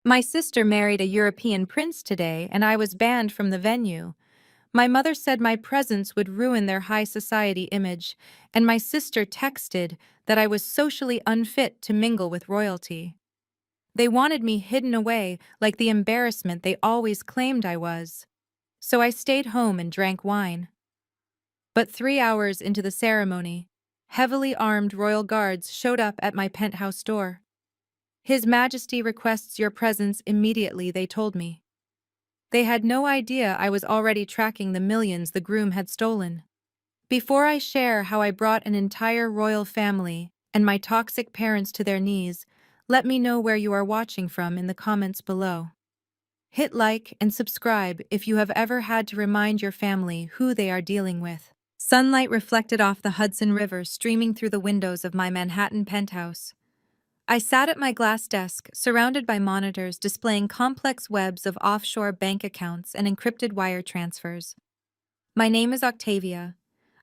My sister married a European prince today, and I was banned from the venue. My mother said my presence would ruin their high society image, and my sister texted that I was socially unfit to mingle with royalty. They wanted me hidden away like the embarrassment they always claimed I was. So I stayed home and drank wine. But 3 hours into the ceremony, heavily armed royal guards showed up at my penthouse door. His Majesty requests your presence immediately, they told me. They had no idea I was already tracking the millions the groom had stolen. Before I share how I brought an entire royal family and my toxic parents to their knees, let me know where you are watching from in the comments below. Hit like and subscribe if you have ever had to remind your family who they are dealing with. Sunlight reflected off the Hudson River streaming through the windows of my Manhattan penthouse. I sat at my glass desk, surrounded by monitors displaying complex webs of offshore bank accounts and encrypted wire transfers. My name is Octavia.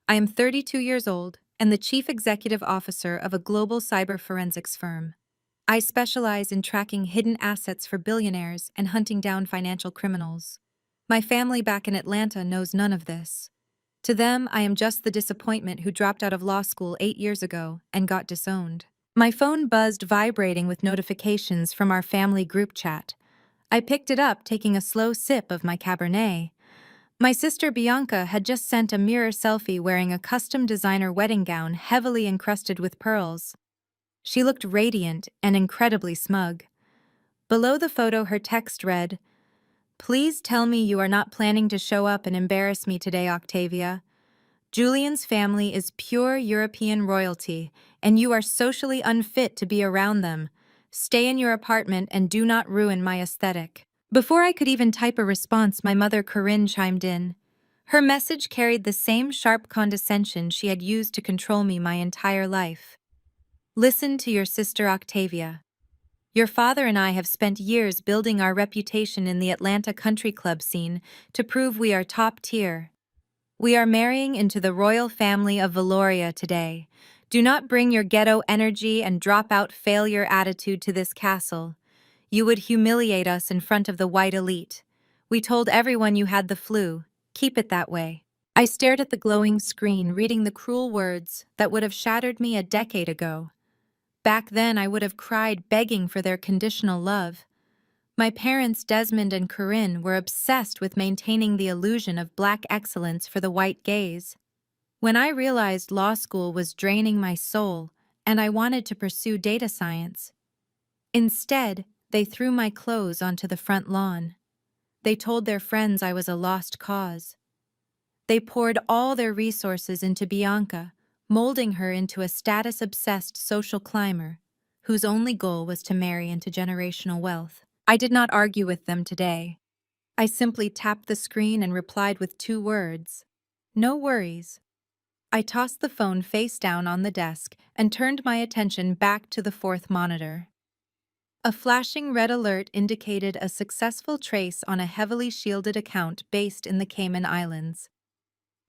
I am 32 years old and the chief executive officer of a global cyber forensics firm. I specialize in tracking hidden assets for billionaires and hunting down financial criminals. My family back in Atlanta knows none of this. To them, I am just the disappointment who dropped out of law school 8 years ago and got disowned. My phone buzzed, vibrating with notifications from our family group chat. I picked it up, taking a slow sip of my Cabernet. My sister Bianca had just sent a mirror selfie wearing a custom designer wedding gown heavily encrusted with pearls. She looked radiant and incredibly smug. Below the photo, her text read, "Please tell me you are not planning to show up and embarrass me today, Octavia. Julian's family is pure European royalty, and you are socially unfit to be around them. Stay in your apartment and do not ruin my aesthetic." Before I could even type a response, my mother Corinne chimed in. Her message carried the same sharp condescension she had used to control me my entire life. "Listen to your sister Octavia. Your father and I have spent years building our reputation in the Atlanta country club scene to prove we are top tier. We are marrying into the royal family of Valoria today. Do not bring your ghetto energy and drop-out failure attitude to this castle. You would humiliate us in front of the white elite. We told everyone you had the flu. Keep it that way." I stared at the glowing screen, reading the cruel words that would have shattered me a decade ago. Back then, I would have cried, begging for their conditional love. My parents, Desmond and Corinne, were obsessed with maintaining the illusion of black excellence for the white gaze. When I realized law school was draining my soul and I wanted to pursue data science, instead, they threw my clothes onto the front lawn. They told their friends I was a lost cause. They poured all their resources into Bianca, molding her into a status-obsessed social climber whose only goal was to marry into generational wealth. I did not argue with them today. I simply tapped the screen and replied with 2 words. No worries. I tossed the phone face down on the desk and turned my attention back to the fourth monitor. A flashing red alert indicated a successful trace on a heavily shielded account based in the Cayman Islands.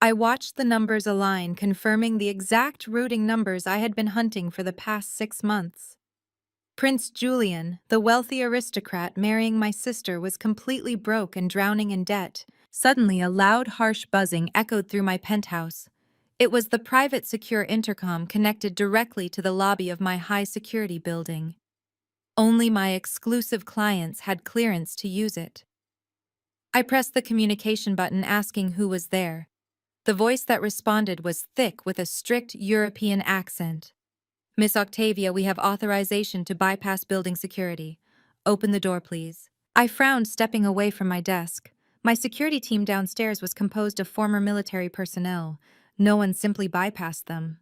I watched the numbers align, confirming the exact routing numbers I had been hunting for the past 6 months. Prince Julian, the wealthy aristocrat marrying my sister, was completely broke and drowning in debt. Suddenly, a loud, harsh buzzing echoed through my penthouse. It was the private secure intercom connected directly to the lobby of my high-security building. Only my exclusive clients had clearance to use it. I pressed the communication button, asking who was there. The voice that responded was thick with a strict European accent. "Miss Octavia, we have authorization to bypass building security. Open the door, please." I frowned, stepping away from my desk. My security team downstairs was composed of former military personnel. No one simply bypassed them.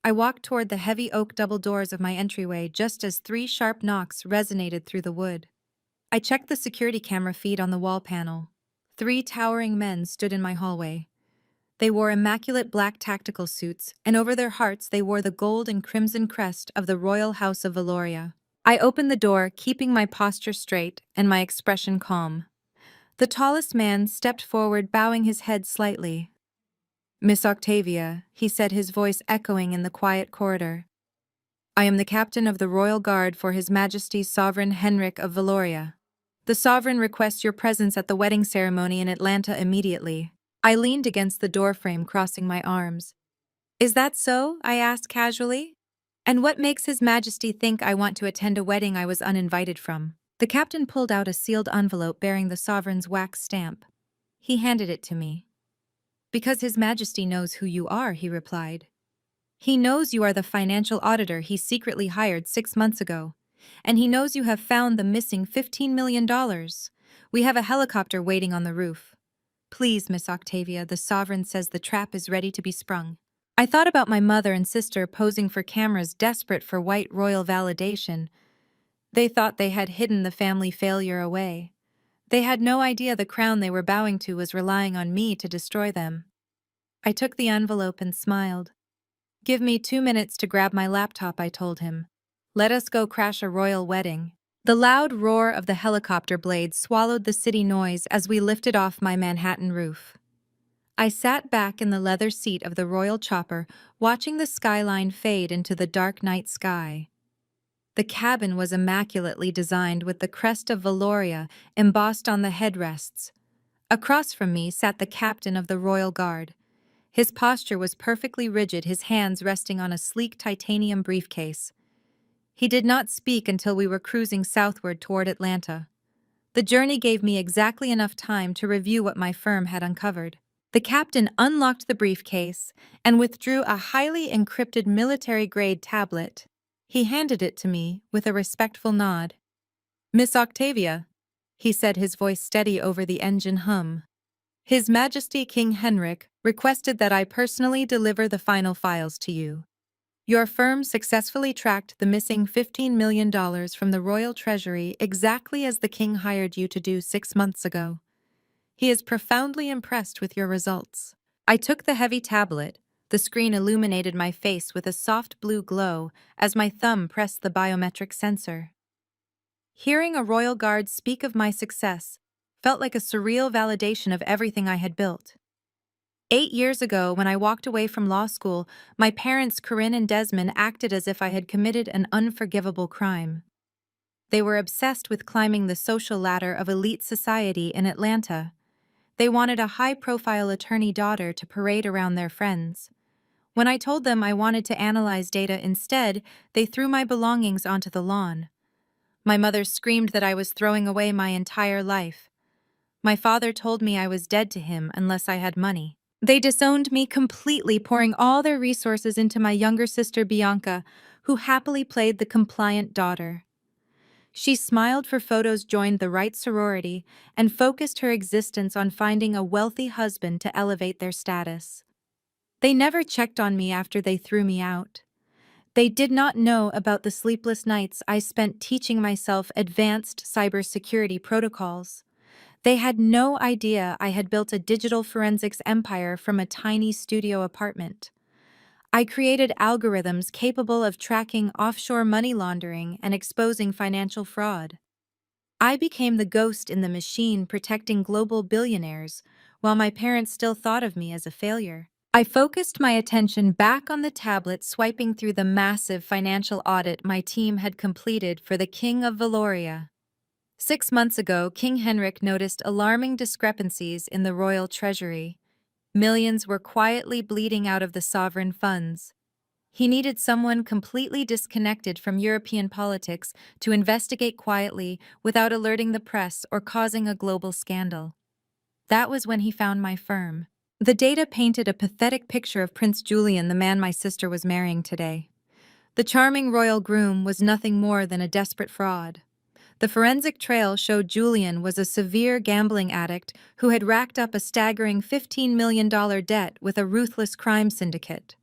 I walked toward the heavy oak double doors of my entryway just as 3 sharp knocks resonated through the wood. I checked the security camera feed on the wall panel. 3 towering men stood in my hallway. They wore immaculate black tactical suits, and over their hearts they wore the gold and crimson crest of the Royal House of Valoria. I opened the door, keeping my posture straight and my expression calm. The tallest man stepped forward, bowing his head slightly. "Miss Octavia," he said, his voice echoing in the quiet corridor. "I am the captain of the Royal Guard for His Majesty's Sovereign Henrik of Valoria." The sovereign requests your presence at the wedding ceremony in Atlanta immediately. I leaned against the doorframe, crossing my arms. Is that so? I asked casually. And what makes His Majesty think I want to attend a wedding I was uninvited from? The captain pulled out a sealed envelope bearing the sovereign's wax stamp. He handed it to me. Because His Majesty knows who you are, he replied. He knows you are the financial auditor he secretly hired 6 months ago. And he knows you have found the missing $15 million. We have a helicopter waiting on the roof. Please, Miss Octavia, the sovereign says the trap is ready to be sprung. I thought about my mother and sister posing for cameras, desperate for white royal validation. They thought they had hidden the family failure away. They had no idea the crown they were bowing to was relying on me to destroy them. I took the envelope and smiled. Give me 2 minutes to grab my laptop, I told him. Let us go crash a royal wedding. The loud roar of the helicopter blades swallowed the city noise as we lifted off my Manhattan roof. I sat back in the leather seat of the royal chopper, watching the skyline fade into the dark night sky. The cabin was immaculately designed with the crest of Valoria embossed on the headrests. Across from me sat the captain of the Royal Guard. His posture was perfectly rigid, his hands resting on a sleek titanium briefcase. He did not speak until we were cruising southward toward Atlanta. The journey gave me exactly enough time to review what my firm had uncovered. The captain unlocked the briefcase and withdrew a highly encrypted military-grade tablet. He handed it to me with a respectful nod. Miss Octavia, he said, his voice steady over the engine hum. His Majesty King Henrik requested that I personally deliver the final files to you. Your firm successfully tracked the missing $15 million from the royal treasury exactly as the king hired you to do 6 months ago. He is profoundly impressed with your results. I took the heavy tablet. The screen illuminated my face with a soft blue glow as my thumb pressed the biometric sensor. Hearing a royal guard speak of my success felt like a surreal validation of everything I had built. 8 years ago, when I walked away from law school, my parents, Corinne and Desmond, acted as if I had committed an unforgivable crime. They were obsessed with climbing the social ladder of elite society in Atlanta. They wanted a high-profile attorney daughter to parade around their friends. When I told them I wanted to analyze data instead, they threw my belongings onto the lawn. My mother screamed that I was throwing away my entire life. My father told me I was dead to him unless I had money. They disowned me completely, pouring all their resources into my younger sister Bianca, who happily played the compliant daughter. She smiled for photos, joined the right sorority, and focused her existence on finding a wealthy husband to elevate their status. They never checked on me after they threw me out. They did not know about the sleepless nights I spent teaching myself advanced cybersecurity protocols. They had no idea I had built a digital forensics empire from a tiny studio apartment. I created algorithms capable of tracking offshore money laundering and exposing financial fraud. I became the ghost in the machine protecting global billionaires, while my parents still thought of me as a failure. I focused my attention back on the tablet, swiping through the massive financial audit my team had completed for the King of Valoria. 6 months ago, King Henrik noticed alarming discrepancies in the royal treasury. Millions were quietly bleeding out of the sovereign funds. He needed someone completely disconnected from European politics to investigate quietly without alerting the press or causing a global scandal. That was when he found my firm. The data painted a pathetic picture of Prince Julian, the man my sister was marrying today. The charming royal groom was nothing more than a desperate fraud. The forensic trail showed Julian was a severe gambling addict who had racked up a staggering $15 million debt with a ruthless crime syndicate.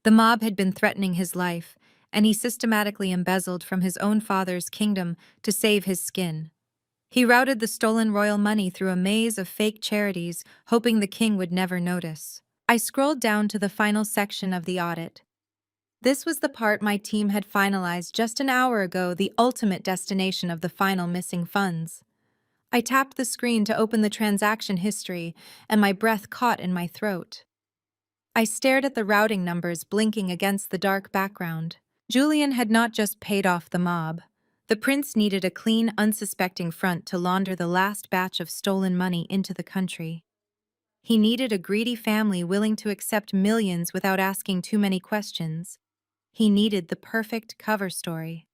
The mob had been threatening his life, and he systematically embezzled from his own father's kingdom to save his skin. He routed the stolen royal money through a maze of fake charities, hoping the king would never notice. I scrolled down to the final section of the audit. This was the part my team had finalized just an hour ago, the ultimate destination of the final missing funds. I tapped the screen to open the transaction history, and my breath caught in my throat. I stared at the routing numbers blinking against the dark background. Julian had not just paid off the mob. The prince needed a clean, unsuspecting front to launder the last batch of stolen money into the country. He needed a greedy family willing to accept millions without asking too many questions. He needed the perfect cover story.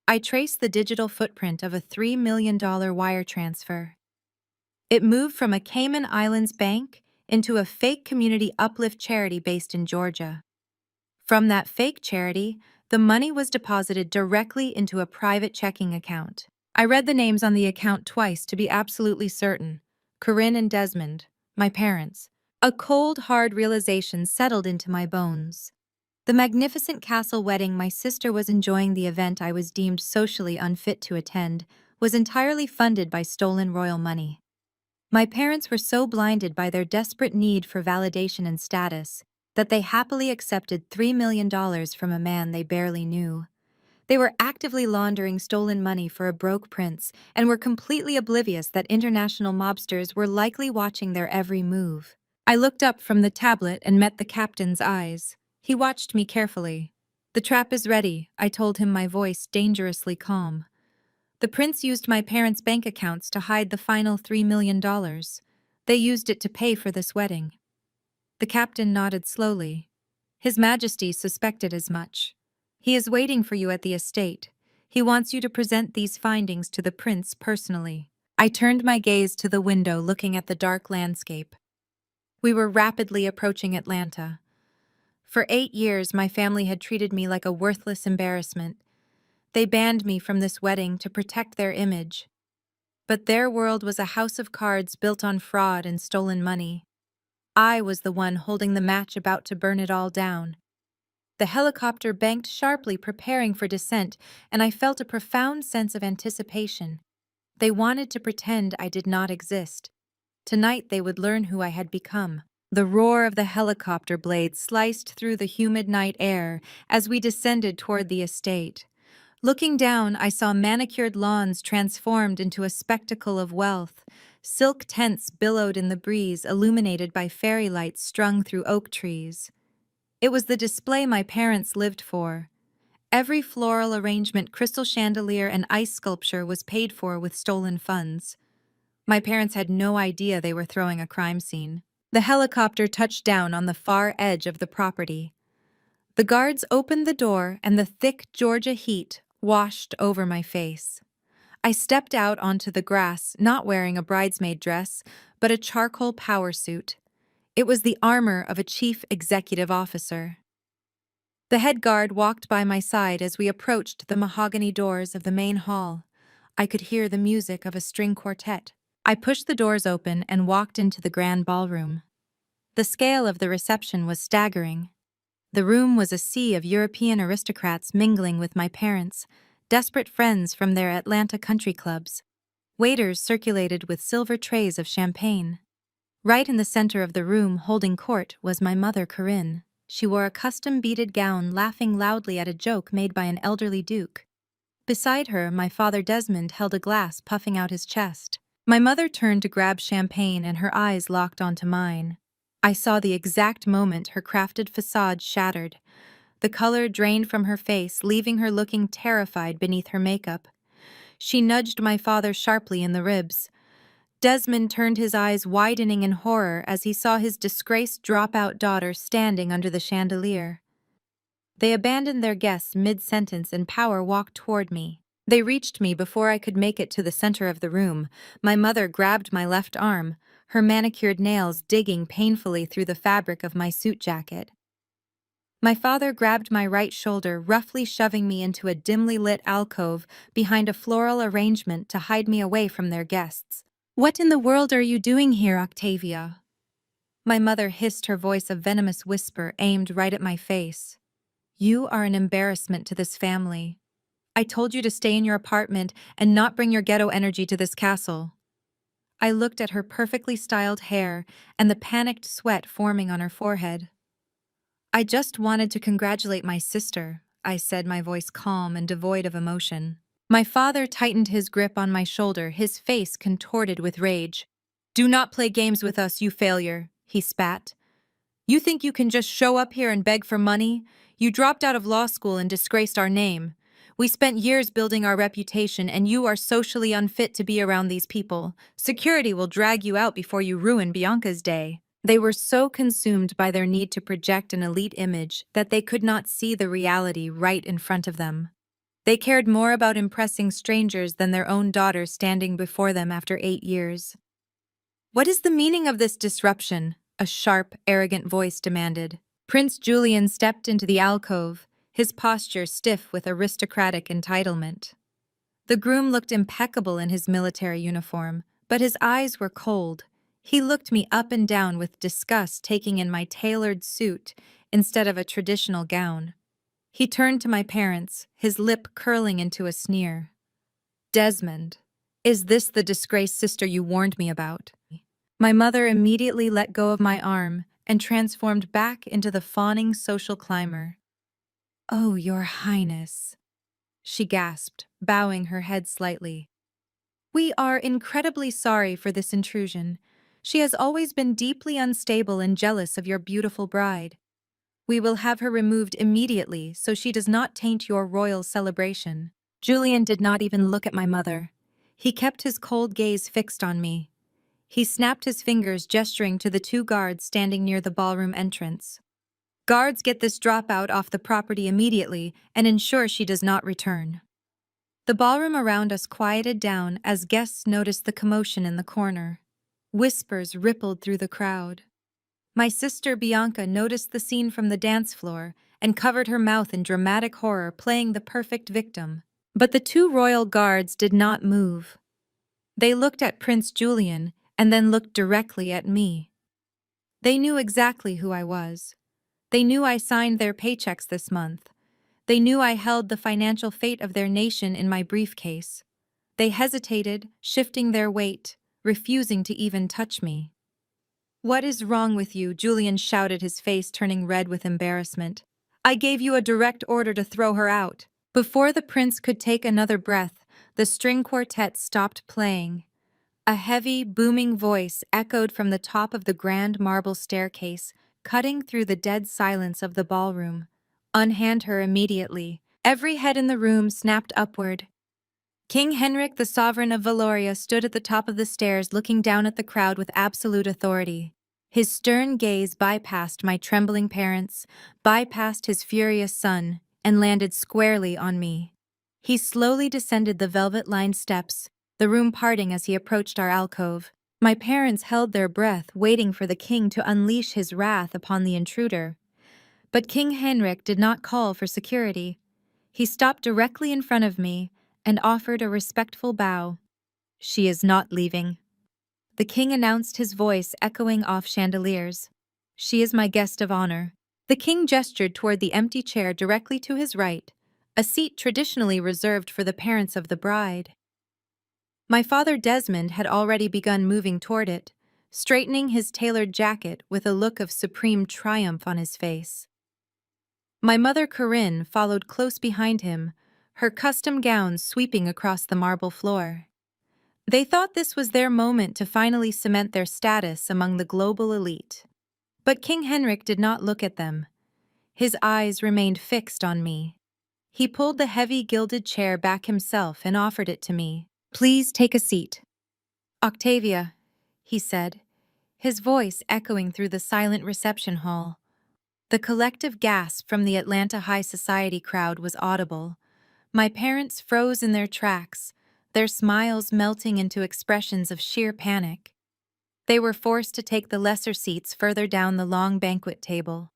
I traced the digital footprint of a $3 million wire transfer. It moved from a Cayman Islands bank into a fake community uplift charity based in Georgia. From that fake charity, the money was deposited directly into a private checking account. I read the names on the account twice to be absolutely certain. Corinne and Desmond, my parents. A cold, hard realization settled into my bones. The magnificent castle wedding my sister was enjoying, the event I was deemed socially unfit to attend, was entirely funded by stolen royal money. My parents were so blinded by their desperate need for validation and status that they happily accepted $3 million from a man they barely knew. They were actively laundering stolen money for a broke prince and were completely oblivious that international mobsters were likely watching their every move. I looked up from the tablet and met the captain's eyes. He watched me carefully. "The trap is ready," I told him, my voice dangerously calm. "The prince used my parents' bank accounts to hide the final $3 million. They used it to pay for this wedding." The captain nodded slowly. "His Majesty suspected as much. He is waiting for you at the estate. He wants you to present these findings to the prince personally." I turned my gaze to the window, looking at the dark landscape. We were rapidly approaching Atlanta. For 8 years, my family had treated me like a worthless embarrassment. They banned me from this wedding to protect their image. But their world was a house of cards built on fraud and stolen money. I was the one holding the match, about to burn it all down. The helicopter banked sharply, preparing for descent, and I felt a profound sense of anticipation. They wanted to pretend I did not exist. Tonight they would learn who I had become. The roar of the helicopter blades sliced through the humid night air as we descended toward the estate. Looking down, I saw manicured lawns transformed into a spectacle of wealth. Silk tents billowed in the breeze, illuminated by fairy lights strung through oak trees. It was the display my parents lived for. Every floral arrangement, crystal chandelier, and ice sculpture was paid for with stolen funds. My parents had no idea they were throwing a crime scene. The helicopter touched down on the far edge of the property. The guards opened the door, and the thick Georgia heat washed over my face. I stepped out onto the grass, not wearing a bridesmaid dress, but a charcoal power suit. It was the armor of a chief executive officer. The head guard walked by my side as we approached the mahogany doors of the main hall. I could hear the music of a string quartet. I pushed the doors open and walked into the grand ballroom. The scale of the reception was staggering. The room was a sea of European aristocrats mingling with my parents, desperate friends from their Atlanta country clubs. Waiters circulated with silver trays of champagne. Right in the center of the room, holding court, was my mother, Corinne. She wore a custom beaded gown, laughing loudly at a joke made by an elderly duke. Beside her, my father Desmond held a glass, puffing out his chest. My mother turned to grab champagne, and her eyes locked onto mine. I saw the exact moment her crafted facade shattered. The color drained from her face, leaving her looking terrified beneath her makeup. She nudged my father sharply in the ribs. Desmond turned, his eyes widening in horror as he saw his disgraced dropout daughter standing under the chandelier. They abandoned their guests mid-sentence and power walked toward me. They reached me before I could make it to the center of the room. My mother grabbed my left arm, her manicured nails digging painfully through the fabric of my suit jacket. My father grabbed my right shoulder, roughly shoving me into a dimly lit alcove behind a floral arrangement to hide me away from their guests. "What in the world are you doing here, Octavia?" My mother hissed, her voice a venomous whisper aimed right at my face. "You are an embarrassment to this family. I told you to stay in your apartment and not bring your ghetto energy to this castle." I looked at her perfectly styled hair and the panicked sweat forming on her forehead. "I just wanted to congratulate my sister," I said, my voice calm and devoid of emotion. My father tightened his grip on my shoulder, his face contorted with rage. "Do not play games with us, you failure," he spat. "You think you can just show up here and beg for money? You dropped out of law school and disgraced our name. We spent years building our reputation, and you are socially unfit to be around these people. Security will drag you out before you ruin Bianca's day." They were so consumed by their need to project an elite image that they could not see the reality right in front of them. They cared more about impressing strangers than their own daughter standing before them after 8 years. "What is the meaning of this disruption?" a sharp, arrogant voice demanded. Prince Julian stepped into the alcove, his posture stiff with aristocratic entitlement. The groom looked impeccable in his military uniform, but his eyes were cold. He looked me up and down with disgust, taking in my tailored suit instead of a traditional gown. He turned to my parents, his lip curling into a sneer. "Desmond, is this the disgraced sister you warned me about?" My mother immediately let go of my arm and transformed back into the fawning social climber. "Oh, Your Highness," she gasped, bowing her head slightly. "We are incredibly sorry for this intrusion. She has always been deeply unstable and jealous of your beautiful bride. We will have her removed immediately so she does not taint your royal celebration." Julian did not even look at my mother. He kept his cold gaze fixed on me. He snapped his fingers, gesturing to the 2 guards standing near the ballroom entrance. "Guards, get this dropout off the property immediately and ensure she does not return." The ballroom around us quieted down as guests noticed the commotion in the corner. Whispers rippled through the crowd. My sister Bianca noticed the scene from the dance floor and covered her mouth in dramatic horror, playing the perfect victim. But the 2 royal guards did not move. They looked at Prince Julian and then looked directly at me. They knew exactly who I was. They knew I signed their paychecks this month. They knew I held the financial fate of their nation in my briefcase. They hesitated, shifting their weight, refusing to even touch me. "What is wrong with you?" Julian shouted, his face turning red with embarrassment. "I gave you a direct order to throw her out." Before the prince could take another breath, the string quartet stopped playing. A heavy, booming voice echoed from the top of the grand marble staircase, cutting through the dead silence of the ballroom. "Unhand her immediately." Every head in the room snapped upward. King Henrik, the sovereign of Valoria, stood at the top of the stairs, looking down at the crowd with absolute authority. His stern gaze bypassed my trembling parents, bypassed his furious son, and landed squarely on me. He slowly descended the velvet-lined steps, the room parting as he approached our alcove. My parents held their breath, waiting for the king to unleash his wrath upon the intruder. But King Henrik did not call for security. He stopped directly in front of me and offered a respectful bow. "She is not leaving," the king announced, his voice echoing off chandeliers. "She is my guest of honor." The king gestured toward the empty chair directly to his right, a seat traditionally reserved for the parents of the bride. My father Desmond had already begun moving toward it, straightening his tailored jacket with a look of supreme triumph on his face. My mother Corinne followed close behind him, her custom gown sweeping across the marble floor. They thought this was their moment to finally cement their status among the global elite. But King Henrik did not look at them. His eyes remained fixed on me. He pulled the heavy gilded chair back himself and offered it to me. "Please take a seat." "Octavia," he said, his voice echoing through the silent reception hall. The collective gasp from the Atlanta high society crowd was audible. My parents froze in their tracks, their smiles melting into expressions of sheer panic. They were forced to take the lesser seats further down the long banquet table.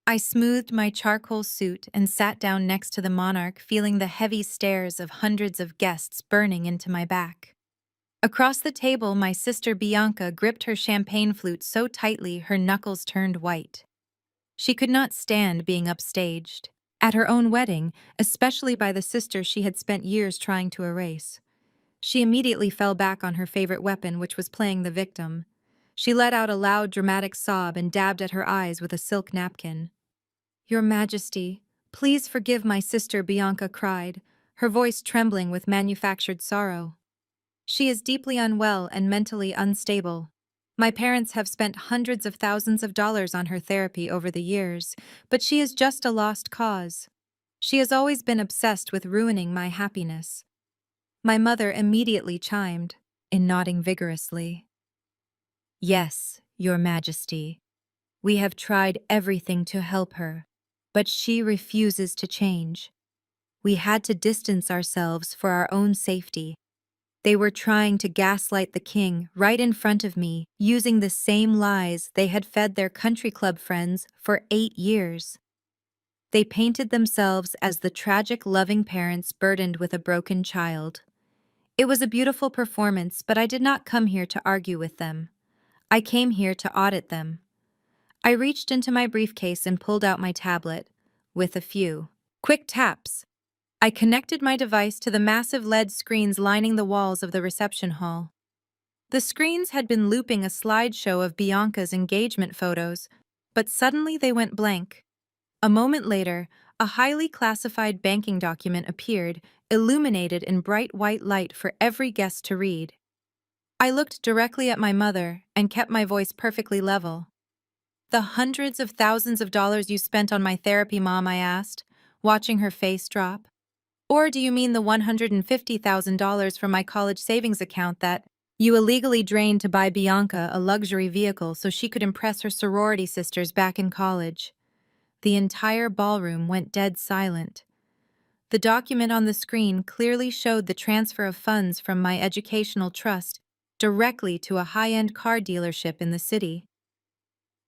I smoothed my charcoal suit and sat down next to the monarch, feeling the heavy stares of hundreds of guests burning into my back. Across the table, my sister Bianca gripped her champagne flute so tightly her knuckles turned white. She could not stand being upstaged, at her own wedding, especially by the sister she had spent years trying to erase. She immediately fell back on her favorite weapon, which was playing the victim. She let out a loud, dramatic sob and dabbed at her eyes with a silk napkin. "Your Majesty, please forgive my sister," Bianca cried, her voice trembling with manufactured sorrow. "She is deeply unwell and mentally unstable. My parents have spent hundreds of thousands of dollars on her therapy over the years, but she is just a lost cause." She has always been obsessed with ruining my happiness. My mother immediately chimed in, nodding vigorously. Yes, Your Majesty. We have tried everything to help her, but she refuses to change. We had to distance ourselves for our own safety. They were trying to gaslight the king right in front of me, using the same lies they had fed their country club friends for 8 years. They painted themselves as the tragic, loving parents burdened with a broken child. It was a beautiful performance, but I did not come here to argue with them. I came here to audit them. I reached into my briefcase and pulled out my tablet, with a few quick taps. I connected my device to the massive LED screens lining the walls of the reception hall. The screens had been looping a slideshow of Bianca's engagement photos, but suddenly they went blank. A moment later, a highly classified banking document appeared, illuminated in bright white light for every guest to read. I looked directly at my mother and kept my voice perfectly level. "The hundreds of thousands of dollars you spent on my therapy, Mom?" I asked, watching her face drop. "Or do you mean the $150,000 from my college savings account that you illegally drained to buy Bianca a luxury vehicle so she could impress her sorority sisters back in college?" The entire ballroom went dead silent. The document on the screen clearly showed the transfer of funds from my educational trust directly to a high-end car dealership in the city.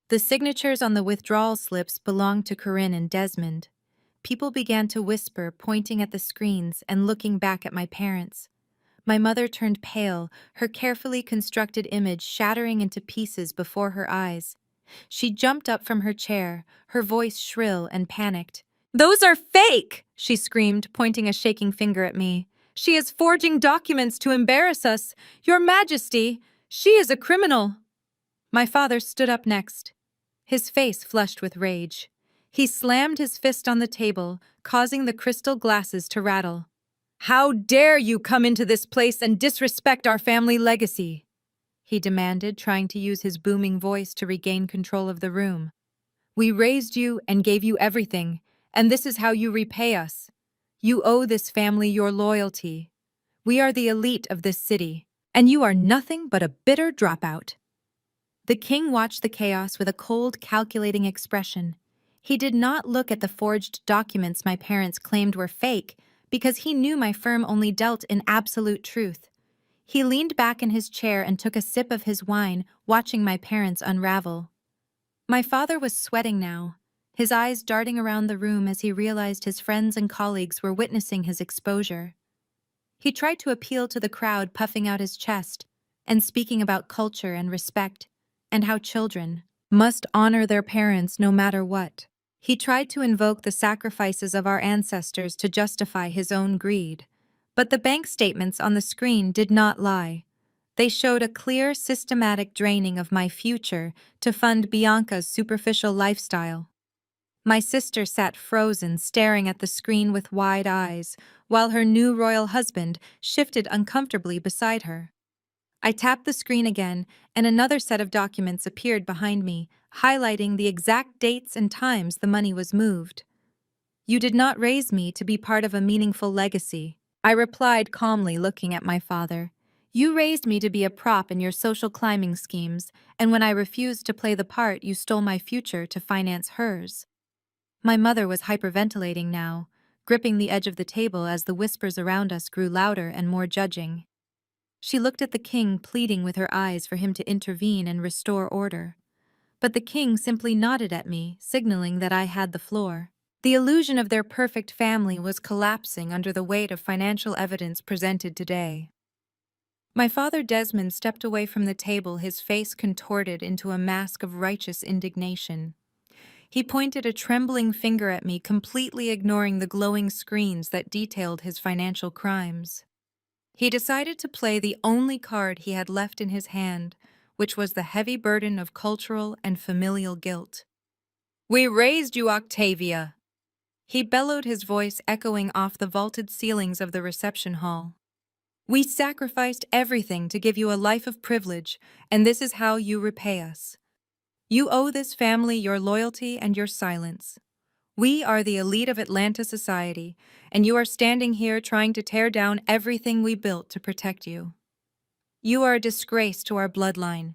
The signatures on the withdrawal slips belonged to Corinne and Desmond. People began to whisper, pointing at the screens and looking back at my parents. My mother turned pale, her carefully constructed image shattering into pieces before her eyes. She jumped up from her chair, her voice shrill and panicked. "Those are fake!" she screamed, pointing a shaking finger at me. "She is forging documents to embarrass us. Your Majesty, she is a criminal." My father stood up next, his face flushed with rage. He slammed his fist on the table, causing the crystal glasses to rattle. "How dare you come into this place and disrespect our family legacy?" he demanded, trying to use his booming voice to regain control of the room. "We raised you and gave you everything, and this is how you repay us. You owe this family your loyalty. We are the elite of this city, and you are nothing but a bitter dropout." The king watched the chaos with a cold, calculating expression. He did not look at the forged documents my parents claimed were fake because he knew my firm only dealt in absolute truth. He leaned back in his chair and took a sip of his wine, watching my parents unravel. My father was sweating now, his eyes darting around the room as he realized his friends and colleagues were witnessing his exposure. He tried to appeal to the crowd, puffing out his chest and speaking about culture and respect, and how children must honor their parents no matter what. He tried to invoke the sacrifices of our ancestors to justify his own greed. But the bank statements on the screen did not lie. They showed a clear, systematic draining of my future to fund Bianca's superficial lifestyle. My sister sat frozen, staring at the screen with wide eyes, while her new royal husband shifted uncomfortably beside her. I tapped the screen again, and another set of documents appeared behind me, highlighting the exact dates and times the money was moved. "You did not raise me to be part of a meaningful legacy," I replied calmly, looking at my father. "You raised me to be a prop in your social climbing schemes, and when I refused to play the part, you stole my future to finance hers." My mother was hyperventilating now, gripping the edge of the table as the whispers around us grew louder and more judging. She looked at the king, pleading with her eyes for him to intervene and restore order. But the king simply nodded at me, signaling that I had the floor. The illusion of their perfect family was collapsing under the weight of financial evidence presented today. My father Desmond stepped away from the table, his face contorted into a mask of righteous indignation. He pointed a trembling finger at me, completely ignoring the glowing screens that detailed his financial crimes. He decided to play the only card he had left in his hand, which was the heavy burden of cultural and familial guilt. "We raised you, Octavia!" He bellowed, his voice echoing off the vaulted ceilings of the reception hall. "We sacrificed everything to give you a life of privilege, and this is how you repay us. You owe this family your loyalty and your silence. We are the elite of Atlanta society, and you are standing here trying to tear down everything we built to protect you. You are a disgrace to our bloodline.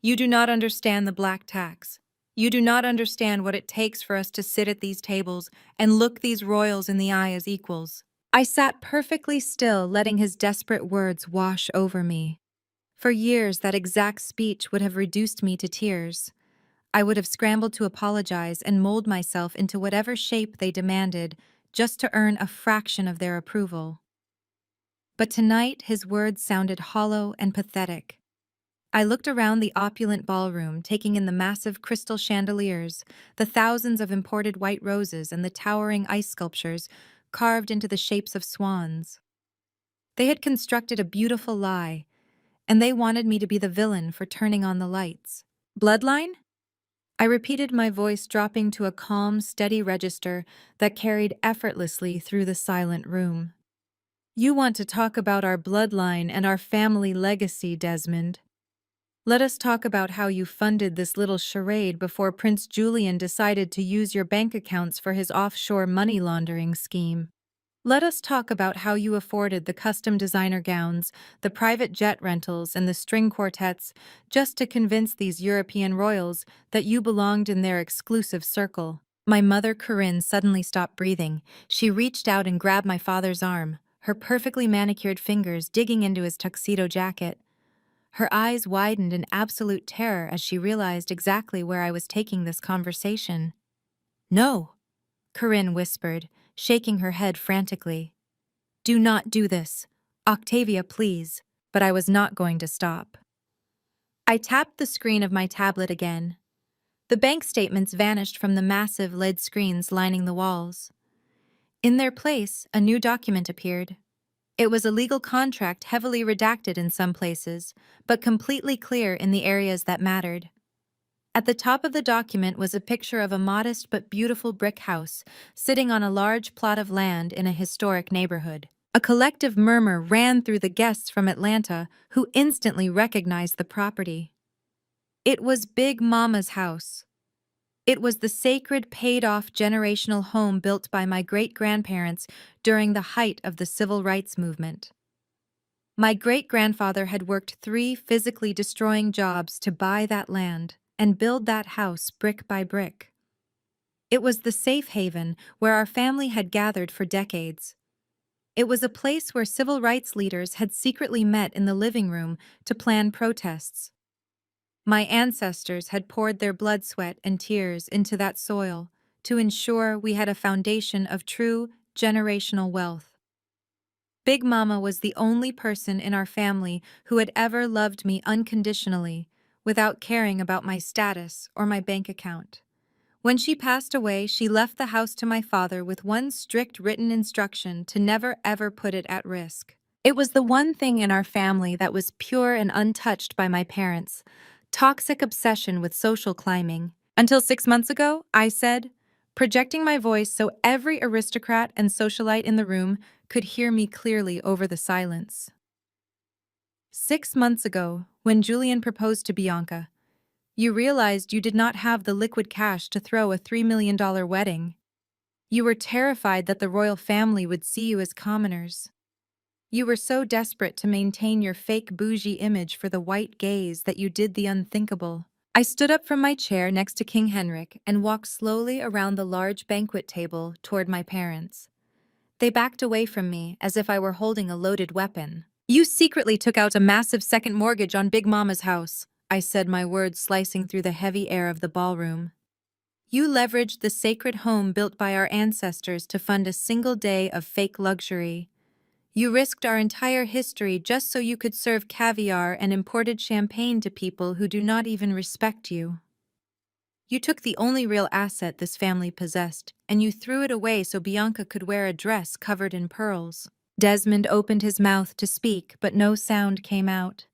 You do not understand the black tax. You do not understand what it takes for us to sit at these tables and look these royals in the eye as equals. I sat perfectly still, letting his desperate words wash over me. For years, that exact speech would have reduced me to tears. I would have scrambled to apologize and mold myself into whatever shape they demanded just to earn a fraction of their approval. But tonight, his words sounded hollow and pathetic. I looked around the opulent ballroom, taking in the massive crystal chandeliers, the thousands of imported white roses, and the towering ice sculptures carved into the shapes of swans. They had constructed a beautiful lie, and they wanted me to be the villain for turning on the lights. Bloodline? I repeated, my voice dropping to a calm, steady register that carried effortlessly through the silent room. You want to talk about our bloodline and our family legacy, Desmond. Let us talk about how you funded this little charade before Prince Julian decided to use your bank accounts for his offshore money laundering scheme. Let us talk about how you afforded the custom designer gowns, the private jet rentals, and the string quartets just to convince these European royals that you belonged in their exclusive circle. My mother, Corinne, suddenly stopped breathing. She reached out and grabbed my father's arm, her perfectly manicured fingers digging into his tuxedo jacket. Her eyes widened in absolute terror as she realized exactly where I was taking this conversation. No, Corinne whispered, shaking her head frantically. Do not do this. Octavia, please. But I was not going to stop. I tapped the screen of my tablet again. The bank statements vanished from the massive lead screens lining the walls. In their place, a new document appeared. It was a legal contract heavily redacted in some places, but completely clear in the areas that mattered. At the top of the document was a picture of a modest but beautiful brick house sitting on a large plot of land in a historic neighborhood. A collective murmur ran through the guests from Atlanta, who instantly recognized the property. It was Big Mama's house. It was the sacred, paid-off generational home built by my great-grandparents during the height of the civil rights movement. My great-grandfather had worked 3 physically destroying jobs to buy that land and build that house brick by brick. It was the safe haven where our family had gathered for decades. It was a place where civil rights leaders had secretly met in the living room to plan protests. My ancestors had poured their blood, sweat, and tears into that soil to ensure we had a foundation of true generational wealth. Big Mama was the only person in our family who had ever loved me unconditionally, without caring about my status or my bank account. When she passed away, she left the house to my father with one strict written instruction to never ever put it at risk. It was the one thing in our family that was pure and untouched by my parents: toxic obsession with social climbing. Until 6 months ago, I said, projecting my voice so every aristocrat and socialite in the room could hear me clearly over the silence. 6 months ago, when Julian proposed to Bianca, you realized you did not have the liquid cash to throw a $3 million wedding. You were terrified that the royal family would see you as commoners. You were so desperate to maintain your fake bougie image for the white gaze that you did the unthinkable. I stood up from my chair next to King Henrik and walked slowly around the large banquet table toward my parents. They backed away from me as if I were holding a loaded weapon. You secretly took out a massive second mortgage on Big Mama's house, I said, my words slicing through the heavy air of the ballroom. You leveraged the sacred home built by our ancestors to fund a single day of fake luxury. You risked our entire history just so you could serve caviar and imported champagne to people who do not even respect you. You took the only real asset this family possessed, and you threw it away so Bianca could wear a dress covered in pearls. Desmond opened his mouth to speak, but no sound came out.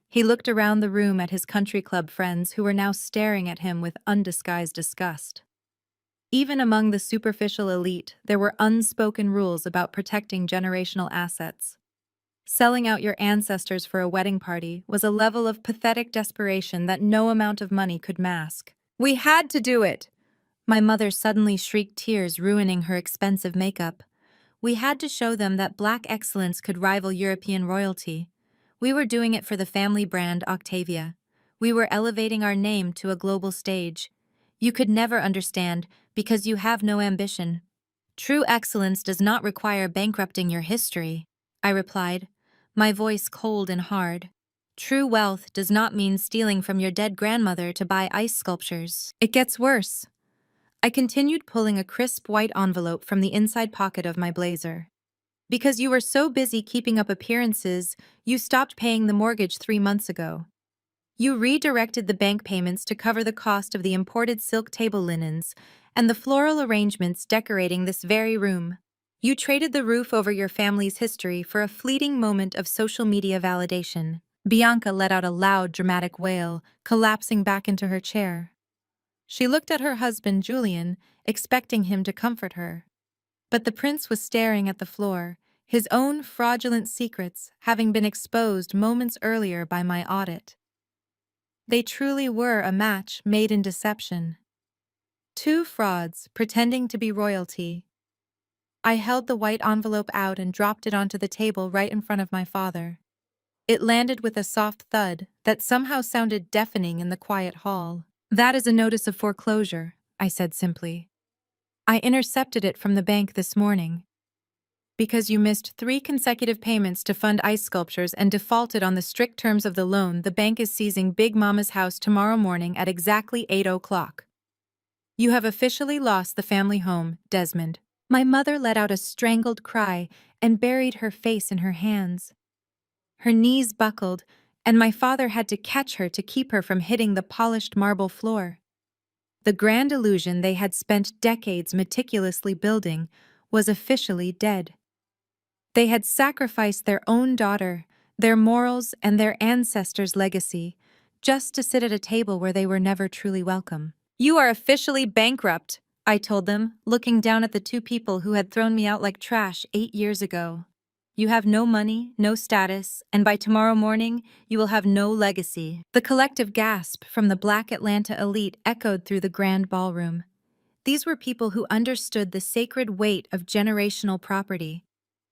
He looked around the room at his country club friends who were now staring at him with undisguised disgust. Even among the superficial elite, there were unspoken rules about protecting generational assets. Selling out your ancestors for a wedding party was a level of pathetic desperation that no amount of money could mask. We had to do it. My mother suddenly shrieked, tears ruining her expensive makeup. We had to show them that black excellence could rival European royalty. We were doing it for the family brand Octavia. We were elevating our name to a global stage. You could never understand because you have no ambition. True excellence does not require bankrupting your history, I replied, my voice cold and hard. True wealth does not mean stealing from your dead grandmother to buy ice sculptures. It gets worse. I continued pulling a crisp white envelope from the inside pocket of my blazer. Because you were so busy keeping up appearances, you stopped paying the mortgage 3 months ago. You redirected the bank payments to cover the cost of the imported silk table linens and the floral arrangements decorating this very room. You traded the roof over your family's history for a fleeting moment of social media validation. Bianca let out a loud, dramatic wail, collapsing back into her chair. She looked at her husband, Julian, expecting him to comfort her. But the prince was staring at the floor, his own fraudulent secrets having been exposed moments earlier by my audit. They truly were a match made in deception. Two frauds pretending to be royalty. I held the white envelope out and dropped it onto the table right in front of my father. It landed with a soft thud that somehow sounded deafening in the quiet hall. That is a notice of foreclosure, I said simply. I intercepted it from the bank this morning. Because you missed 3 consecutive payments to fund ice sculptures and defaulted on the strict terms of the loan, the bank is seizing Big Mama's house tomorrow morning at exactly 8 o'clock. You have officially lost the family home, Desmond. My mother let out a strangled cry and buried her face in her hands. Her knees buckled, and my father had to catch her to keep her from hitting the polished marble floor. The grand illusion they had spent decades meticulously building was officially dead. They had sacrificed their own daughter, their morals, and their ancestors' legacy, just to sit at a table where they were never truly welcome. You are officially bankrupt, I told them, looking down at the 2 people who had thrown me out like trash 8 years ago. You have no money, no status, and by tomorrow morning, you will have no legacy. The collective gasp from the Black Atlanta elite echoed through the grand ballroom. These were people who understood the sacred weight of generational property.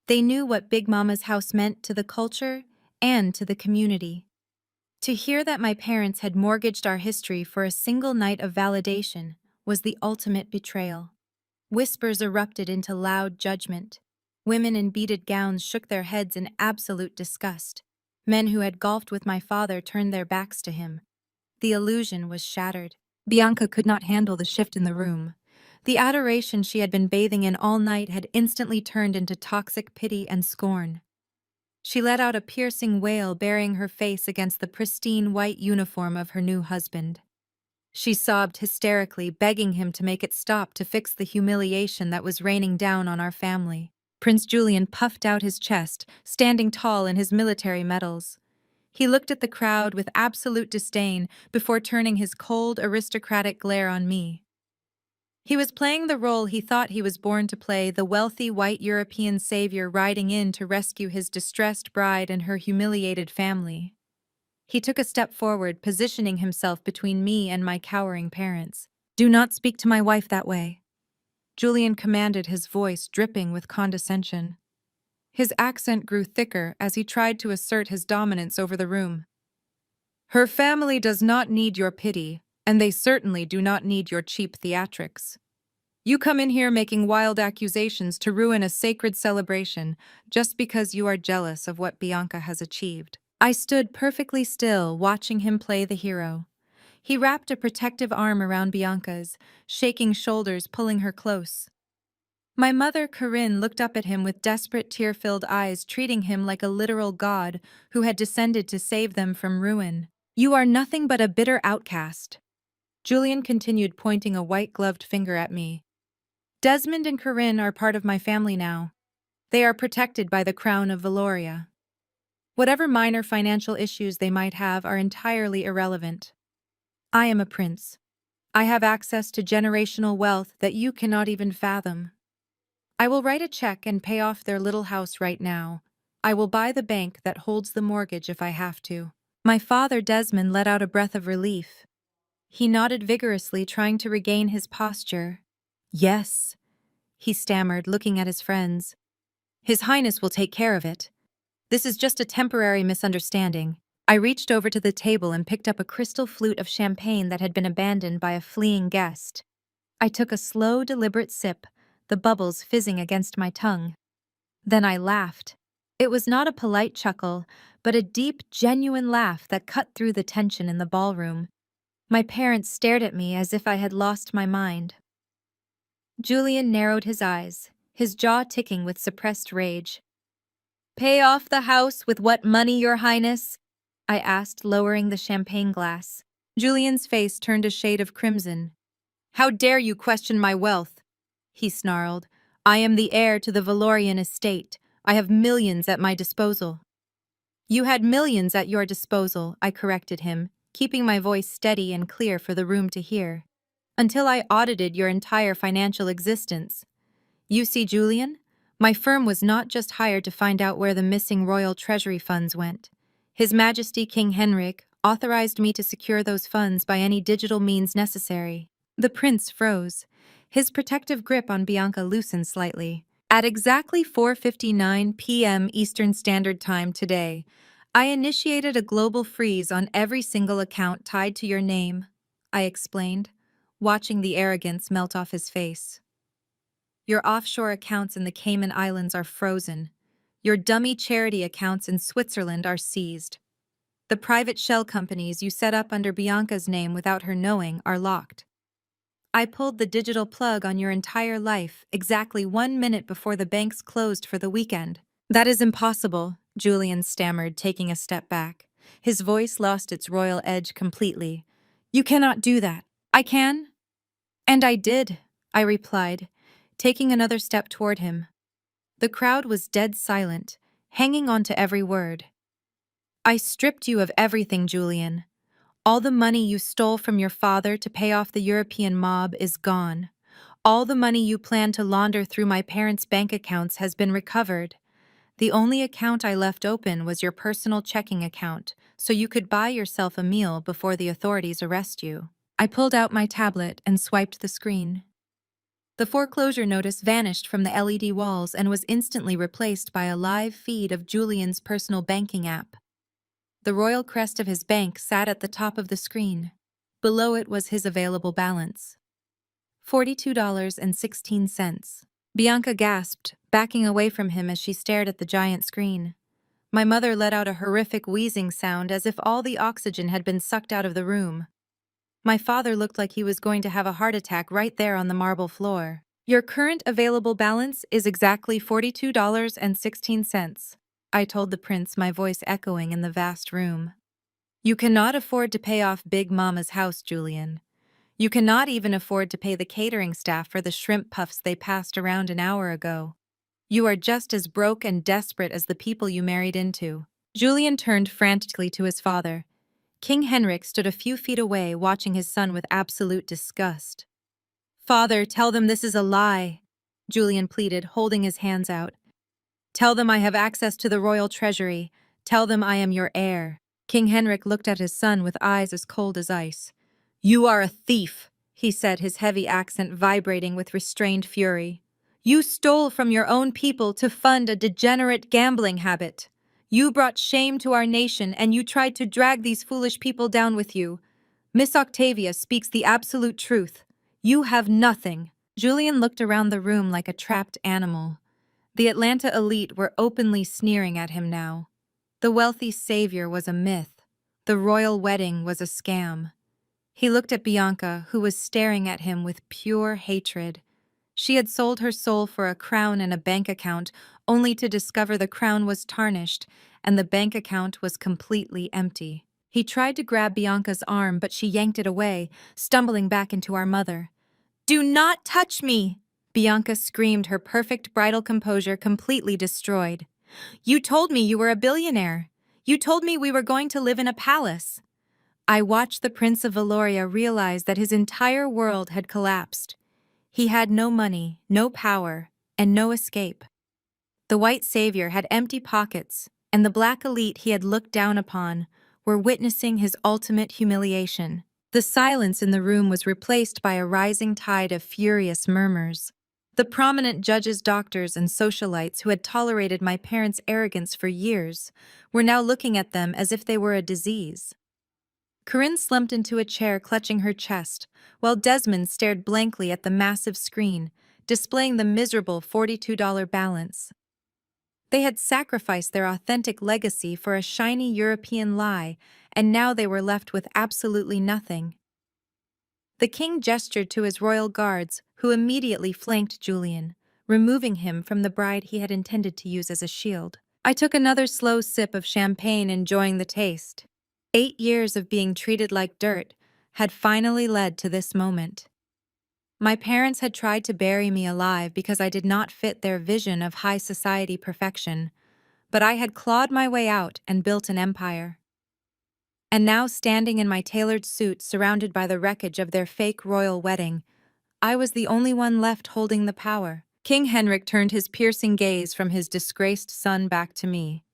They knew what Big Mama's house meant to the culture and to the community. To hear that my parents had mortgaged our history for a single night of validation was the ultimate betrayal. Whispers erupted into loud judgment. Women in beaded gowns shook their heads in absolute disgust. Men who had golfed with my father turned their backs to him. The illusion was shattered. Bianca could not handle the shift in the room. The adoration she had been bathing in all night had instantly turned into toxic pity and scorn. She let out a piercing wail, burying her face against the pristine white uniform of her new husband. She sobbed hysterically, begging him to make it stop, to fix the humiliation that was raining down on our family. Prince Julian puffed out his chest, standing tall in his military medals. He looked at the crowd with absolute disdain before turning his cold, aristocratic glare on me. He was playing the role he thought he was born to play, the wealthy white European savior riding in to rescue his distressed bride and her humiliated family. He took a step forward, positioning himself between me and my cowering parents. "Do not speak to my wife that way," Julian commanded, his voice dripping with condescension. His accent grew thicker as he tried to assert his dominance over the room. "Her family does not need your pity, and they certainly do not need your cheap theatrics. You come in here making wild accusations to ruin a sacred celebration just because you are jealous of what Bianca has achieved." I stood perfectly still, watching him play the hero. He wrapped a protective arm around Bianca's, shaking shoulders, pulling her close. My mother, Corinne, looked up at him with desperate, tear-filled eyes, treating him like a literal god who had descended to save them from ruin. "You are nothing but a bitter outcast," Julian continued, pointing a white-gloved finger at me. "Desmond and Corinne are part of my family now. They are protected by the crown of Valoria. Whatever minor financial issues they might have are entirely irrelevant. I am a prince. I have access to generational wealth that you cannot even fathom. I will write a check and pay off their little house right now. I will buy the bank that holds the mortgage if I have to." My father, Desmond, let out a breath of relief. He nodded vigorously, trying to regain his posture. Yes, he stammered, looking at his friends. His Highness will take care of it. This is just a temporary misunderstanding. I reached over to the table and picked up a crystal flute of champagne that had been abandoned by a fleeing guest. I took a slow, deliberate sip, the bubbles fizzing against my tongue. Then I laughed. It was not a polite chuckle, but a deep, genuine laugh that cut through the tension in the ballroom. My parents stared at me as if I had lost my mind. Julian narrowed his eyes, his jaw ticking with suppressed rage. "Pay off the house with what money, Your Highness?" I asked, lowering the champagne glass. Julian's face turned a shade of crimson. "How dare you question my wealth?" he snarled. "I am the heir to the Valorian estate. I have millions at my disposal." "You had millions at your disposal," I corrected him, keeping my voice steady and clear for the room to hear. "Until I audited your entire financial existence. You see, Julian, my firm was not just hired to find out where the missing royal treasury funds went. His Majesty King Henrik authorized me to secure those funds by any digital means necessary." The prince froze. His protective grip on Bianca loosened slightly. "At exactly 4:59 p.m. Eastern Standard Time today, I initiated a global freeze on every single account tied to your name," I explained, watching the arrogance melt off his face. "Your offshore accounts in the Cayman Islands are frozen. Your dummy charity accounts in Switzerland are seized. The private shell companies you set up under Bianca's name without her knowing are locked. I pulled the digital plug on your entire life exactly 1 minute before the banks closed for the weekend." "That is impossible," Julian stammered, taking a step back. His voice lost its royal edge completely. "You cannot do that." "I can." "And I did," I replied, taking another step toward him. The crowd was dead silent, hanging on to every word. "I stripped you of everything, Julian. All the money you stole from your father to pay off the European mob is gone. All the money you planned to launder through my parents' bank accounts has been recovered. The only account I left open was your personal checking account, so you could buy yourself a meal before the authorities arrest you." I pulled out my tablet and swiped the screen. The foreclosure notice vanished from the LED walls and was instantly replaced by a live feed of Julian's personal banking app. The royal crest of his bank sat at the top of the screen. Below it was his available balance: $42.16. Bianca gasped, backing away from him as she stared at the giant screen. My mother let out a horrific wheezing sound as if all the oxygen had been sucked out of the room. My father looked like he was going to have a heart attack right there on the marble floor. "Your current available balance is exactly $42.16, I told the prince, my voice echoing in the vast room. "You cannot afford to pay off Big Mama's house, Julian. You cannot even afford to pay the catering staff for the shrimp puffs they passed around an hour ago. You are just as broke and desperate as the people you married into." Julian turned frantically to his father. King Henrik stood a few feet away, watching his son with absolute disgust. "Father, tell them this is a lie," Julian pleaded, holding his hands out. "Tell them I have access to the royal treasury. Tell them I am your heir." King Henrik looked at his son with eyes as cold as ice. "You are a thief," he said, his heavy accent vibrating with restrained fury. "You stole from your own people to fund a degenerate gambling habit. You brought shame to our nation, and you tried to drag these foolish people down with you. Miss Octavia speaks the absolute truth. You have nothing." Julian looked around the room like a trapped animal. The Atlanta elite were openly sneering at him now. The wealthy savior was a myth. The royal wedding was a scam. He looked at Bianca, who was staring at him with pure hatred. She had sold her soul for a crown and a bank account, only to discover the crown was tarnished and the bank account was completely empty. He tried to grab Bianca's arm, but she yanked it away, stumbling back into our mother. "Do not touch me!" Bianca screamed, her perfect bridal composure completely destroyed. "You told me you were a billionaire. You told me we were going to live in a palace." I watched the Prince of Valoria realize that his entire world had collapsed. He had no money, no power, and no escape. The white savior had empty pockets, and the black elite he had looked down upon were witnessing his ultimate humiliation. The silence in the room was replaced by a rising tide of furious murmurs. The prominent judges, doctors, and socialites who had tolerated my parents' arrogance for years were now looking at them as if they were a disease. Corinne slumped into a chair, clutching her chest, while Desmond stared blankly at the massive screen, displaying the miserable $42 balance. They had sacrificed their authentic legacy for a shiny European lie, and now they were left with absolutely nothing. The king gestured to his royal guards, who immediately flanked Julian, removing him from the bride he had intended to use as a shield. I took another slow sip of champagne, enjoying the taste. 8 years of being treated like dirt had finally led to this moment. My parents had tried to bury me alive because I did not fit their vision of high society perfection, but I had clawed my way out and built an empire. And now, standing in my tailored suit surrounded by the wreckage of their fake royal wedding, I was the only one left holding the power. King Henrik turned his piercing gaze from his disgraced son back to me.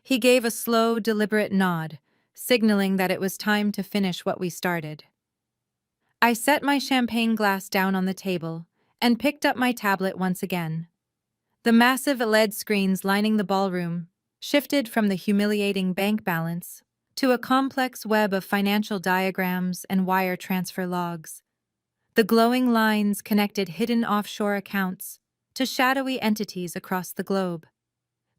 He gave a slow, deliberate nod, signaling that it was time to finish what we started. I set my champagne glass down on the table and picked up my tablet once again. The massive LED screens lining the ballroom shifted from the humiliating bank balance to a complex web of financial diagrams and wire transfer logs. The glowing lines connected hidden offshore accounts to shadowy entities across the globe.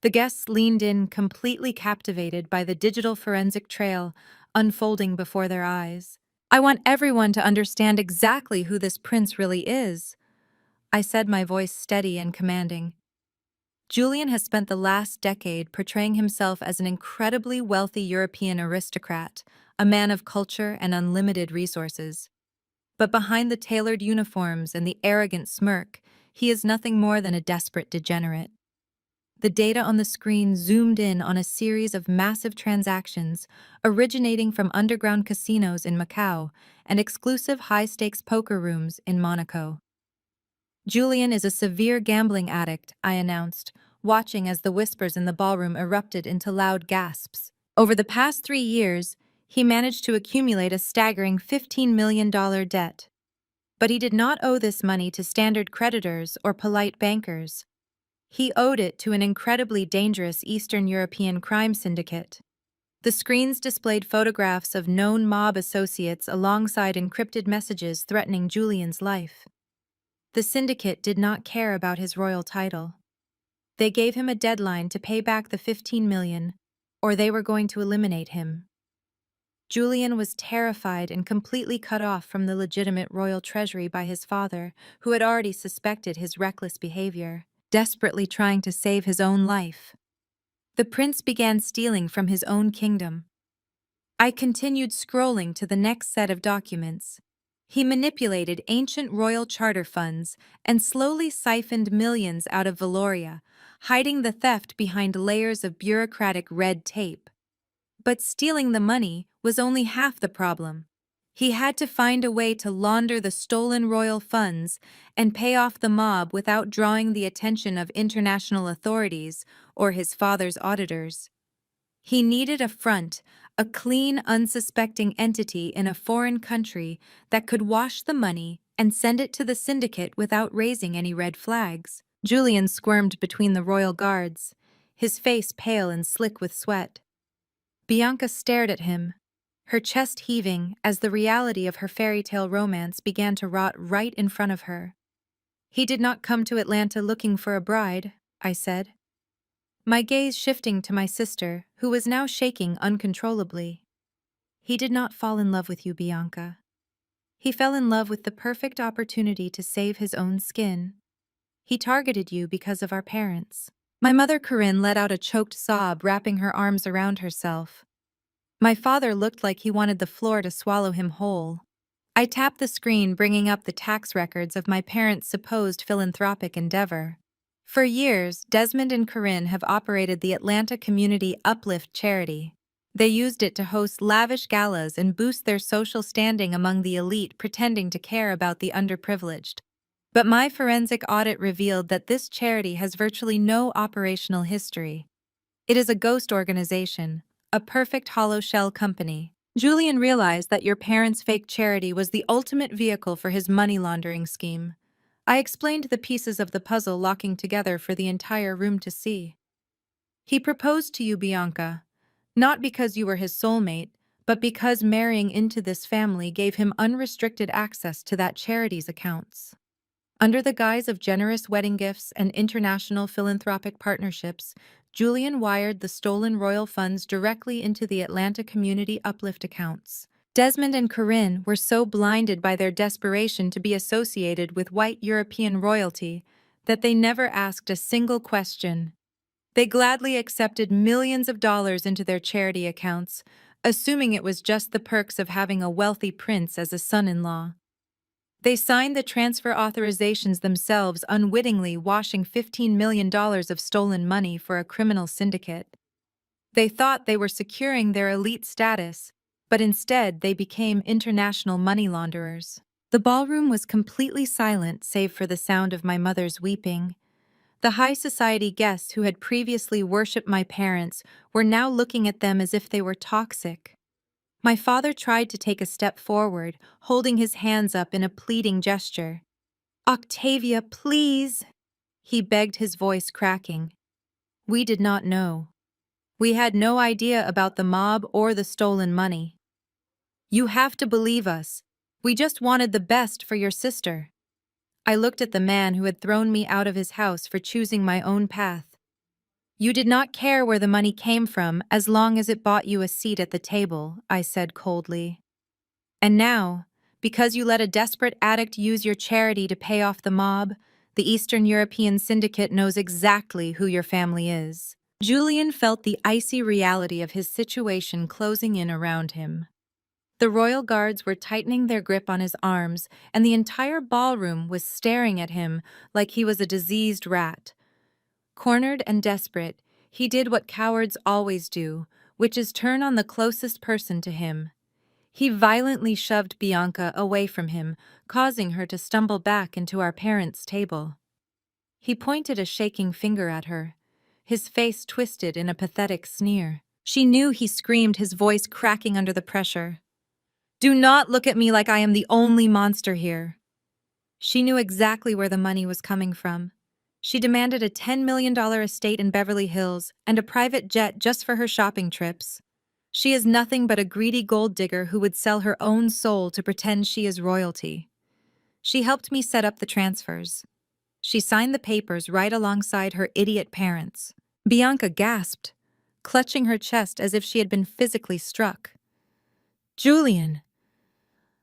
The guests leaned in, completely captivated by the digital forensic trail unfolding before their eyes. I want everyone to understand exactly who this prince really is, I said, my voice steady and commanding. Julian has spent the last decade portraying himself as an incredibly wealthy European aristocrat, a man of culture and unlimited resources. But behind the tailored uniforms and the arrogant smirk, he is nothing more than a desperate degenerate. The data on the screen zoomed in on a series of massive transactions originating from underground casinos in Macau and exclusive high-stakes poker rooms in Monaco. Julian is a severe gambling addict, I announced, watching as the whispers in the ballroom erupted into loud gasps. Over the past 3 years, he managed to accumulate a staggering $15 million debt. But he did not owe this money to standard creditors or polite bankers. He owed it to an incredibly dangerous Eastern European crime syndicate. The screens displayed photographs of known mob associates alongside encrypted messages threatening Julian's life. The syndicate did not care about his royal title. They gave him a deadline to pay back the $15 million, or they were going to eliminate him. Julian was terrified and completely cut off from the legitimate royal treasury by his father, who had already suspected his reckless behavior, desperately trying to save his own life. The prince began stealing from his own kingdom. I continued scrolling to the next set of documents. He manipulated ancient royal charter funds and slowly siphoned millions out of Valoria, hiding the theft behind layers of bureaucratic red tape. But stealing the money was only half the problem. He had to find a way to launder the stolen royal funds and pay off the mob without drawing the attention of international authorities or his father's auditors. He needed a front, a clean, unsuspecting entity in a foreign country that could wash the money and send it to the syndicate without raising any red flags. Julian squirmed between the royal guards, his face pale and slick with sweat. Bianca stared at him, her chest heaving as the reality of her fairy tale romance began to rot right in front of her. He did not come to Atlanta looking for a bride, I said, my gaze shifting to my sister, who was now shaking uncontrollably. He did not fall in love with you, Bianca. He fell in love with the perfect opportunity to save his own skin. He targeted you because of our parents. My mother Corinne let out a choked sob, wrapping her arms around herself. My father looked like he wanted the floor to swallow him whole. I tapped the screen, bringing up the tax records of my parents' supposed philanthropic endeavor. For years, Desmond and Corinne have operated the Atlanta Community Uplift charity. They used it to host lavish galas and boost their social standing among the elite, pretending to care about the underprivileged. But my forensic audit revealed that this charity has virtually no operational history. It is a ghost organization, a perfect hollow shell company. Julian realized that your parents' fake charity was the ultimate vehicle for his money laundering scheme. I explained the pieces of the puzzle locking together for the entire room to see. He proposed to you, Bianca, not because you were his soulmate, but because marrying into this family gave him unrestricted access to that charity's accounts. Under the guise of generous wedding gifts and international philanthropic partnerships, Julian wired the stolen royal funds directly into the Atlanta Community Uplift accounts. Desmond and Corinne were so blinded by their desperation to be associated with white European royalty that they never asked a single question. They gladly accepted millions of dollars into their charity accounts, assuming it was just the perks of having a wealthy prince as a son-in-law. They signed the transfer authorizations themselves, unwittingly washing $15 million of stolen money for a criminal syndicate. They thought they were securing their elite status, but instead they became international money launderers. The ballroom was completely silent save for the sound of my mother's weeping. The high society guests who had previously worshipped my parents were now looking at them as if they were toxic. My father tried to take a step forward, holding his hands up in a pleading gesture. "Octavia, please!" he begged, his voice cracking. We did not know. We had no idea about the mob or the stolen money. "You have to believe us. We just wanted the best for your sister." I looked at the man who had thrown me out of his house for choosing my own path. "You did not care where the money came from as long as it bought you a seat at the table," I said coldly. "And now, because you let a desperate addict use your charity to pay off the mob, the Eastern European syndicate knows exactly who your family is." Julian felt the icy reality of his situation closing in around him. The royal guards were tightening their grip on his arms, and the entire ballroom was staring at him like he was a diseased rat. Cornered and desperate, he did what cowards always do, which is turn on the closest person to him. He violently shoved Bianca away from him, causing her to stumble back into our parents' table. He pointed a shaking finger at her, his face twisted in a pathetic sneer. She knew he screamed, his voice cracking under the pressure. "Do not look at me like I am the only monster here." She knew exactly where the money was coming from. She demanded a $10 million estate in Beverly Hills and a private jet just for her shopping trips. She is nothing but a greedy gold digger who would sell her own soul to pretend she is royalty. She helped me set up the transfers. She signed the papers right alongside her idiot parents. Bianca gasped, clutching her chest as if she had been physically struck. "Julian,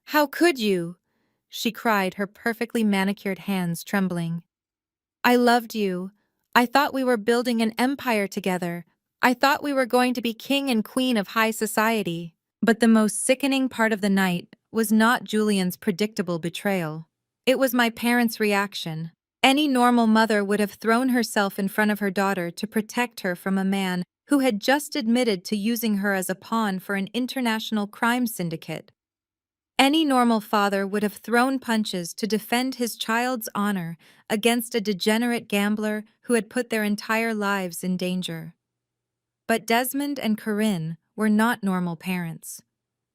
how could you?" she cried, her perfectly manicured hands trembling. "I loved you. I thought we were building an empire together. I thought we were going to be king and queen of high society." But the most sickening part of the night was not Julian's predictable betrayal. It was my parents' reaction. Any normal mother would have thrown herself in front of her daughter to protect her from a man who had just admitted to using her as a pawn for an international crime syndicate. Any normal father would have thrown punches to defend his child's honor against a degenerate gambler who had put their entire lives in danger. But Desmond and Corinne were not normal parents.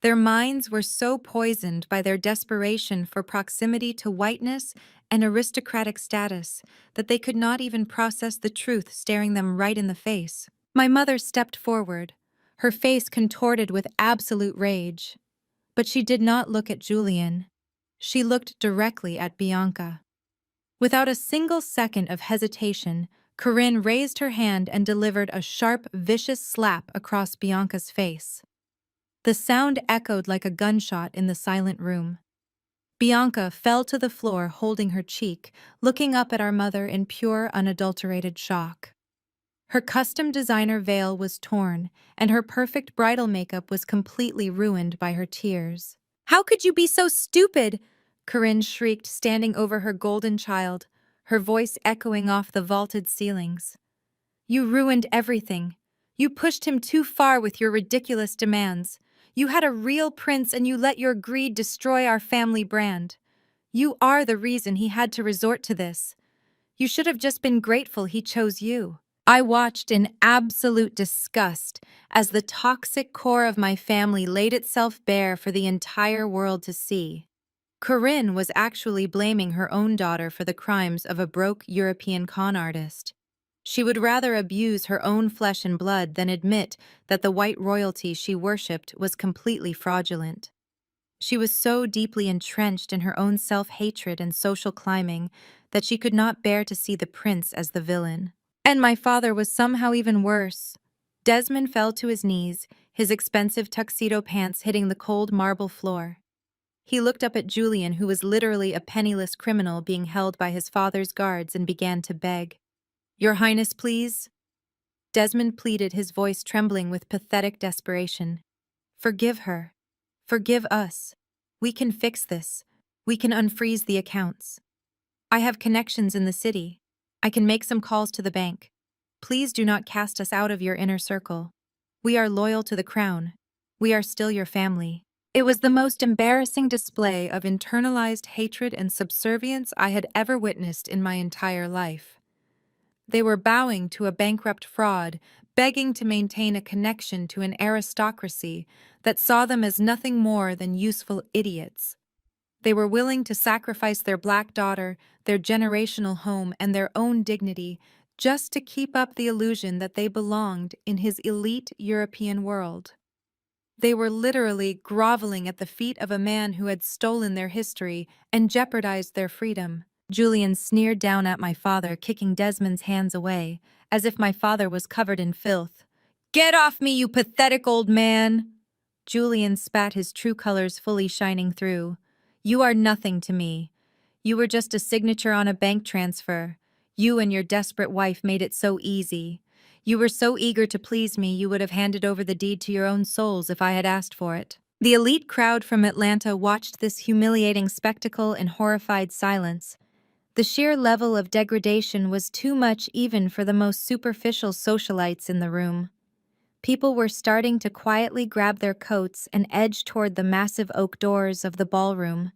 Their minds were so poisoned by their desperation for proximity to whiteness and aristocratic status that they could not even process the truth staring them right in the face. My mother stepped forward, her face contorted with absolute rage. But she did not look at Julian. She looked directly at Bianca. Without a single second of hesitation, Corinne raised her hand and delivered a sharp, vicious slap across Bianca's face. The sound echoed like a gunshot in the silent room. Bianca fell to the floor holding her cheek, looking up at our mother in pure, unadulterated shock. Her custom designer veil was torn, and her perfect bridal makeup was completely ruined by her tears. "How could you be so stupid?" Corinne shrieked, standing over her golden child, her voice echoing off the vaulted ceilings. "You ruined everything. You pushed him too far with your ridiculous demands. You had a real prince and you let your greed destroy our family brand. You are the reason he had to resort to this. You should have just been grateful he chose you." I watched in absolute disgust as the toxic core of my family laid itself bare for the entire world to see. Corinne was actually blaming her own daughter for the crimes of a broke European con artist. She would rather abuse her own flesh and blood than admit that the white royalty she worshipped was completely fraudulent. She was so deeply entrenched in her own self-hatred and social climbing that she could not bear to see the prince as the villain. And my father was somehow even worse. Desmond fell to his knees, his expensive tuxedo pants hitting the cold marble floor. He looked up at Julian, who was literally a penniless criminal being held by his father's guards, and began to beg. "Your Highness, please?" Desmond pleaded, his voice trembling with pathetic desperation. "Forgive her. Forgive us. We can fix this. We can unfreeze the accounts. I have connections in the city. I can make some calls to the bank. Please do not cast us out of your inner circle. We are loyal to the crown. We are still your family." It was the most embarrassing display of internalized hatred and subservience I had ever witnessed in my entire life. They were bowing to a bankrupt fraud, begging to maintain a connection to an aristocracy that saw them as nothing more than useful idiots. They were willing to sacrifice their black daughter, their generational home, and their own dignity just to keep up the illusion that they belonged in his elite European world. They were literally groveling at the feet of a man who had stolen their history and jeopardized their freedom. Julian sneered down at my father, kicking Desmond's hands away, as if my father was covered in filth. "Get off me, you pathetic old man!" Julian spat, his true colors fully shining through. "You are nothing to me. You were just a signature on a bank transfer. You and your desperate wife made it so easy. You were so eager to please me, you would have handed over the deed to your own souls if I had asked for it." The elite crowd from Atlanta watched this humiliating spectacle in horrified silence. The sheer level of degradation was too much even for the most superficial socialites in the room. People were starting to quietly grab their coats and edge toward the massive oak doors of the ballroom.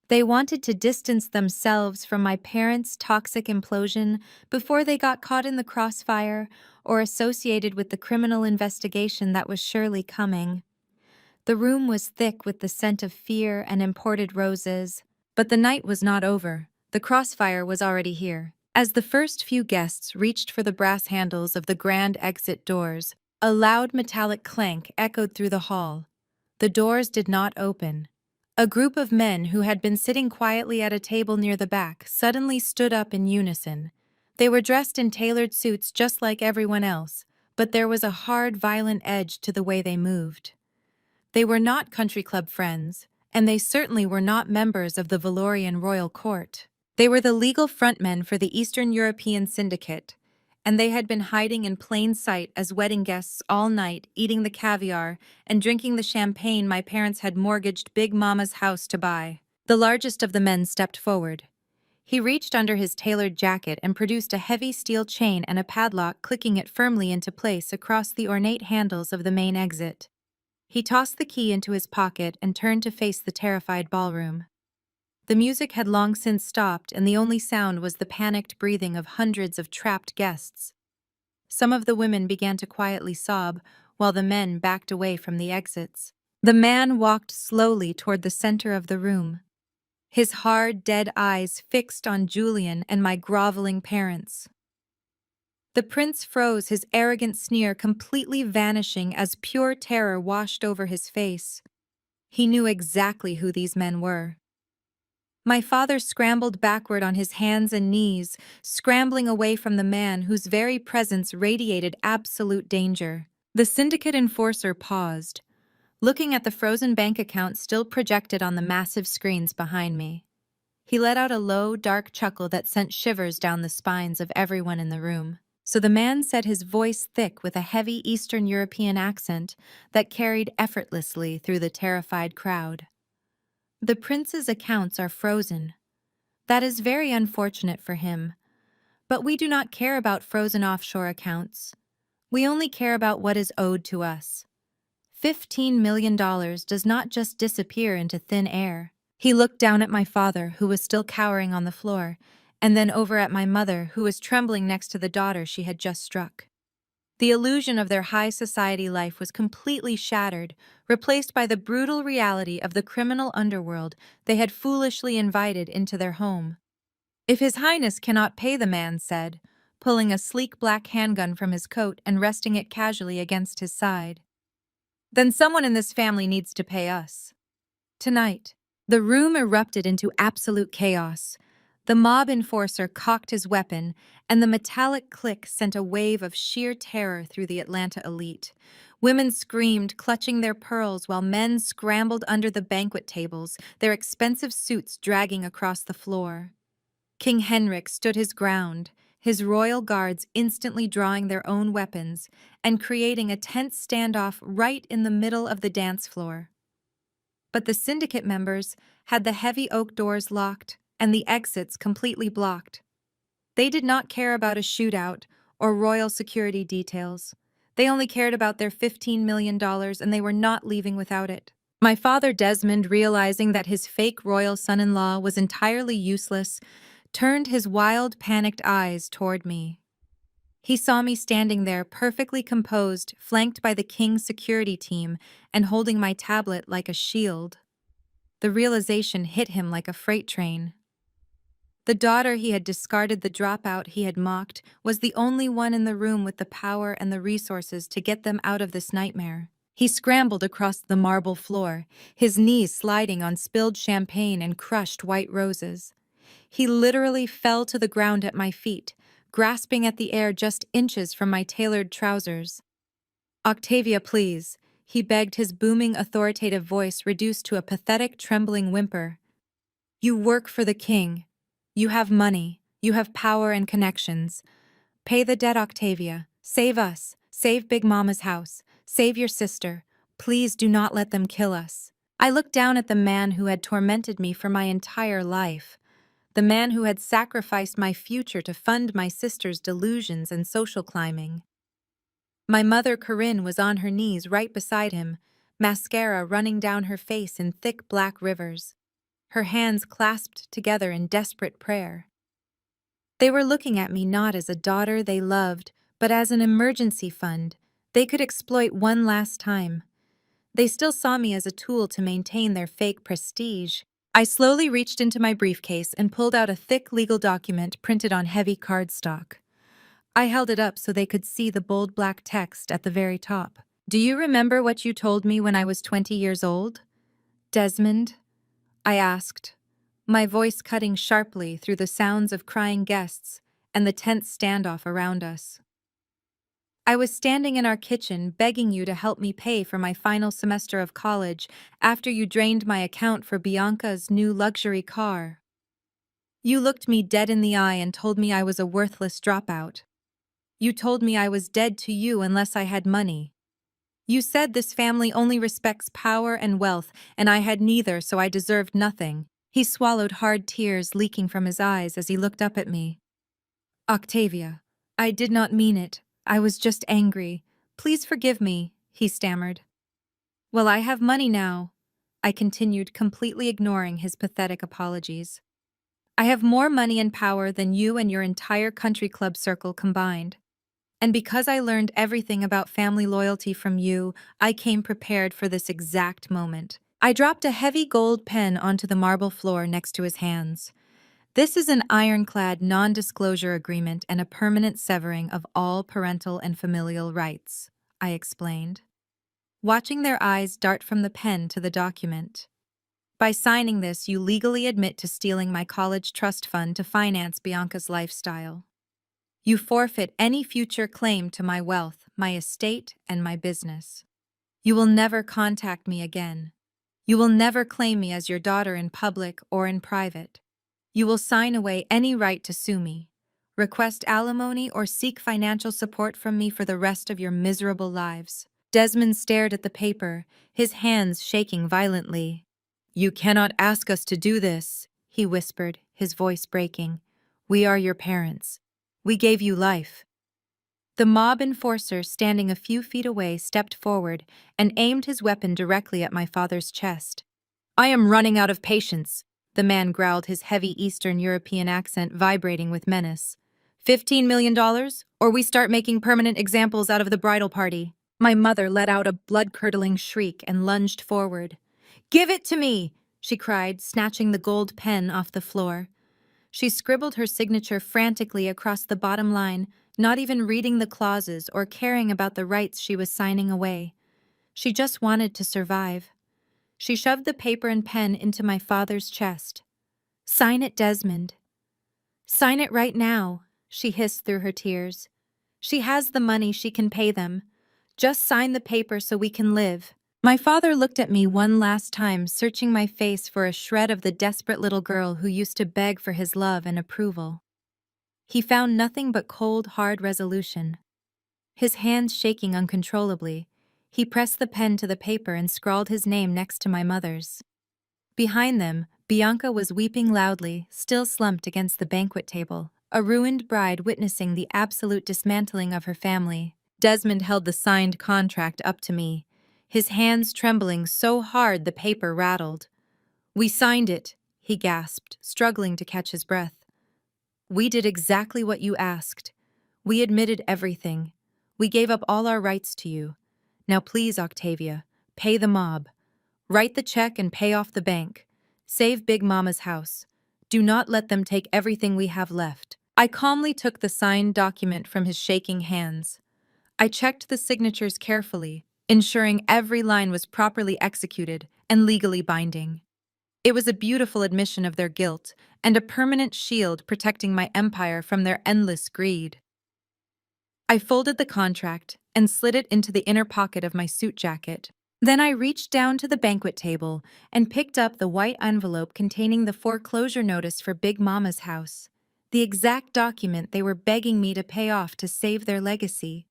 They wanted to distance themselves from my parents' toxic implosion before they got caught in the crossfire or associated with the criminal investigation that was surely coming. The room was thick with the scent of fear and imported roses. But the night was not over. The crossfire was already here. As the first few guests reached for the brass handles of the grand exit doors, a loud metallic clank echoed through the hall. The doors did not open. A group of men who had been sitting quietly at a table near the back suddenly stood up in unison. They were dressed in tailored suits just like everyone else, but there was a hard, violent edge to the way they moved. They were not country club friends, and they certainly were not members of the Valorian royal court. They were the legal frontmen for the Eastern European Syndicate, and they had been hiding in plain sight as wedding guests all night, eating the caviar and drinking the champagne my parents had mortgaged Big Mama's house to buy. The largest of the men stepped forward. He reached under his tailored jacket and produced a heavy steel chain and a padlock, clicking it firmly into place across the ornate handles of the main exit. He tossed the key into his pocket and turned to face the terrified ballroom. The music had long since stopped, and the only sound was the panicked breathing of hundreds of trapped guests. Some of the women began to quietly sob, while the men backed away from the exits. The man walked slowly toward the center of the room, his hard, dead eyes fixed on Julian and my groveling parents. The prince froze, his arrogant sneer completely vanishing as pure terror washed over his face. He knew exactly who these men were. My father scrambled backward on his hands and knees, scrambling away from the man whose very presence radiated absolute danger. The syndicate enforcer paused, looking at the frozen bank account still projected on the massive screens behind me. He let out a low, dark chuckle that sent shivers down the spines of everyone in the room. So the man said, his voice thick with a heavy Eastern European accent that carried effortlessly through the terrified crowd. "The prince's accounts are frozen. That is very unfortunate for him. But we do not care about frozen offshore accounts. We only care about what is owed to us. $15 million does not just disappear into thin air." He looked down at my father, who was still cowering on the floor, and then over at my mother, who was trembling next to the daughter she had just struck. The illusion of their high society life was completely shattered, replaced by the brutal reality of the criminal underworld they had foolishly invited into their home. "If His Highness cannot pay," the man said, pulling a sleek black handgun from his coat and resting it casually against his side, "then someone in this family needs to pay us. Tonight." The room erupted into absolute chaos. The mob enforcer cocked his weapon, and the metallic click sent a wave of sheer terror through the Atlanta elite. Women screamed, clutching their pearls, while men scrambled under the banquet tables, their expensive suits dragging across the floor. King Henrik stood his ground, his royal guards instantly drawing their own weapons and creating a tense standoff right in the middle of the dance floor. But the syndicate members had the heavy oak doors locked and the exits completely blocked. They did not care about a shootout or royal security details. They only cared about their $15 million, and they were not leaving without it. My father Desmond, realizing that his fake royal son-in-law was entirely useless, turned his wild, panicked eyes toward me. He saw me standing there, perfectly composed, flanked by the king's security team, and holding my tablet like a shield. The realization hit him like a freight train. The daughter he had discarded, the dropout he had mocked, was the only one in the room with the power and the resources to get them out of this nightmare. He scrambled across the marble floor, his knees sliding on spilled champagne and crushed white roses. He literally fell to the ground at my feet, grasping at the air just inches from my tailored trousers. "Octavia, please," he begged, his booming, authoritative voice reduced to a pathetic, trembling whimper. "You work for the king. You have money. You have power and connections. Pay the debt, Octavia. Save us. Save Big Mama's house. Save your sister. Please do not let them kill us." I looked down at the man who had tormented me for my entire life. The man who had sacrificed my future to fund my sister's delusions and social climbing. My mother, Corinne, was on her knees right beside him, mascara running down her face in thick black rivers, her hands clasped together in desperate prayer. They were looking at me not as a daughter they loved, but as an emergency fund they could exploit one last time. They still saw me as a tool to maintain their fake prestige. I slowly reached into my briefcase and pulled out a thick legal document printed on heavy cardstock. I held it up so they could see the bold black text at the very top. "Do you remember what you told me when I was 20 years old, Desmond?" I asked, my voice cutting sharply through the sounds of crying guests and the tense standoff around us. "I was standing in our kitchen begging you to help me pay for my final semester of college after you drained my account for Bianca's new luxury car. You looked me dead in the eye and told me I was a worthless dropout. You told me I was dead to you unless I had money. You said this family only respects power and wealth, and I had neither, so I deserved nothing." He swallowed, hard tears leaking from his eyes as he looked up at me. "Octavia, I did not mean it. I was just angry. Please forgive me," he stammered. "Well, I have money now," I continued, completely ignoring his pathetic apologies. "I have more money and power than you and your entire country club circle combined. And because I learned everything about family loyalty from you, I came prepared for this exact moment." I dropped a heavy gold pen onto the marble floor next to his hands. "This is an ironclad non-disclosure agreement and a permanent severing of all parental and familial rights," I explained, watching their eyes dart from the pen to the document. "By signing this, you legally admit to stealing my college trust fund to finance Bianca's lifestyle. You forfeit any future claim to my wealth, my estate, and my business. You will never contact me again. You will never claim me as your daughter in public or in private. You will sign away any right to sue me, request alimony, or seek financial support from me for the rest of your miserable lives." Desmond stared at the paper, his hands shaking violently. "You cannot ask us to do this," he whispered, his voice breaking. "We are your parents. We gave you life." The mob enforcer, standing a few feet away, stepped forward and aimed his weapon directly at my father's chest. "I am running out of patience," The man growled, his heavy Eastern European accent vibrating with menace. $15 million, or we start making permanent examples out of the bridal party. My mother let out a blood-curdling shriek and lunged forward. Give it to me, she cried, snatching the gold pen off the floor. She scribbled her signature frantically across the bottom line, not even reading the clauses or caring about the rights she was signing away. She just wanted to survive. She shoved the paper and pen into my father's chest. Sign it, Desmond. Sign it right now, she hissed through her tears. She has the money, she can pay them. Just sign the paper so we can live. My father looked at me one last time, searching my face for a shred of the desperate little girl who used to beg for his love and approval. He found nothing but cold, hard resolution. His hands shaking uncontrollably, he pressed the pen to the paper and scrawled his name next to my mother's. Behind them, Bianca was weeping loudly, still slumped against the banquet table, a ruined bride witnessing the absolute dismantling of her family. Desmond held the signed contract up to me, his hands trembling so hard the paper rattled. We signed it, he gasped, struggling to catch his breath. We did exactly what you asked. We admitted everything. We gave up all our rights to you. Now please, Octavia, pay the mob. Write the check and pay off the bank. Save Big Mama's house. Do not let them take everything we have left. I calmly took the signed document from his shaking hands. I checked the signatures carefully, ensuring every line was properly executed and legally binding. It was a beautiful admission of their guilt and a permanent shield protecting my empire from their endless greed. I folded the contract and slid it into the inner pocket of my suit jacket. Then I reached down to the banquet table and picked up the white envelope containing the foreclosure notice for Big Mama's house, the exact document they were begging me to pay off to save their legacy.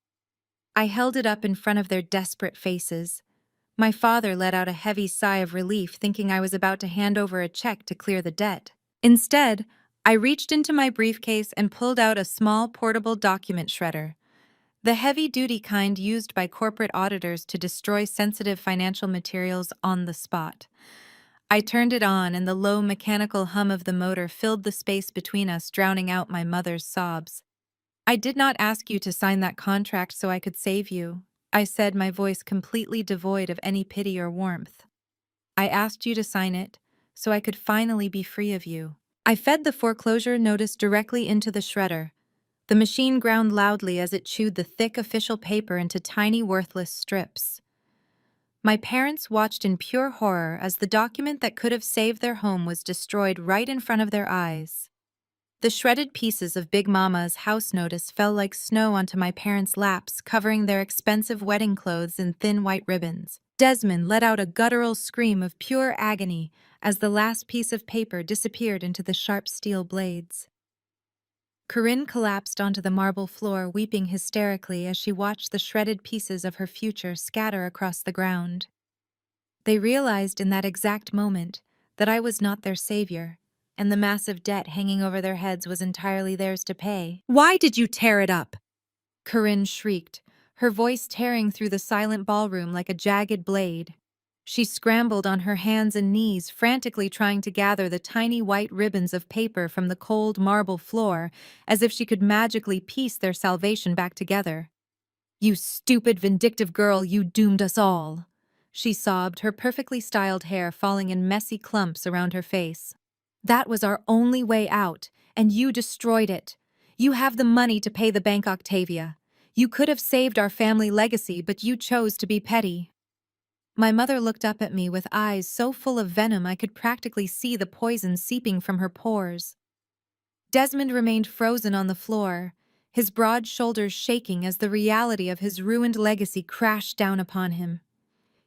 I held it up in front of their desperate faces. My father let out a heavy sigh of relief, thinking I was about to hand over a check to clear the debt. Instead, I reached into my briefcase and pulled out a small portable document shredder, the heavy-duty kind used by corporate auditors to destroy sensitive financial materials on the spot. I turned it on, and the low mechanical hum of the motor filled the space between us, drowning out my mother's sobs. I did not ask you to sign that contract so I could save you, I said, my voice completely devoid of any pity or warmth. I asked you to sign it so I could finally be free of you. I fed the foreclosure notice directly into the shredder. The machine ground loudly as it chewed the thick official paper into tiny, worthless strips. My parents watched in pure horror as the document that could have saved their home was destroyed right in front of their eyes. The shredded pieces of Big Mama's house notice fell like snow onto my parents' laps, covering their expensive wedding clothes in thin white ribbons. Desmond let out a guttural scream of pure agony as the last piece of paper disappeared into the sharp steel blades. Corinne collapsed onto the marble floor, weeping hysterically as she watched the shredded pieces of her future scatter across the ground. They realized in that exact moment that I was not their savior, and the massive debt hanging over their heads was entirely theirs to pay. Why did you tear it up? Corinne shrieked, her voice tearing through the silent ballroom like a jagged blade. She scrambled on her hands and knees, frantically trying to gather the tiny white ribbons of paper from the cold marble floor, as if she could magically piece their salvation back together. You stupid, vindictive girl, you doomed us all, she sobbed, her perfectly styled hair falling in messy clumps around her face. That was our only way out, and you destroyed it. You have the money to pay the bank, Octavia. You could have saved our family legacy, but you chose to be petty. My mother looked up at me with eyes so full of venom I could practically see the poison seeping from her pores. Desmond remained frozen on the floor, his broad shoulders shaking as the reality of his ruined legacy crashed down upon him.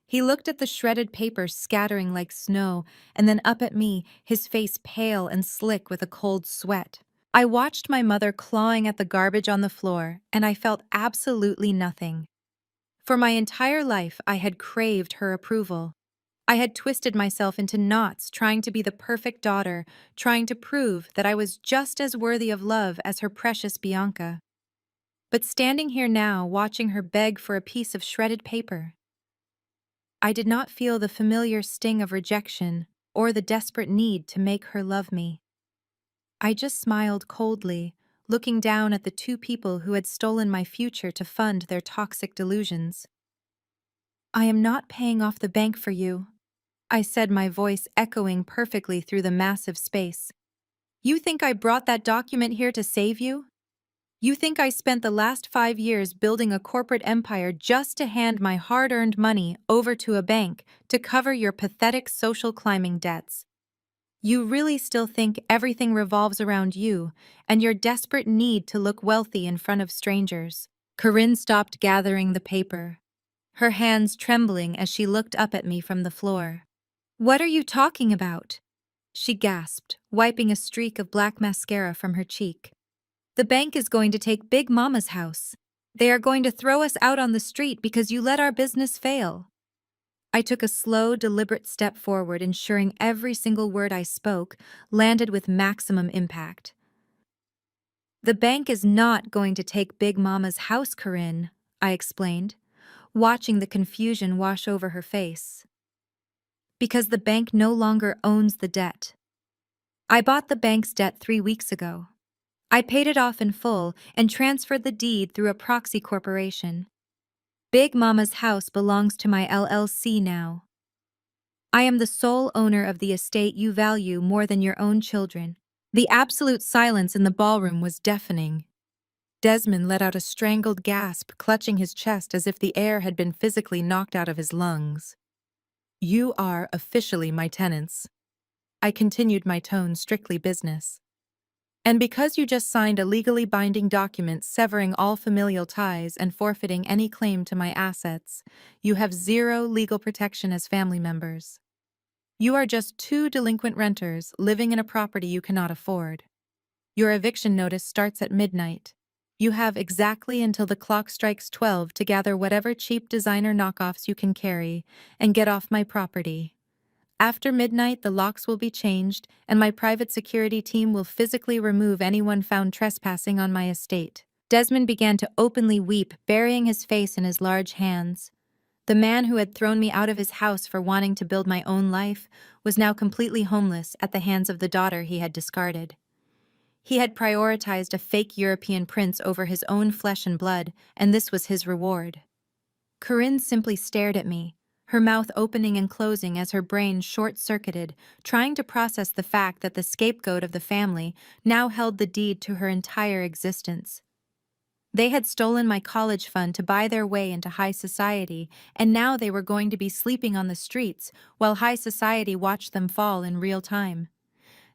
He looked at the shredded paper scattering like snow, and then up at me, his face pale and slick with a cold sweat. I watched my mother clawing at the garbage on the floor, and I felt absolutely nothing. For my entire life, I had craved her approval. I had twisted myself into knots trying to be the perfect daughter, trying to prove that I was just as worthy of love as her precious Bianca. But standing here now, watching her beg for a piece of shredded paper, I did not feel the familiar sting of rejection, or the desperate need to make her love me. I just smiled coldly, looking down at the two people who had stolen my future to fund their toxic delusions. I am not paying off the bank for you, I said, my voice echoing perfectly through the massive space. You think I brought that document here to save you? You think I spent the last 5 years building a corporate empire just to hand my hard-earned money over to a bank to cover your pathetic social climbing debts? You really still think everything revolves around you and your desperate need to look wealthy in front of strangers? Corinne stopped gathering the paper, her hands trembling as she looked up at me from the floor. What are you talking about? She gasped, wiping a streak of black mascara from her cheek. The bank is going to take Big Mama's house. They are going to throw us out on the street because you let our business fail. I took a slow, deliberate step forward, ensuring every single word I spoke landed with maximum impact. The bank is not going to take Big Mama's house, Corinne, I explained, watching the confusion wash over her face. Because the bank no longer owns the debt. I bought the bank's debt 3 weeks ago. I paid it off in full and transferred the deed through a proxy corporation. Big Mama's house belongs to my LLC now. I am the sole owner of the estate you value more than your own children. The absolute silence in the ballroom was deafening. Desmond let out a strangled gasp, clutching his chest as if the air had been physically knocked out of his lungs. You are officially my tenants. I continued, my tone strictly business. And because you just signed a legally binding document severing all familial ties and forfeiting any claim to my assets, you have zero legal protection as family members. You are just two delinquent renters living in a property you cannot afford. Your eviction notice starts at midnight. You have exactly until the clock strikes 12 to gather whatever cheap designer knockoffs you can carry and get off my property. After midnight, the locks will be changed, and my private security team will physically remove anyone found trespassing on my estate. Desmond began to openly weep, burying his face in his large hands. The man who had thrown me out of his house for wanting to build my own life was now completely homeless at the hands of the daughter he had discarded. He had prioritized a fake European prince over his own flesh and blood, and this was his reward. Corinne simply stared at me, her mouth opening and closing as her brain short-circuited, trying to process the fact that the scapegoat of the family now held the deed to her entire existence. They had stolen my college fund to buy their way into high society, and now they were going to be sleeping on the streets while high society watched them fall in real time.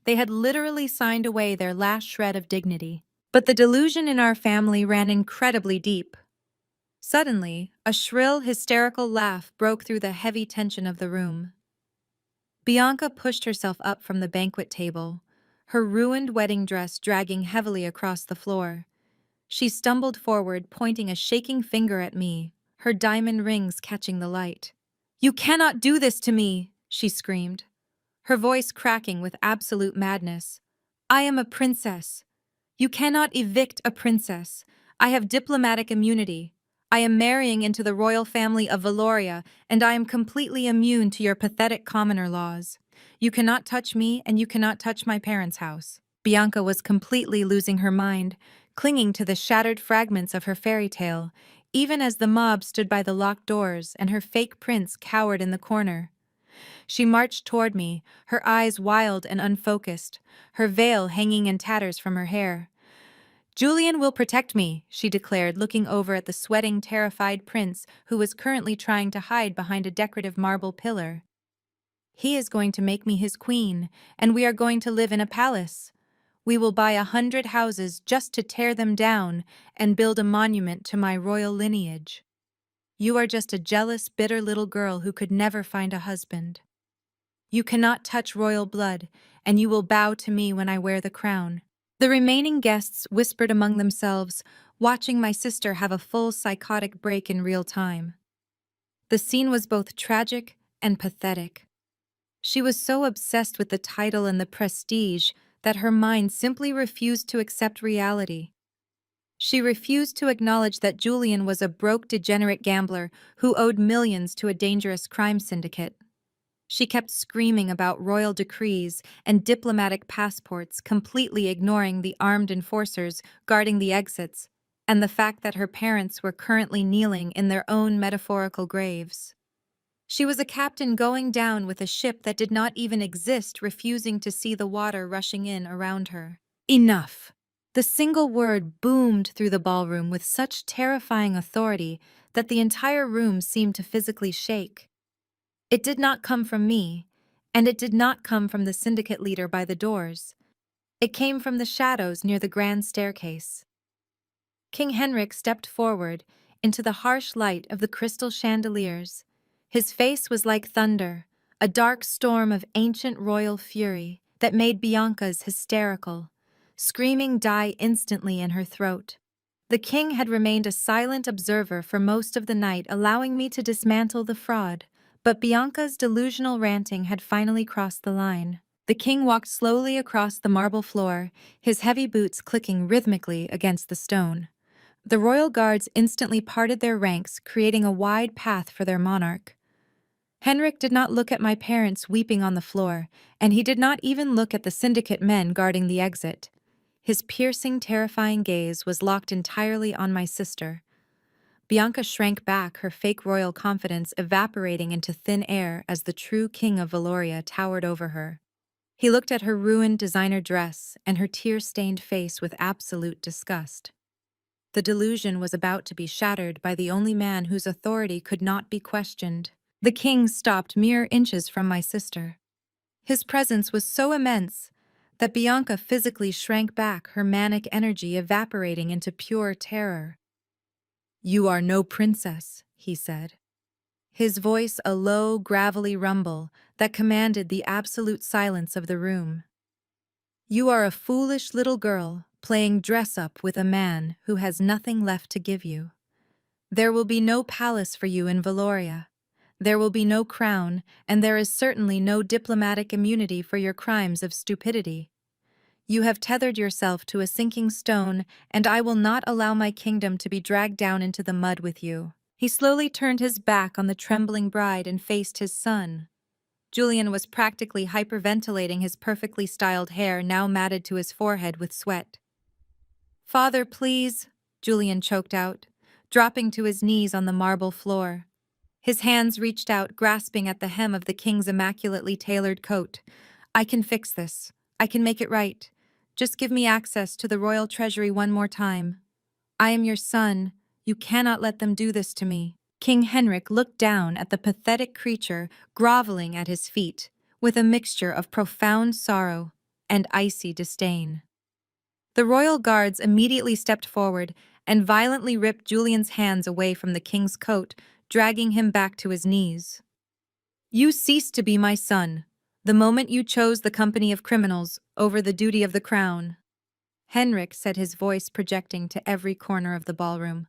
They had literally signed away their last shred of dignity. But the delusion in our family ran incredibly deep. Suddenly, a shrill, hysterical laugh broke through the heavy tension of the room. Bianca pushed herself up from the banquet table, her ruined wedding dress dragging heavily across the floor. She stumbled forward, pointing a shaking finger at me, her diamond rings catching the light. "You cannot do this to me!" she screamed, her voice cracking with absolute madness. "I am a princess. You cannot evict a princess. I have diplomatic immunity. I am marrying into the royal family of Valoria, and I am completely immune to your pathetic commoner laws. You cannot touch me, and you cannot touch my parents' house." Bianca was completely losing her mind, clinging to the shattered fragments of her fairy tale, even as the mob stood by the locked doors and her fake prince cowered in the corner. She marched toward me, her eyes wild and unfocused, her veil hanging in tatters from her hair. "Julian will protect me," she declared, looking over at the sweating, terrified prince who was currently trying to hide behind a decorative marble pillar. "He is going to make me his queen, and we are going to live in a palace. We will buy 100 houses just to tear them down and build a monument to my royal lineage. You are just a jealous, bitter little girl who could never find a husband. You cannot touch royal blood, and you will bow to me when I wear the crown." The remaining guests whispered among themselves, watching my sister have a full psychotic break in real time. The scene was both tragic and pathetic. She was so obsessed with the title and the prestige that her mind simply refused to accept reality. She refused to acknowledge that Julian was a broke, degenerate gambler who owed millions to a dangerous crime syndicate. She kept screaming about royal decrees and diplomatic passports, completely ignoring the armed enforcers guarding the exits and the fact that her parents were currently kneeling in their own metaphorical graves. She was a captain going down with a ship that did not even exist, refusing to see the water rushing in around her. Enough! The single word boomed through the ballroom with such terrifying authority that the entire room seemed to physically shake. It did not come from me, and it did not come from the syndicate leader by the doors. It came from the shadows near the grand staircase. King Henrik stepped forward into the harsh light of the crystal chandeliers. His face was like thunder, a dark storm of ancient royal fury that made Bianca's hysterical, screaming die instantly in her throat. The king had remained a silent observer for most of the night, allowing me to dismantle the fraud, but Bianca's delusional ranting had finally crossed the line. The king walked slowly across the marble floor, his heavy boots clicking rhythmically against the stone. The royal guards instantly parted their ranks, creating a wide path for their monarch. Henrik did not look at my parents weeping on the floor, and he did not even look at the syndicate men guarding the exit. His piercing, terrifying gaze was locked entirely on my sister. Bianca shrank back, her fake royal confidence evaporating into thin air as the true king of Valoria towered over her. He looked at her ruined designer dress and her tear-stained face with absolute disgust. The delusion was about to be shattered by the only man whose authority could not be questioned. The king stopped mere inches from my sister. His presence was so immense that Bianca physically shrank back, her manic energy evaporating into pure terror. "You are no princess," he said. His voice a low, gravelly rumble that commanded the absolute silence of the room. "You are a foolish little girl, playing dress-up with a man who has nothing left to give you. There will be no palace for you in Valoria. There will be no crown, and there is certainly no diplomatic immunity for your crimes of stupidity. You have tethered yourself to a sinking stone, and I will not allow my kingdom to be dragged down into the mud with you." He slowly turned his back on the trembling bride and faced his son. Julian was practically hyperventilating, his perfectly styled hair now matted to his forehead with sweat. "Father, please," Julian choked out, dropping to his knees on the marble floor. His hands reached out, grasping at the hem of the king's immaculately tailored coat. "I can fix this. I can make it right. Just give me access to the royal treasury one more time. I am your son. You cannot let them do this to me." King Henrik looked down at the pathetic creature groveling at his feet, with a mixture of profound sorrow and icy disdain. The royal guards immediately stepped forward and violently ripped Julian's hands away from the king's coat, dragging him back to his knees. "You ceased to be my son the moment you chose the company of criminals over the duty of the crown," Henrik said, his voice projecting to every corner of the ballroom.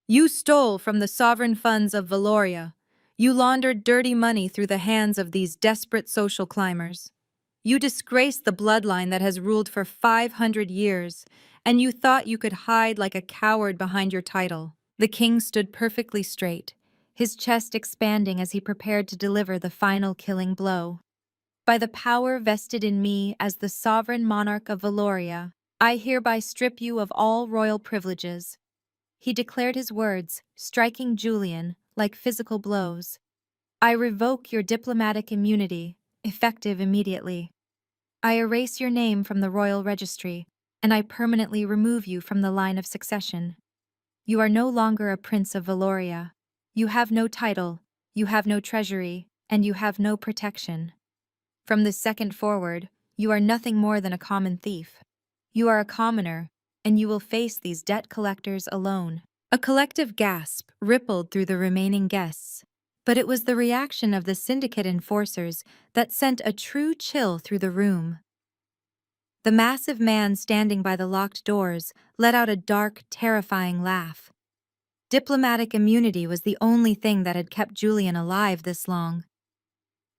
"You stole from the sovereign funds of Valoria. You laundered dirty money through the hands of these desperate social climbers. You disgraced the bloodline that has ruled for 500 years, and you thought you could hide like a coward behind your title." The king stood perfectly straight, his chest expanding as he prepared to deliver the final killing blow. "By the power vested in me as the sovereign monarch of Valoria, I hereby strip you of all royal privileges." He declared his words, striking Julian like physical blows. "I revoke your diplomatic immunity, effective immediately. I erase your name from the royal registry, and I permanently remove you from the line of succession. You are no longer a prince of Valoria. You have no title, you have no treasury, and you have no protection. From this second forward, you are nothing more than a common thief. You are a commoner, and you will face these debt collectors alone." A collective gasp rippled through the remaining guests, but it was the reaction of the syndicate enforcers that sent a true chill through the room. The massive man standing by the locked doors let out a dark, terrifying laugh. Diplomatic immunity was the only thing that had kept Julian alive this long.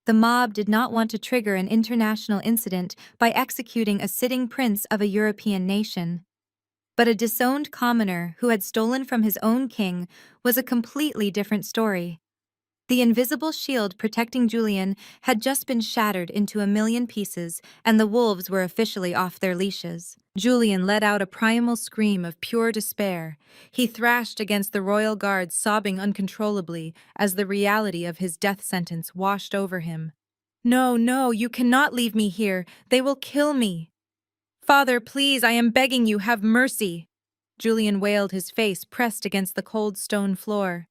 The mob did not want to trigger an international incident by executing a sitting prince of a European nation. But a disowned commoner who had stolen from his own king was a completely different story. The invisible shield protecting Julian had just been shattered into a million pieces, and the wolves were officially off their leashes. Julian let out a primal scream of pure despair. He thrashed against the royal guards, sobbing uncontrollably as the reality of his death sentence washed over him. "No, no, you cannot leave me here. They will kill me. Father, please, I am begging you, have mercy." Julian wailed, his face pressed against the cold stone floor.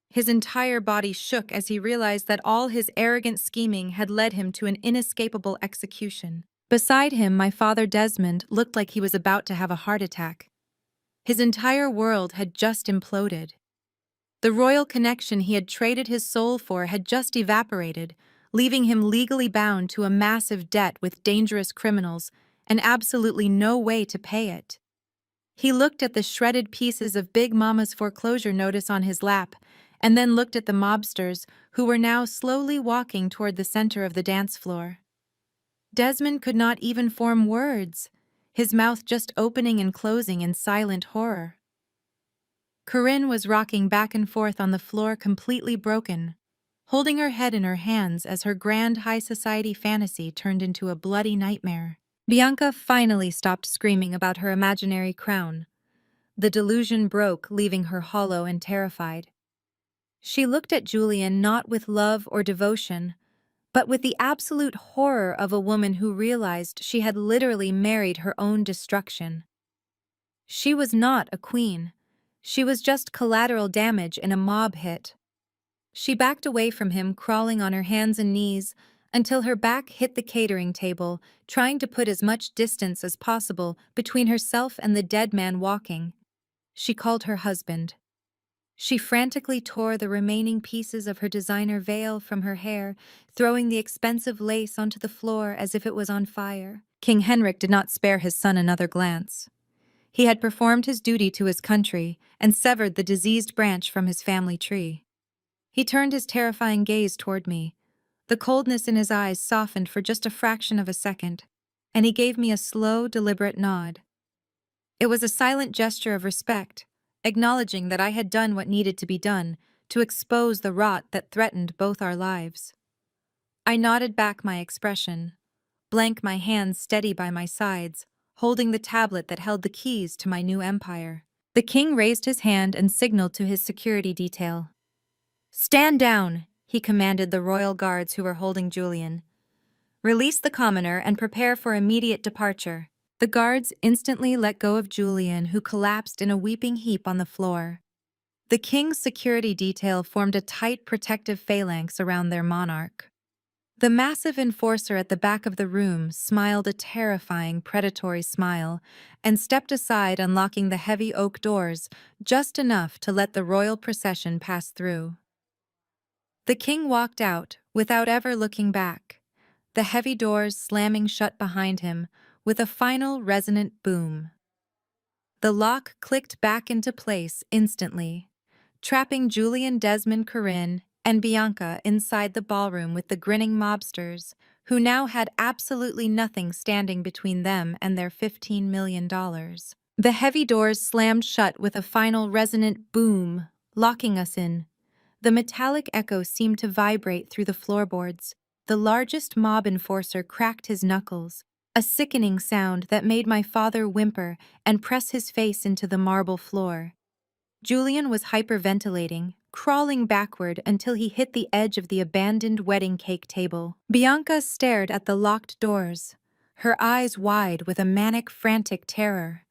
His entire body shook as he realized that all his arrogant scheming had led him to an inescapable execution. Beside him, my father Desmond looked like he was about to have a heart attack. His entire world had just imploded. The royal connection he had traded his soul for had just evaporated, leaving him legally bound to a massive debt with dangerous criminals and absolutely no way to pay it. He looked at the shredded pieces of Big Mama's foreclosure notice on his lap, and then looked at the mobsters who were now slowly walking toward the center of the dance floor. Desmond could not even form words, his mouth just opening and closing in silent horror. Corinne was rocking back and forth on the floor, completely broken, holding her head in her hands as her grand high society fantasy turned into a bloody nightmare. Bianca finally stopped screaming about her imaginary crown. The delusion broke, leaving her hollow and terrified. She looked at Julian not with love or devotion, but with the absolute horror of a woman who realized she had literally married her own destruction. She was not a queen. She was just collateral damage in a mob hit. She backed away from him, crawling on her hands and knees, until her back hit the catering table, trying to put as much distance as possible between herself and the dead man walking. She called her husband. She frantically tore the remaining pieces of her designer veil from her hair, throwing the expensive lace onto the floor as if it was on fire. King Henrik did not spare his son another glance. He had performed his duty to his country and severed the diseased branch from his family tree. He turned his terrifying gaze toward me. The coldness in his eyes softened for just a fraction of a second, and he gave me a slow, deliberate nod. It was a silent gesture of respect, acknowledging that I had done what needed to be done to expose the rot that threatened both our lives. I nodded back my expression, blank, my hands steady by my sides, holding the tablet that held the keys to my new empire. The king raised his hand and signaled to his security detail. "Stand down," he commanded the royal guards who were holding Julian. "Release the commoner and prepare for immediate departure." The guards instantly let go of Julian, who collapsed in a weeping heap on the floor. The king's security detail formed a tight protective phalanx around their monarch. The massive enforcer at the back of the room smiled a terrifying, predatory smile and stepped aside, unlocking the heavy oak doors just enough to let the royal procession pass through. The king walked out without ever looking back, the heavy doors slamming shut behind him with a final resonant boom. The lock clicked back into place instantly, trapping Julian, Desmond, Corinne, and Bianca inside the ballroom with the grinning mobsters, who now had absolutely nothing standing between them and their $15 million. The heavy doors slammed shut with a final resonant boom, locking us in. The metallic echo seemed to vibrate through the floorboards. The largest mob enforcer cracked his knuckles, a sickening sound that made my father whimper and press his face into the marble floor. Julian was hyperventilating, crawling backward until he hit the edge of the abandoned wedding cake table. Bianca stared at the locked doors, her eyes wide with a manic, frantic terror.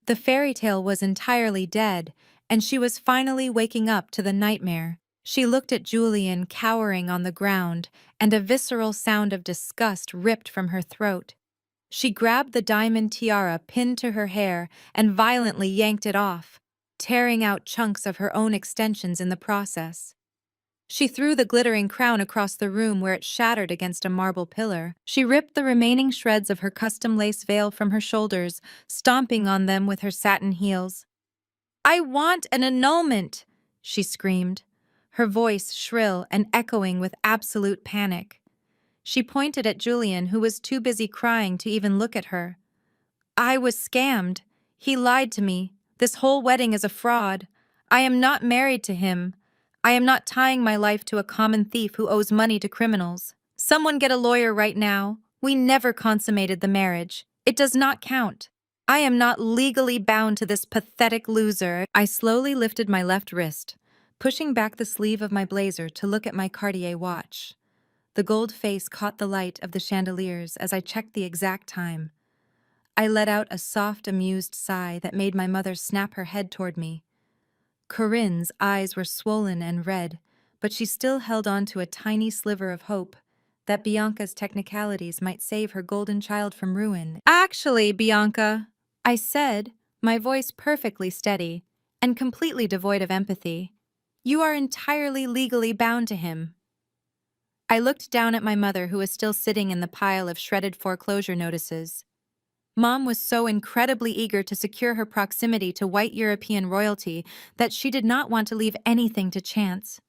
The fairy tale was entirely dead, and she was finally waking up to the nightmare. She looked at Julian cowering on the ground, and a visceral sound of disgust ripped from her throat. She grabbed the diamond tiara pinned to her hair and violently yanked it off, tearing out chunks of her own extensions in the process. She threw the glittering crown across the room where it shattered against a marble pillar. She ripped the remaining shreds of her custom lace veil from her shoulders, stomping on them with her satin heels. "I want an annulment!" she screamed, her voice shrill and echoing with absolute panic. She pointed at Julian, who was too busy crying to even look at her. "I was scammed. He lied to me. This whole wedding is a fraud. I am not married to him. I am not tying my life to a common thief who owes money to criminals. Someone get a lawyer right now. We never consummated the marriage. It does not count. I am not legally bound to this pathetic loser. I slowly lifted my left wrist, pushing back the sleeve of my blazer to look at my Cartier watch. The gold face caught the light of the chandeliers as I checked the exact time. I let out a soft, amused sigh that made my mother snap her head toward me. Corinne's eyes were swollen and red, but she still held on to a tiny sliver of hope that Bianca's technicalities might save her golden child from ruin. Actually, Bianca, I said, my voice perfectly steady and completely devoid of empathy, you are entirely legally bound to him. I looked down at my mother, who was still sitting in the pile of shredded foreclosure notices. Mom was so incredibly eager to secure her proximity to white European royalty that she did not want to leave anything to chance.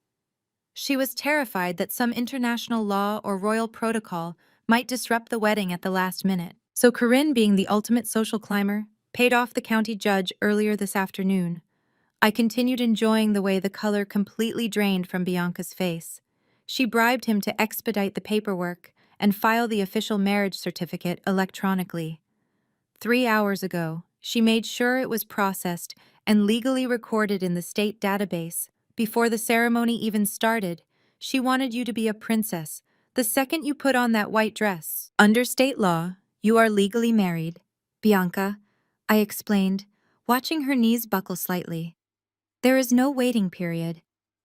She was terrified that some international law or royal protocol might disrupt the wedding at the last minute. So Corinne, being the ultimate social climber, paid off the county judge earlier this afternoon. I continued enjoying the way the color completely drained from Bianca's face. She bribed him to expedite the paperwork and file the official marriage certificate electronically. 3 hours ago, she made sure it was processed and legally recorded in the state database. Before the ceremony even started, she wanted you to be a princess the second you put on that white dress. Under state law, you are legally married. Bianca, I explained, watching her knees buckle slightly. There is no waiting period,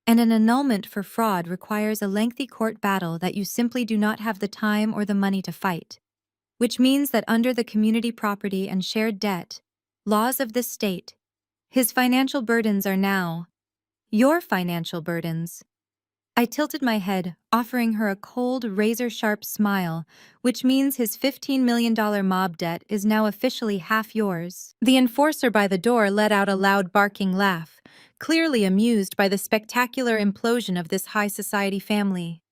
and an annulment for fraud requires a lengthy court battle that you simply do not have the time or the money to fight. Which means that under the community property and shared debt laws of this state, his financial burdens are now your financial burdens. I tilted my head, offering her a cold, razor-sharp smile, which means his $15 million mob debt is now officially half yours. The enforcer by the door let out a loud barking laugh, clearly amused by the spectacular implosion of this high society family.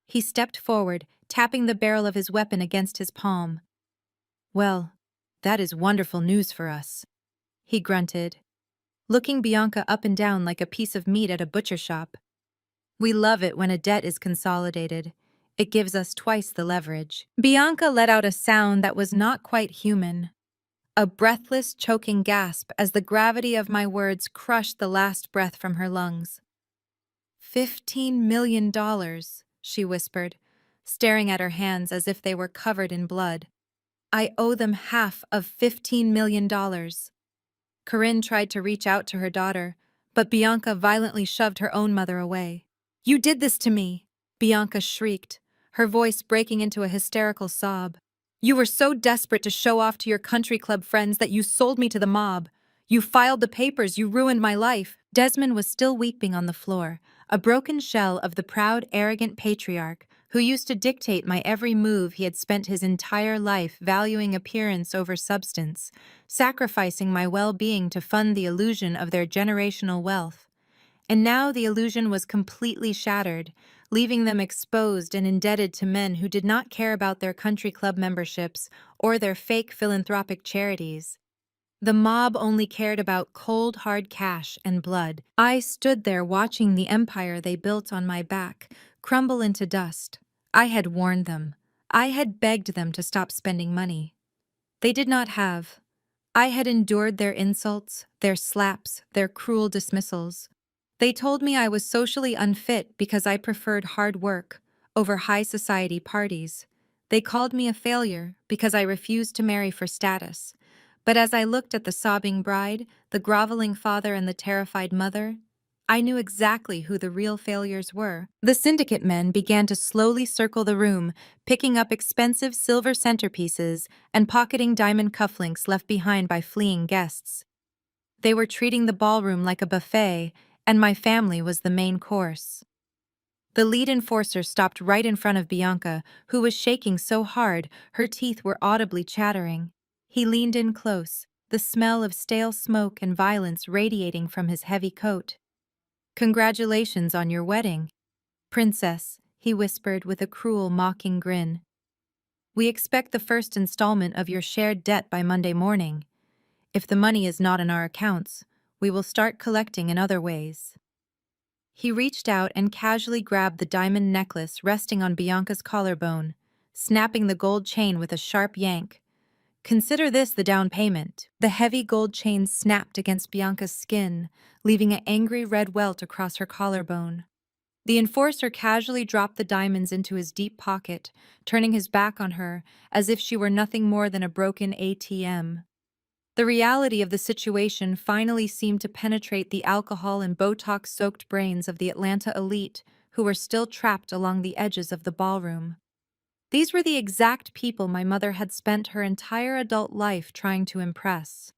He stepped forward, tapping the barrel of his weapon against his palm. Well, that is wonderful news for us, he grunted, looking Bianca up and down like a piece of meat at a butcher shop. We love it when a debt is consolidated. It gives us twice the leverage. Bianca let out a sound that was not quite human. A breathless, choking gasp as the gravity of my words crushed the last breath from her lungs. $15 million, she whispered, staring at her hands as if they were covered in blood. I owe them half of $15 million. Corinne tried to reach out to her daughter, but Bianca violently shoved her own mother away. You did this to me, Bianca shrieked, her voice breaking into a hysterical sob. You were so desperate to show off to your country club friends that you sold me to the mob. You filed the papers, you ruined my life. Desmond was still weeping on the floor, a broken shell of the proud, arrogant patriarch who used to dictate my every move. He had spent his entire life valuing appearance over substance, sacrificing my well-being to fund the illusion of their generational wealth. And now the illusion was completely shattered, leaving them exposed and indebted to men who did not care about their country club memberships or their fake philanthropic charities. The mob only cared about cold, hard cash and blood. I stood there watching the empire they built on my back crumble into dust. I had warned them. I had begged them to stop spending money. They did not have. I had endured their insults, their slaps, their cruel dismissals. They told me I was socially unfit because I preferred hard work over high society parties. They called me a failure because I refused to marry for status. But as I looked at the sobbing bride, the groveling father, and the terrified mother, I knew exactly who the real failures were. The syndicate men began to slowly circle the room, picking up expensive silver centerpieces and pocketing diamond cufflinks left behind by fleeing guests. They were treating the ballroom like a buffet, and my family was the main course. The lead enforcer stopped right in front of Bianca, who was shaking so hard her teeth were audibly chattering. He leaned in close, the smell of stale smoke and violence radiating from his heavy coat. Congratulations on your wedding, Princess, he whispered with a cruel, mocking grin. We expect the first installment of your shared debt by Monday morning. If the money is not in our accounts, we will start collecting in other ways. He reached out and casually grabbed the diamond necklace resting on Bianca's collarbone, snapping the gold chain with a sharp yank. Consider this the down payment. The heavy gold chain snapped against Bianca's skin, leaving an angry red welt across her collarbone. The enforcer casually dropped the diamonds into his deep pocket, turning his back on her as if she were nothing more than a broken ATM. The reality of the situation finally seemed to penetrate the alcohol and Botox-soaked brains of the Atlanta elite who were still trapped along the edges of the ballroom. These were the exact people my mother had spent her entire adult life trying to impress.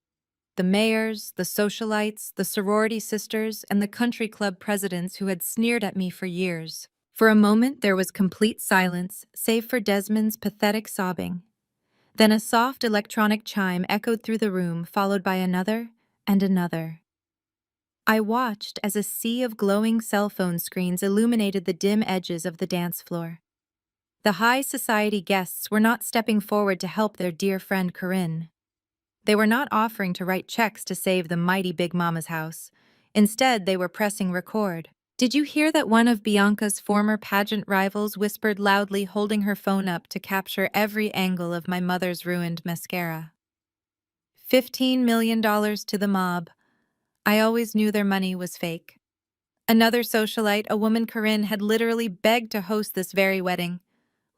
The mayors, the socialites, the sorority sisters, and the country club presidents who had sneered at me for years. For a moment, there was complete silence, save for Desmond's pathetic sobbing. Then a soft electronic chime echoed through the room, followed by another and another. I watched as a sea of glowing cell phone screens illuminated the dim edges of the dance floor. The high society guests were not stepping forward to help their dear friend Corinne. They were not offering to write checks to save the mighty Big Mama's house. Instead, they were pressing record. Did you hear that one of Bianca's former pageant rivals whispered loudly, holding her phone up to capture every angle of my mother's ruined mascara? $15 million to the mob. I always knew their money was fake. Another socialite, a woman Corinne, had literally begged to host this very wedding,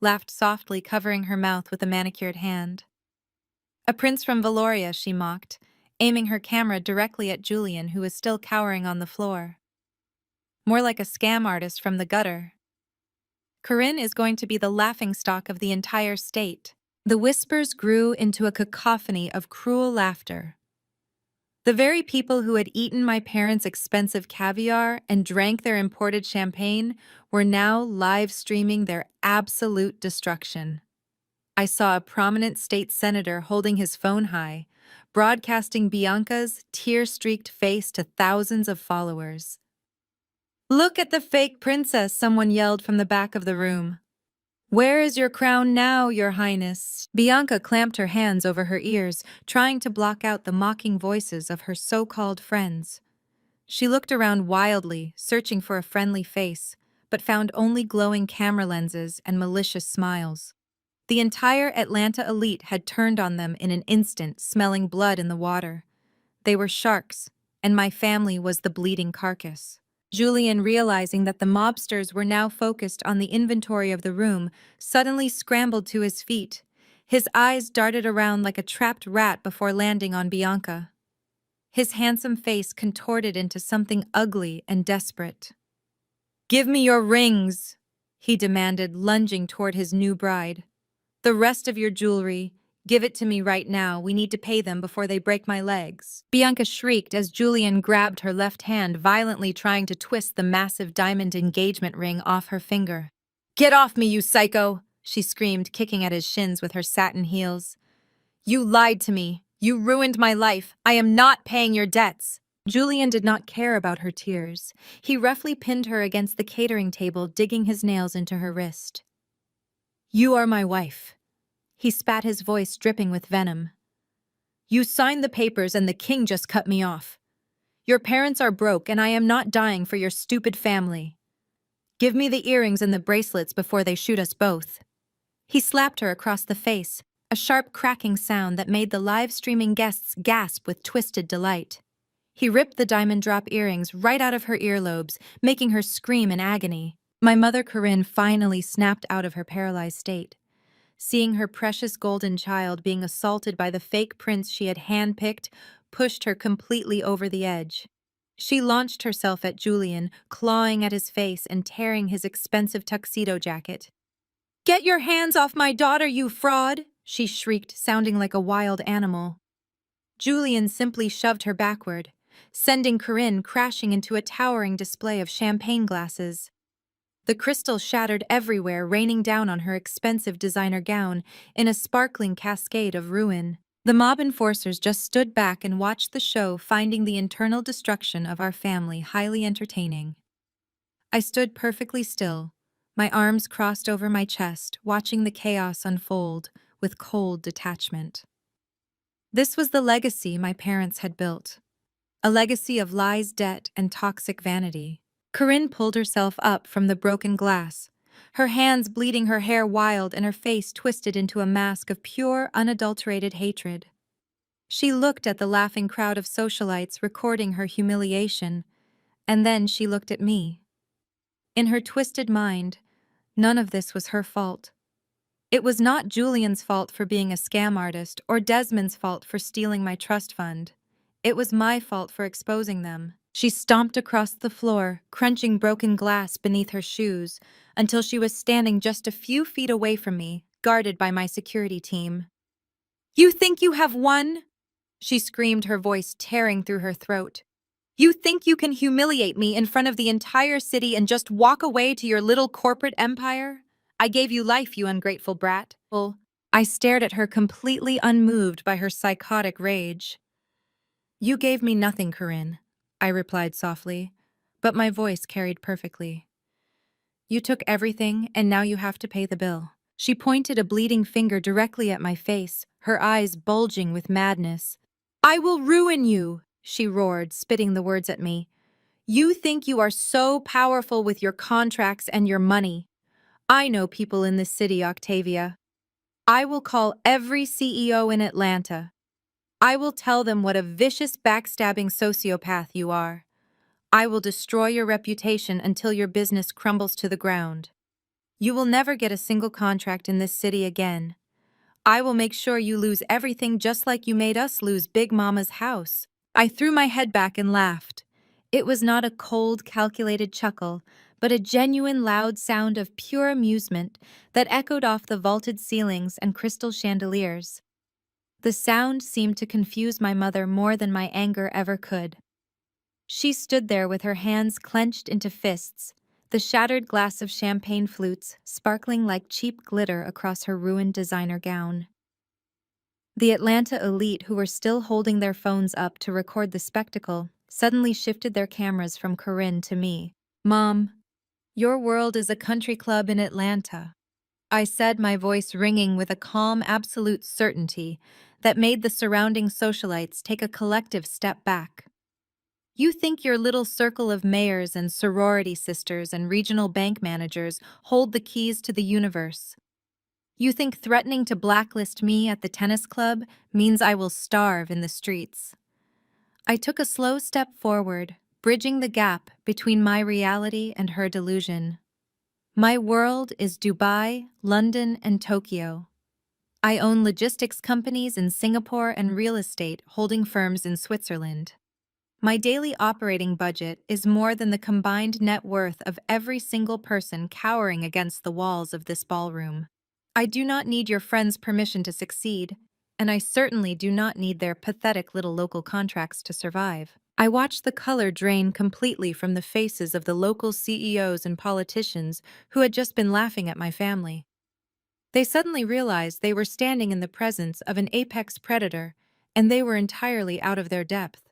laughed softly, covering her mouth with a manicured hand. A prince from Valoria, she mocked, aiming her camera directly at Julian, who was still cowering on the floor. More like a scam artist from the gutter. Corinne is going to be the laughingstock of the entire state. The whispers grew into a cacophony of cruel laughter. The very people who had eaten my parents' expensive caviar and drank their imported champagne were now live streaming their absolute destruction. I saw a prominent state senator holding his phone high, broadcasting Bianca's tear-streaked face to thousands of followers. "Look at the fake princess," someone yelled from the back of the room. "Where is your crown now, Your Highness?" Bianca clamped her hands over her ears, trying to block out the mocking voices of her so-called friends. She looked around wildly, searching for a friendly face, but found only glowing camera lenses and malicious smiles. The entire Atlanta elite had turned on them in an instant, smelling blood in the water. They were sharks, and my family was the bleeding carcass. Julian, realizing that the mobsters were now focused on the inventory of the room, suddenly scrambled to his feet. His eyes darted around like a trapped rat before landing on Bianca. His handsome face contorted into something ugly and desperate. "Give me your rings," he demanded, lunging toward his new bride. "The rest of your jewelry. Give it to me right now. We need to pay them before they break my legs." Bianca shrieked as Julian grabbed her left hand, violently trying to twist the massive diamond engagement ring off her finger. "Get off me, you psycho!" she screamed, kicking at his shins with her satin heels. "You lied to me. You ruined my life. I am not paying your debts." Julian did not care about her tears. He roughly pinned her against the catering table, digging his nails into her wrist. "You are my wife." He spat, his voice dripping with venom. "You signed the papers and the king just cut me off. Your parents are broke and I am not dying for your stupid family. Give me the earrings and the bracelets before they shoot us both." He slapped her across the face, a sharp cracking sound that made the live-streaming guests gasp with twisted delight. He ripped the diamond drop earrings right out of her earlobes, making her scream in agony. My mother Corinne finally snapped out of her paralyzed state. Seeing her precious golden child being assaulted by the fake prince she had handpicked pushed her completely over the edge. She launched herself at Julian, clawing at his face and tearing his expensive tuxedo jacket. "Get your hands off my daughter, you fraud!" she shrieked, sounding like a wild animal. Julian simply shoved her backward, sending Corinne crashing into a towering display of champagne glasses. The crystal shattered everywhere, raining down on her expensive designer gown in a sparkling cascade of ruin. The mob enforcers just stood back and watched the show, finding the internal destruction of our family highly entertaining. I stood perfectly still, my arms crossed over my chest, watching the chaos unfold with cold detachment. This was the legacy my parents had built. A legacy of lies, debt, and toxic vanity. Corinne pulled herself up from the broken glass, her hands bleeding, her hair wild, and her face twisted into a mask of pure, unadulterated hatred. She looked at the laughing crowd of socialites recording her humiliation, and then she looked at me. In her twisted mind, none of this was her fault. It was not Julian's fault for being a scam artist or Desmond's fault for stealing my trust fund. It was my fault for exposing them. She stomped across the floor, crunching broken glass beneath her shoes, until she was standing just a few feet away from me, guarded by my security team. "You think you have won?" she screamed, her voice tearing through her throat. "You think you can humiliate me in front of the entire city and just walk away to your little corporate empire? I gave you life, you ungrateful brat." I stared at her, completely unmoved by her psychotic rage. "You gave me nothing, Corinne," I replied softly, but my voice carried perfectly. "You took everything, and now you have to pay the bill." She pointed a bleeding finger directly at my face, her eyes bulging with madness. "I will ruin you," she roared, spitting the words at me. "You think you are so powerful with your contracts and your money. I know people in this city, Octavia. I will call every CEO in Atlanta. I will tell them what a vicious, backstabbing sociopath you are. I will destroy your reputation until your business crumbles to the ground. You will never get a single contract in this city again. I will make sure you lose everything just like you made us lose Big Mama's house." I threw my head back and laughed. It was not a cold, calculated chuckle, but a genuine loud sound of pure amusement that echoed off the vaulted ceilings and crystal chandeliers. The sound seemed to confuse my mother more than my anger ever could. She stood there with her hands clenched into fists, the shattered glass of champagne flutes sparkling like cheap glitter across her ruined designer gown. The Atlanta elite, who were still holding their phones up to record the spectacle, suddenly shifted their cameras from Corinne to me. "Mom, your world is a country club in Atlanta," I said, my voice ringing with a calm, absolute certainty that made the surrounding socialites take a collective step back. "You think your little circle of mayors and sorority sisters and regional bank managers hold the keys to the universe. You think threatening to blacklist me at the tennis club means I will starve in the streets." I took a slow step forward, bridging the gap between my reality and her delusion. "My world is Dubai, London, and Tokyo. I own logistics companies in Singapore and real estate holding firms in Switzerland. My daily operating budget is more than the combined net worth of every single person cowering against the walls of this ballroom. I do not need your friends' permission to succeed, and I certainly do not need their pathetic little local contracts to survive." I watched the color drain completely from the faces of the local CEOs and politicians who had just been laughing at my family. They suddenly realized they were standing in the presence of an apex predator, and they were entirely out of their depth.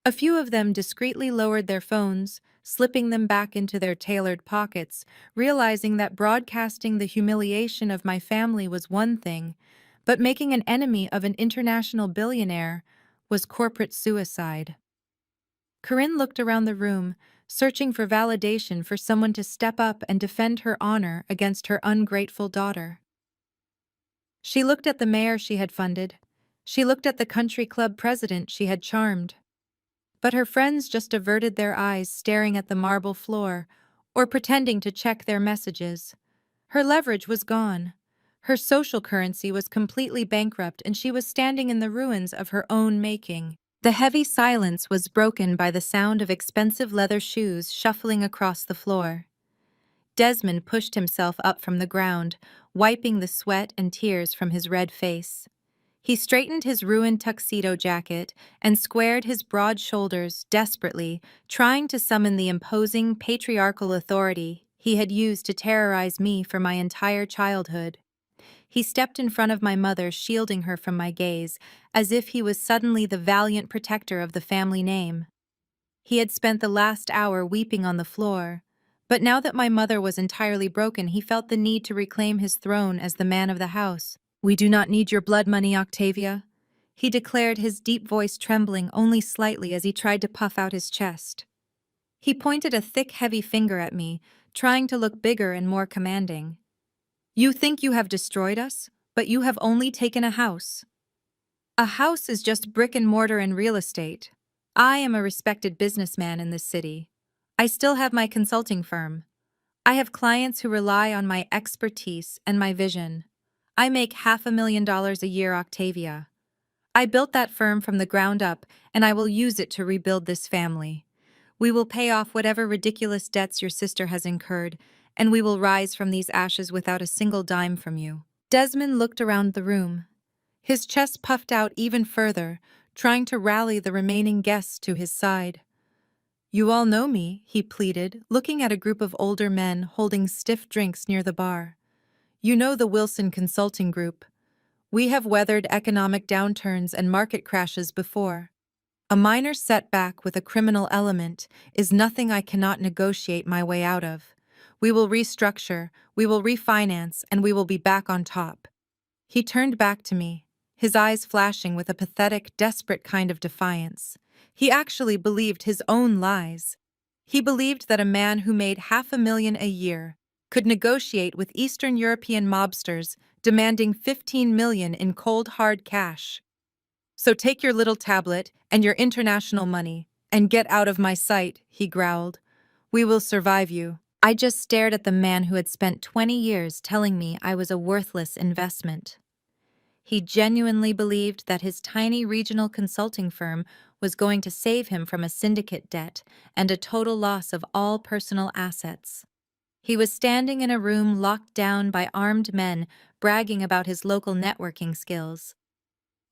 A few of them discreetly lowered their phones, slipping them back into their tailored pockets, realizing that broadcasting the humiliation of my family was one thing, but making an enemy of an international billionaire was corporate suicide. Corinne looked around the room, searching for validation for someone to step up and defend her honor against her ungrateful daughter. She looked at the mayor she had funded. She looked at the country club president she had charmed. But her friends just averted their eyes, staring at the marble floor, or pretending to check their messages. Her leverage was gone. Her social currency was completely bankrupt, and she was standing in the ruins of her own making. The heavy silence was broken by the sound of expensive leather shoes shuffling across the floor. Desmond pushed himself up from the ground, wiping the sweat and tears from his red face. He straightened his ruined tuxedo jacket and squared his broad shoulders desperately, trying to summon the imposing patriarchal authority he had used to terrorize me for my entire childhood. He stepped in front of my mother, shielding her from my gaze, as if he was suddenly the valiant protector of the family name. He had spent the last hour weeping on the floor, but now that my mother was entirely broken, he felt the need to reclaim his throne as the man of the house. "We do not need your blood money, Octavia," he declared, his deep voice trembling only slightly as he tried to puff out his chest. He pointed a thick, heavy finger at me, trying to look bigger and more commanding. You think you have destroyed us, but you have only taken a house. A house is just brick and mortar and real estate. I am a respected businessman in this city. I still have my consulting firm. I have clients who rely on my expertise and my vision. I make $500,000 a year, Octavia. I built that firm from the ground up, and I will use it to rebuild this family. We will pay off whatever ridiculous debts your sister has incurred, and we will rise from these ashes without a single dime from you. Desmond looked around the room. His chest puffed out even further, trying to rally the remaining guests to his side. You all know me, he pleaded, looking at a group of older men holding stiff drinks near the bar. You know the Wilson Consulting Group. We have weathered economic downturns and market crashes before. A minor setback with a criminal element is nothing I cannot negotiate my way out of. We will restructure, we will refinance, and we will be back on top. He turned back to me, his eyes flashing with a pathetic, desperate kind of defiance. He actually believed his own lies. He believed that a man who made $500,000 a year could negotiate with Eastern European mobsters demanding $15 million in cold hard cash. So take your little tablet and your international money and get out of my sight, he growled. We will survive you. I just stared at the man who had spent 20 years telling me I was a worthless investment. He genuinely believed that his tiny regional consulting firm was going to save him from a syndicate debt and a total loss of all personal assets. He was standing in a room locked down by armed men, bragging about his local networking skills.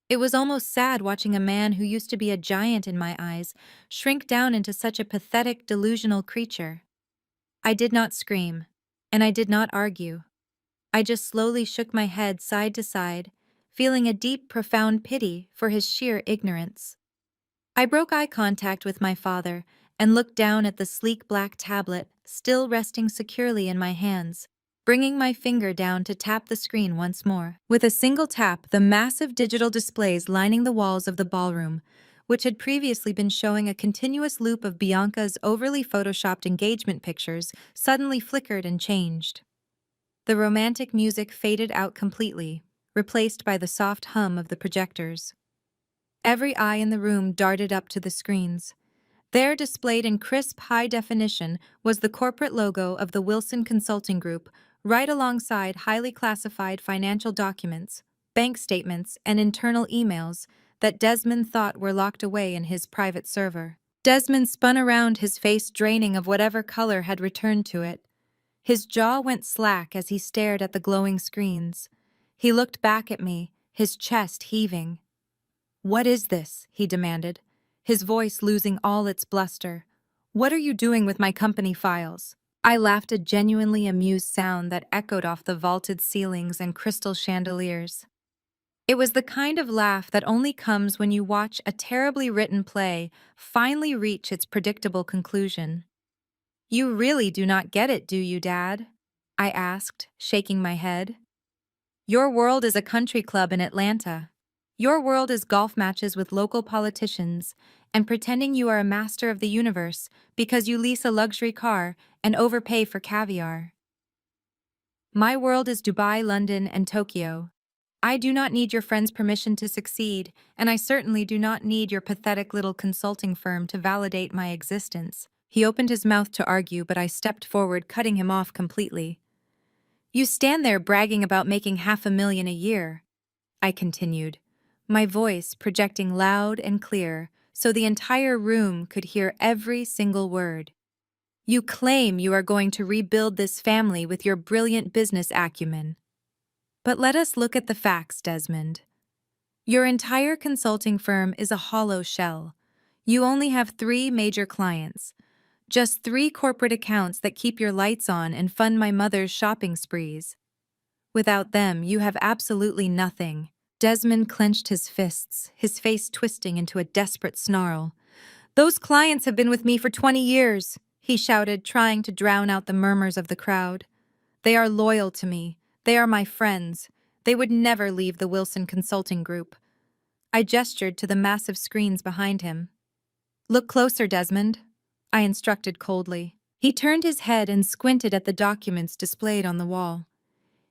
It was almost sad watching a man who used to be a giant in my eyes shrink down into such a pathetic, delusional creature. I did not scream, and I did not argue. I just slowly shook my head side to side, feeling a deep, profound pity for his sheer ignorance. I broke eye contact with my father and looked down at the sleek black tablet still resting securely in my hands, bringing my finger down to tap the screen once more. With a single tap, the massive digital displays lining the walls of the ballroom, which had previously been showing a continuous loop of Bianca's overly photoshopped engagement pictures, suddenly flickered and changed. The romantic music faded out completely, replaced by the soft hum of the projectors. Every eye in the room darted up to the screens. There, displayed in crisp high definition, was the corporate logo of the Wilson Consulting Group, right alongside highly classified financial documents, bank statements, and internal emails that Desmond thought were locked away in his private server. Desmond spun around, his face draining of whatever color had returned to it. His jaw went slack as he stared at the glowing screens. He looked back at me, his chest heaving. "What is this?" he demanded, his voice losing all its bluster. "What are you doing with my company files?" I laughed, a genuinely amused sound that echoed off the vaulted ceilings and crystal chandeliers. It was the kind of laugh that only comes when you watch a terribly written play finally reach its predictable conclusion. "You really do not get it, do you, Dad?" I asked, shaking my head. "Your world is a country club in Atlanta. Your world is golf matches with local politicians and pretending you are a master of the universe because you lease a luxury car and overpay for caviar. My world is Dubai, London, and Tokyo. I do not need your friend's permission to succeed, and I certainly do not need your pathetic little consulting firm to validate my existence." He opened his mouth to argue, but I stepped forward, cutting him off completely. "You stand there bragging about making $500,000 a year," I continued, my voice projecting loud and clear so the entire room could hear every single word. "You claim you are going to rebuild this family with your brilliant business acumen. But let us look at the facts, Desmond. Your entire consulting firm is a hollow shell. You only have 3 major clients, just 3 corporate accounts that keep your lights on and fund my mother's shopping sprees. Without them, you have absolutely nothing." Desmond clenched his fists, his face twisting into a desperate snarl. "Those clients have been with me for 20 years, he shouted, trying to drown out the murmurs of the crowd. "They are loyal to me. They are my friends. They would never leave the Wilson Consulting Group." I gestured to the massive screens behind him. "Look closer, Desmond. I instructed coldly. He turned his head and squinted at the documents displayed on the wall.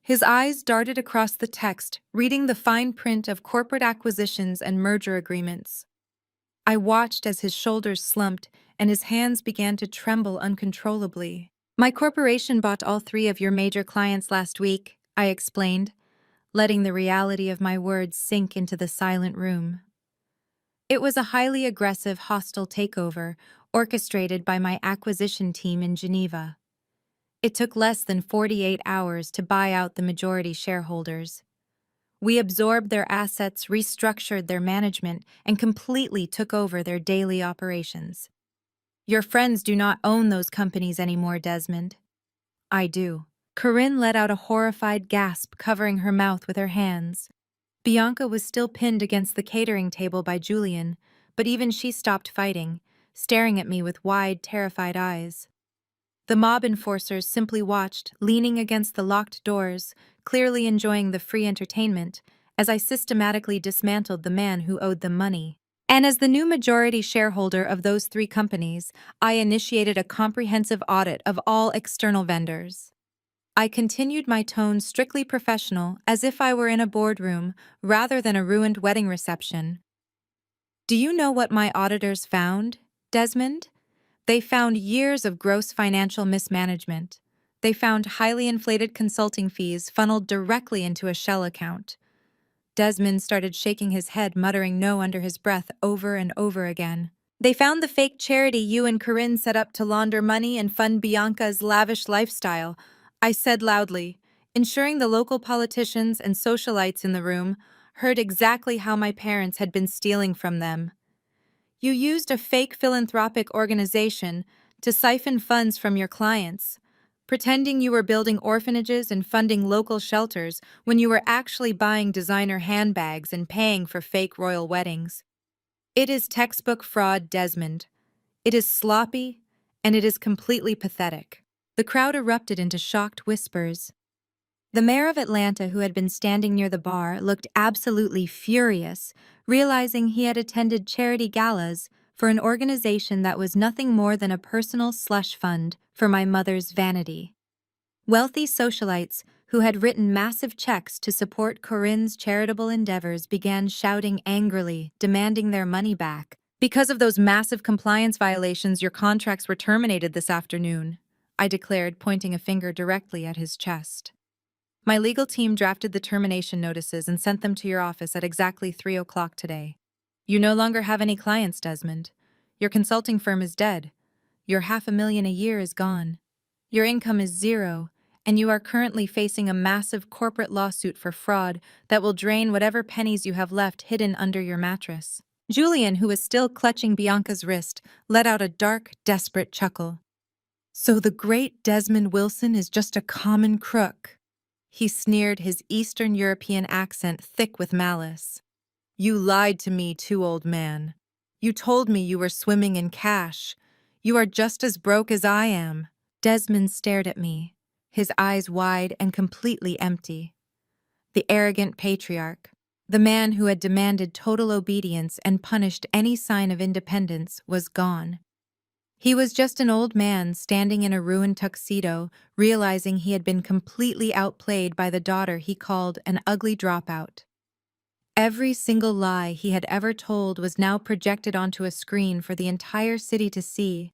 His eyes darted across the text, reading the fine print of corporate acquisitions and merger agreements. I watched as his shoulders slumped and his hands began to tremble uncontrollably. My corporation bought all 3 of your major clients last week, I explained, letting the reality of my words sink into the silent room. It was a highly aggressive, hostile takeover orchestrated by my acquisition team in Geneva. It took less than 48 hours to buy out the majority shareholders. We absorbed their assets, restructured their management, and completely took over their daily operations. Your friends do not own those companies anymore, Desmond. I do. Corinne let out a horrified gasp, covering her mouth with her hands. Bianca was still pinned against the catering table by Julian, but even she stopped fighting, staring at me with wide, terrified eyes. The mob enforcers simply watched, leaning against the locked doors, clearly enjoying the free entertainment, as I systematically dismantled the man who owed them money. And as the new majority shareholder of those 3 companies, I initiated a comprehensive audit of all external vendors. I continued my tone strictly professional, as if I were in a boardroom rather than a ruined wedding reception. Do you know what my auditors found, Desmond? They found years of gross financial mismanagement. They found highly inflated consulting fees funneled directly into a shell account. Desmond started shaking his head, muttering no under his breath over and over again. They found the fake charity you and Corinne set up to launder money and fund Bianca's lavish lifestyle, I said loudly, ensuring the local politicians and socialites in the room heard exactly how my parents had been stealing from them. You used a fake philanthropic organization to siphon funds from your clients, pretending you were building orphanages and funding local shelters when you were actually buying designer handbags and paying for fake royal weddings. It is textbook fraud, Desmond. It is sloppy, and it is completely pathetic. The crowd erupted into shocked whispers. The mayor of Atlanta, who had been standing near the bar, looked absolutely furious, realizing he had attended charity galas for an organization that was nothing more than a personal slush fund for my mother's vanity. Wealthy socialites who had written massive checks to support Corinne's charitable endeavors began shouting angrily, demanding their money back. Because of those massive compliance violations, your contracts were terminated this afternoon, I declared, pointing a finger directly at his chest. My legal team drafted the termination notices and sent them to your office at exactly 3 o'clock today. You no longer have any clients, Desmond. Your consulting firm is dead. Your $500,000 a year is gone. Your income is 0, and you are currently facing a massive corporate lawsuit for fraud that will drain whatever pennies you have left hidden under your mattress. Julian, who was still clutching Bianca's wrist, let out a dark, desperate chuckle. So the great Desmond Wilson is just a common crook. He sneered, his Eastern European accent thick with malice. You lied to me too, old man. You told me you were swimming in cash. You are just as broke as I am. Desmond stared at me, his eyes wide and completely empty. The arrogant patriarch, the man who had demanded total obedience and punished any sign of independence, was gone. He was just an old man standing in a ruined tuxedo, realizing he had been completely outplayed by the daughter he called an ugly dropout. Every single lie he had ever told was now projected onto a screen for the entire city to see.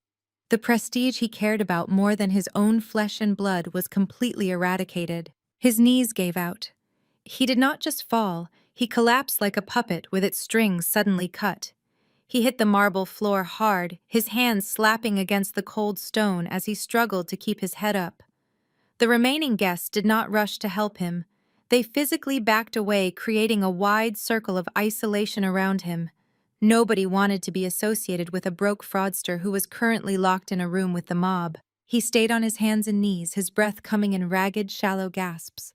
The prestige he cared about more than his own flesh and blood was completely eradicated. His knees gave out. He did not just fall, he collapsed like a puppet with its strings suddenly cut. He hit the marble floor hard, his hands slapping against the cold stone as he struggled to keep his head up. The remaining guests did not rush to help him. They physically backed away, creating a wide circle of isolation around him. Nobody wanted to be associated with a broke fraudster who was currently locked in a room with the mob. He stayed on his hands and knees, his breath coming in ragged, shallow gasps.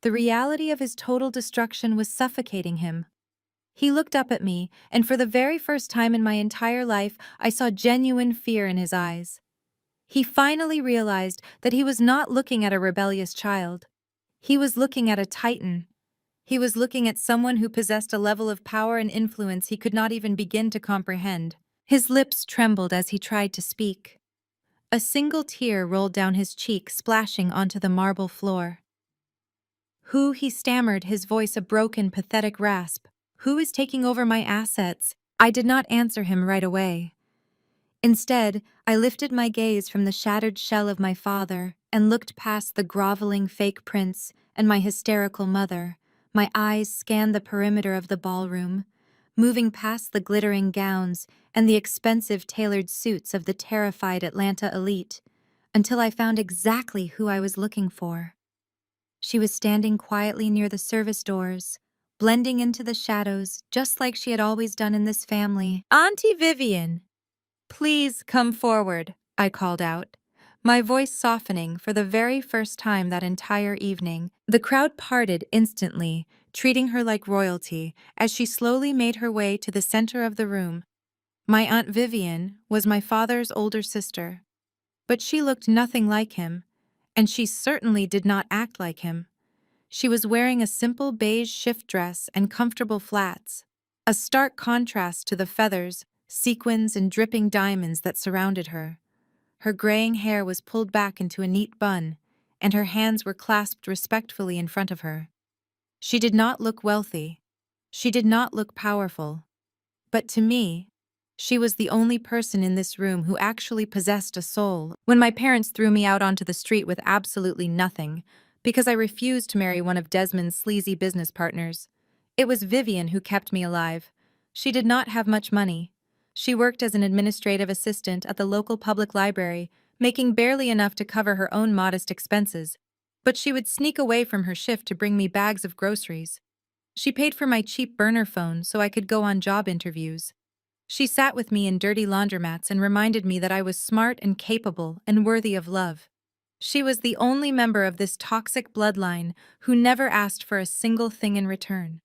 The reality of his total destruction was suffocating him. He looked up at me, and for the very first time in my entire life, I saw genuine fear in his eyes. He finally realized that he was not looking at a rebellious child. He was looking at a titan. He was looking at someone who possessed a level of power and influence he could not even begin to comprehend. His lips trembled as he tried to speak. A single tear rolled down his cheek, splashing onto the marble floor. "Who?" he stammered, his voice a broken, pathetic rasp. "Who is taking over my assets?" I did not answer him right away. Instead, I lifted my gaze from the shattered shell of my father and looked past the groveling fake prince and my hysterical mother. My eyes scanned the perimeter of the ballroom, moving past the glittering gowns and the expensive tailored suits of the terrified Atlanta elite, until I found exactly who I was looking for. She was standing quietly near the service doors, blending into the shadows just like she had always done in this family. "Auntie Vivian! Please come forward," I called out, my voice softening for the very first time that entire evening. The crowd parted instantly, treating her like royalty as she slowly made her way to the center of the room. My Aunt Vivian was my father's older sister, but she looked nothing like him, and she certainly did not act like him. She was wearing a simple beige shift dress and comfortable flats, a stark contrast to the feathers, sequins, and dripping diamonds that surrounded her. Her graying hair was pulled back into a neat bun, and her hands were clasped respectfully in front of her. She did not look wealthy. She did not look powerful. But to me, she was the only person in this room who actually possessed a soul. When my parents threw me out onto the street with absolutely nothing, because I refused to marry one of Desmond's sleazy business partners, it was Vivian who kept me alive. She did not have much money. She worked as an administrative assistant at the local public library, making barely enough to cover her own modest expenses. But she would sneak away from her shift to bring me bags of groceries. She paid for my cheap burner phone so I could go on job interviews. She sat with me in dirty laundromats and reminded me that I was smart and capable and worthy of love. She was the only member of this toxic bloodline who never asked for a single thing in return.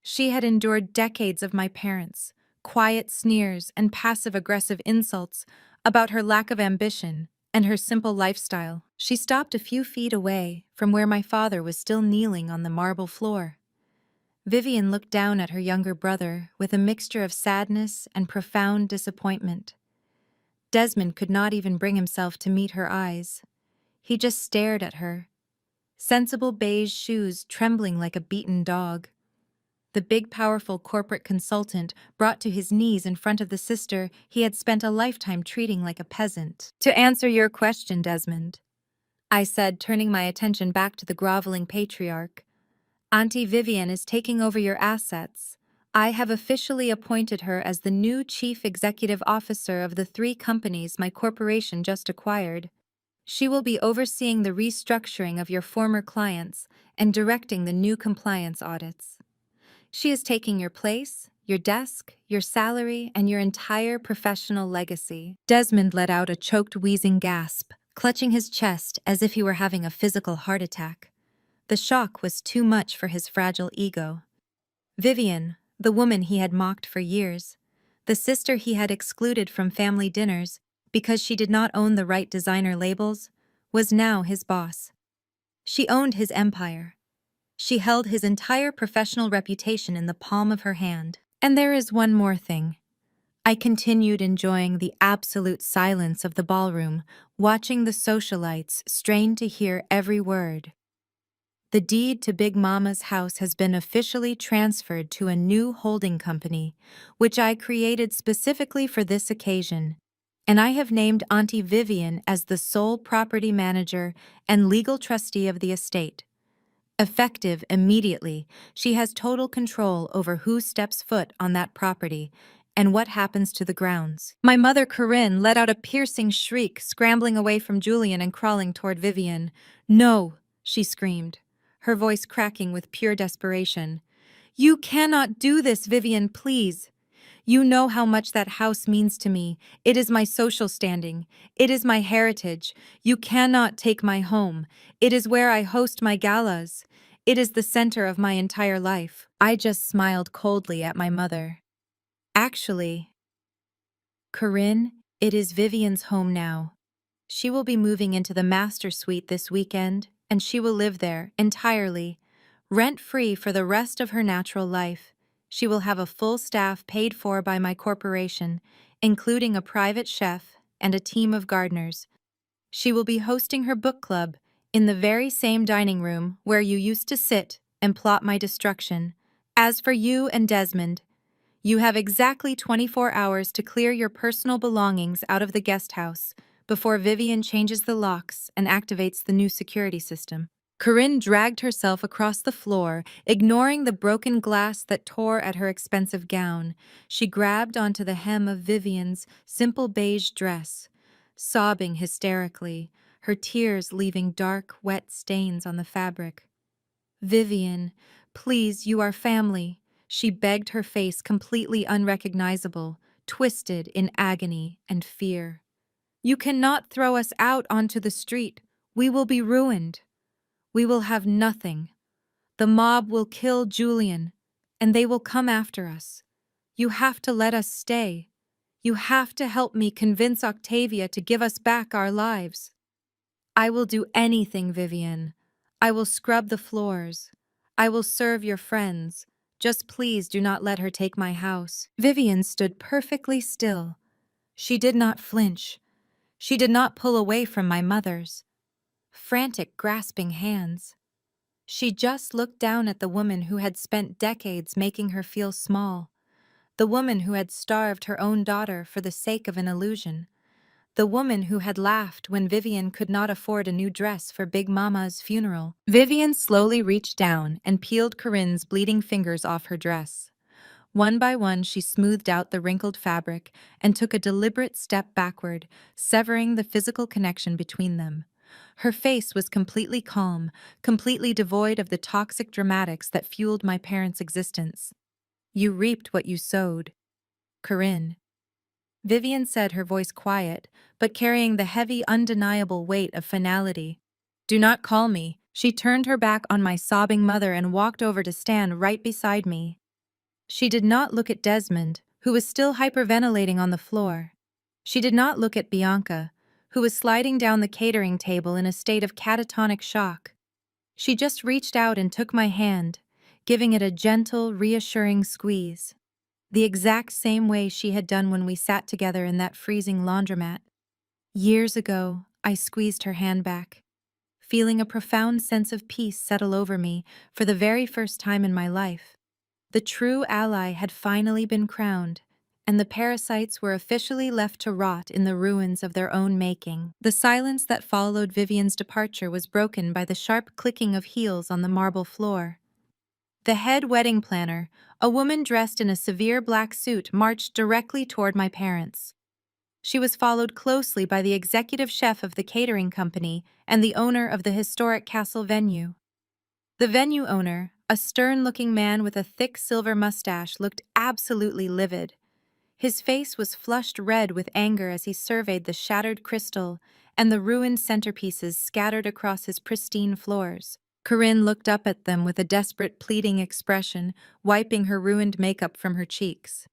She had endured decades of my parents, quiet sneers and passive-aggressive insults about her lack of ambition and her simple lifestyle. She stopped a few feet away from where my father was still kneeling on the marble floor. Vivian looked down at her younger brother with a mixture of sadness and profound disappointment. Desmond could not even bring himself to meet her eyes. He just stared at her, sensible beige shoes trembling like a beaten dog. The big, powerful corporate consultant brought to his knees in front of the sister he had spent a lifetime treating like a peasant. "To answer your question, Desmond," I said, turning my attention back to the groveling patriarch, "Auntie Vivian is taking over your assets. I have officially appointed her as the new chief executive officer of the 3 companies my corporation just acquired. She will be overseeing the restructuring of your former clients and directing the new compliance audits. She is taking your place, your desk, your salary, and your entire professional legacy." Desmond let out a choked, wheezing gasp, clutching his chest as if he were having a physical heart attack. The shock was too much for his fragile ego. Vivian, the woman he had mocked for years, the sister he had excluded from family dinners because she did not own the right designer labels, was now his boss. She owned his empire. She held his entire professional reputation in the palm of her hand. And there is one more thing. I continued enjoying the absolute silence of the ballroom, watching the socialites strain to hear every word. The deed to Big Mama's house has been officially transferred to a new holding company, which I created specifically for this occasion, and I have named Auntie Vivian as the sole property manager and legal trustee of the estate. Effective immediately, she has total control over who steps foot on that property and what happens to the grounds. My mother, Corinne, let out a piercing shriek, scrambling away from Julian and crawling toward Vivian. "No," she screamed, her voice cracking with pure desperation. "You cannot do this, Vivian, please. You know how much that house means to me. It is my social standing. It is my heritage. You cannot take my home. It is where I host my galas. It is the center of my entire life." I just smiled coldly at my mother. "Actually, Corinne, it is Vivian's home now. She will be moving into the master suite this weekend, and she will live there entirely, rent-free for the rest of her natural life. She will have a full staff paid for by my corporation, including a private chef and a team of gardeners. She will be hosting her book club in the very same dining room where you used to sit and plot my destruction. As for you and Desmond, you have exactly 24 hours to clear your personal belongings out of the guest house before Vivian changes the locks and activates the new security system. Corinne dragged herself across the floor, ignoring the broken glass that tore at her expensive gown. She grabbed onto the hem of Vivian's simple beige dress, sobbing hysterically, her tears leaving dark, wet stains on the fabric. "Vivian, please, you are family," she begged, her face completely unrecognizable, twisted in agony and fear. "You cannot throw us out onto the street. We will be ruined. We will have nothing. The mob will kill Julian, and they will come after us. You have to let us stay. You have to help me convince Octavia to give us back our lives." "I will do anything, Vivian. I will scrub the floors. I will serve your friends. Just please do not let her take my house." Vivian stood perfectly still. She did not flinch. She did not pull away from my mother's frantic, grasping hands. She just looked down at the woman who had spent decades making her feel small, the woman who had starved her own daughter for the sake of an illusion, the woman who had laughed when Vivian could not afford a new dress for Big Mama's funeral. Vivian slowly reached down and peeled Corinne's bleeding fingers off her dress. One by one, she smoothed out the wrinkled fabric and took a deliberate step backward, severing the physical connection between them. Her face was completely calm, completely devoid of the toxic dramatics that fueled my parents' existence. "You reaped what you sowed, Corinne," Vivian said, her voice quiet, but carrying the heavy, undeniable weight of finality. "Do not call me." She turned her back on my sobbing mother and walked over to stand right beside me. She did not look at Desmond, who was still hyperventilating on the floor. She did not look at Bianca, who was sliding down the catering table in a state of catatonic shock. She just reached out and took my hand, giving it a gentle, reassuring squeeze, the exact same way she had done when we sat together in that freezing laundromat. Years ago, I squeezed her hand back, feeling a profound sense of peace settle over me for the very first time in my life. The true ally had finally been crowned, and the parasites were officially left to rot in the ruins of their own making. The silence that followed Vivian's departure was broken by the sharp clicking of heels on the marble floor. The head wedding planner, a woman dressed in a severe black suit, marched directly toward my parents. She was followed closely by the executive chef of the catering company and the owner of the historic castle venue. The venue owner, a stern-looking man with a thick silver mustache, looked absolutely livid. His face was flushed red with anger as he surveyed the shattered crystal and the ruined centerpieces scattered across his pristine floors. Corinne looked up at them with a desperate, pleading expression, wiping her ruined makeup from her cheeks.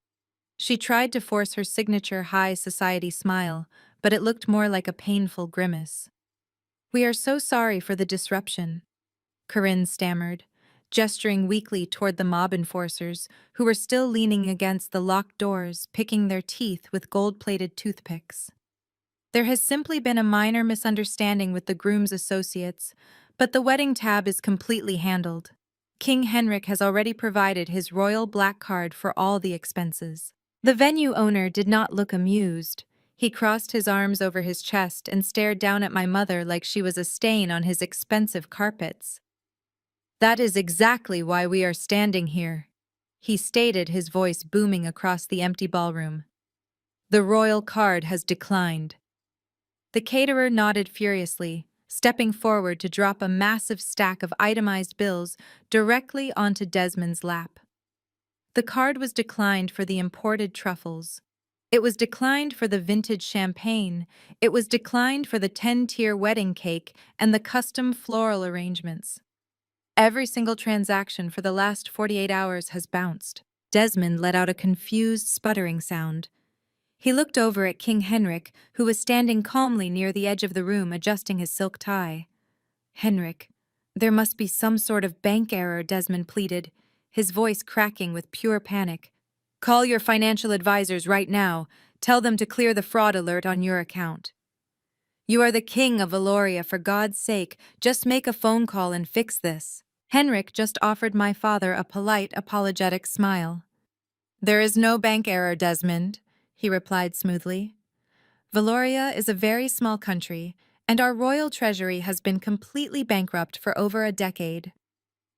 She tried to force her signature high society smile, but it looked more like a painful grimace. "We are so sorry for the disruption," Corinne stammered, gesturing weakly toward the mob enforcers, who were still leaning against the locked doors, picking their teeth with gold-plated toothpicks. "There has simply been a minor misunderstanding with the groom's associates, but the wedding tab is completely handled. King Henrik has already provided his royal black card for all the expenses." The venue owner did not look amused. He crossed his arms over his chest and stared down at my mother like she was a stain on his expensive carpets. "That is exactly why we are standing here," he stated, his voice booming across the empty ballroom. "The royal card has declined." The caterer nodded furiously, stepping forward to drop a massive stack of itemized bills directly onto Desmond's lap. The card was declined for the imported truffles. It was declined for the vintage champagne. It was declined for the 10-tier wedding cake and the custom floral arrangements. Every single transaction for the last 48 hours has bounced. Desmond let out a confused, sputtering sound. He looked over at King Henrik, who was standing calmly near the edge of the room adjusting his silk tie. "Henrik, there must be some sort of bank error," Desmond pleaded, his voice cracking with pure panic. "Call your financial advisors right now. Tell them to clear the fraud alert on your account. You are the king of Valoria, for God's sake, just make a phone call and fix this. Henrik just offered my father a polite, apologetic smile. There is no bank error, Desmond, he replied smoothly. Valoria is a very small country, and our royal treasury has been completely bankrupt for over a decade.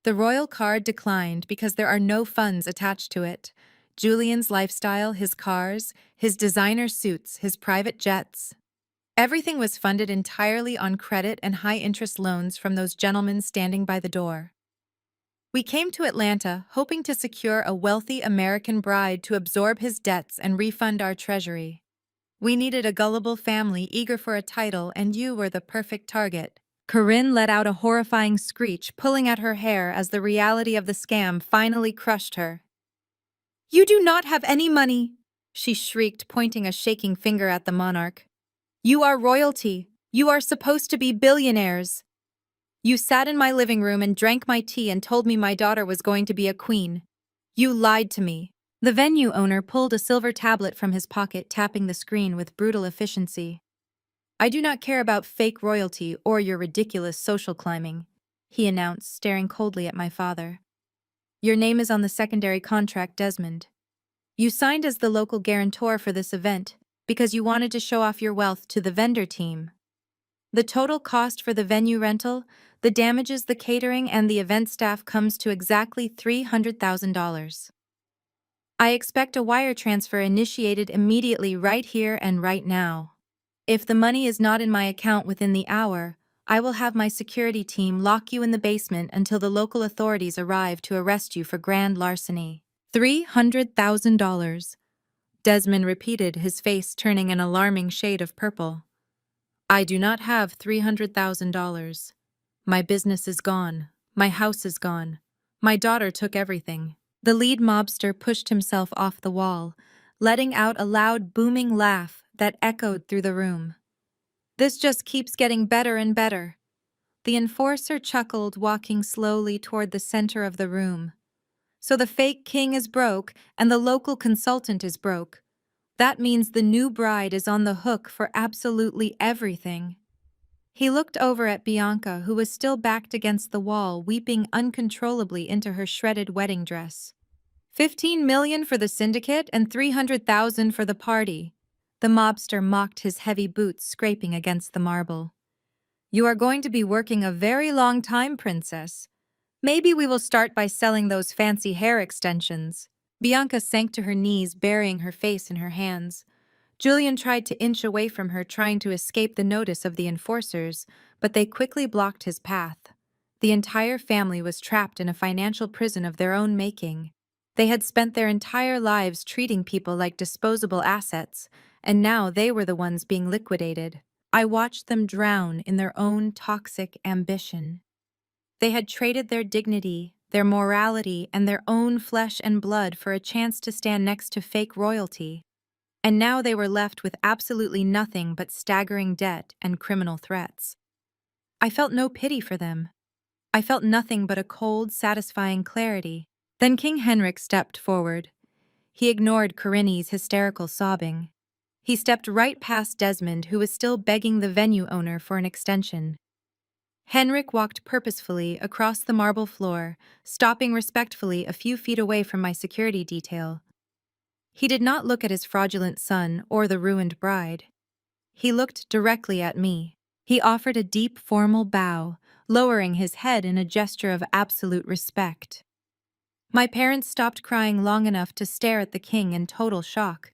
The royal card declined because there are no funds attached to it. Julian's lifestyle, his cars, his designer suits, his private jets. Everything was funded entirely on credit and high-interest loans from those gentlemen standing by the door. We came to Atlanta hoping to secure a wealthy American bride to absorb his debts and refund our treasury. We needed a gullible family eager for a title, and you were the perfect target. Corinne let out a horrifying screech, pulling at her hair as the reality of the scam finally crushed her. You do not have any money, she shrieked, pointing a shaking finger at the monarch. You are royalty. You are supposed to be billionaires. You sat in my living room and drank my tea and told me my daughter was going to be a queen. You lied to me. The venue owner pulled a silver tablet from his pocket, tapping the screen with brutal efficiency. I do not care about fake royalty or your ridiculous social climbing, he announced, staring coldly at my father. Your name is on the secondary contract, Desmond. You signed as the local guarantor for this event because you wanted to show off your wealth to the vendor team. The total cost for the venue rental, the damages, the catering, and the event staff comes to exactly $300,000. I expect a wire transfer initiated immediately right here and right now. If the money is not in my account within the hour, I will have my security team lock you in the basement until the local authorities arrive to arrest you for grand larceny. $300,000. Desmond repeated, his face turning an alarming shade of purple. I do not have $300,000. My business is gone. My house is gone. My daughter took everything. The lead mobster pushed himself off the wall, letting out a loud, booming laugh that echoed through the room. This just keeps getting better and better. The enforcer chuckled, walking slowly toward the center of the room. So the fake king is broke, and the local consultant is broke. That means the new bride is on the hook for absolutely everything. He looked over at Bianca, who was still backed against the wall, weeping uncontrollably into her shredded wedding dress. $15 million for the syndicate and $300,000 for the party. The mobster mocked, his heavy boots scraping against the marble. You are going to be working a very long time, princess. Maybe we will start by selling those fancy hair extensions. Bianca sank to her knees, burying her face in her hands. Julian tried to inch away from her, trying to escape the notice of the enforcers, but they quickly blocked his path. The entire family was trapped in a financial prison of their own making. They had spent their entire lives treating people like disposable assets, and now they were the ones being liquidated. I watched them drown in their own toxic ambition. They had traded their dignity, their morality, and their own flesh and blood for a chance to stand next to fake royalty. And now they were left with absolutely nothing but staggering debt and criminal threats. I felt no pity for them. I felt nothing but a cold, satisfying clarity. Then King Henrik stepped forward. He ignored Corinne's hysterical sobbing. He stepped right past Desmond, who was still begging the venue owner for an extension. Henrik walked purposefully across the marble floor, stopping respectfully a few feet away from my security detail. He did not look at his fraudulent son or the ruined bride. He looked directly at me. He offered a deep, formal bow, lowering his head in a gesture of absolute respect. My parents stopped crying long enough to stare at the king in total shock.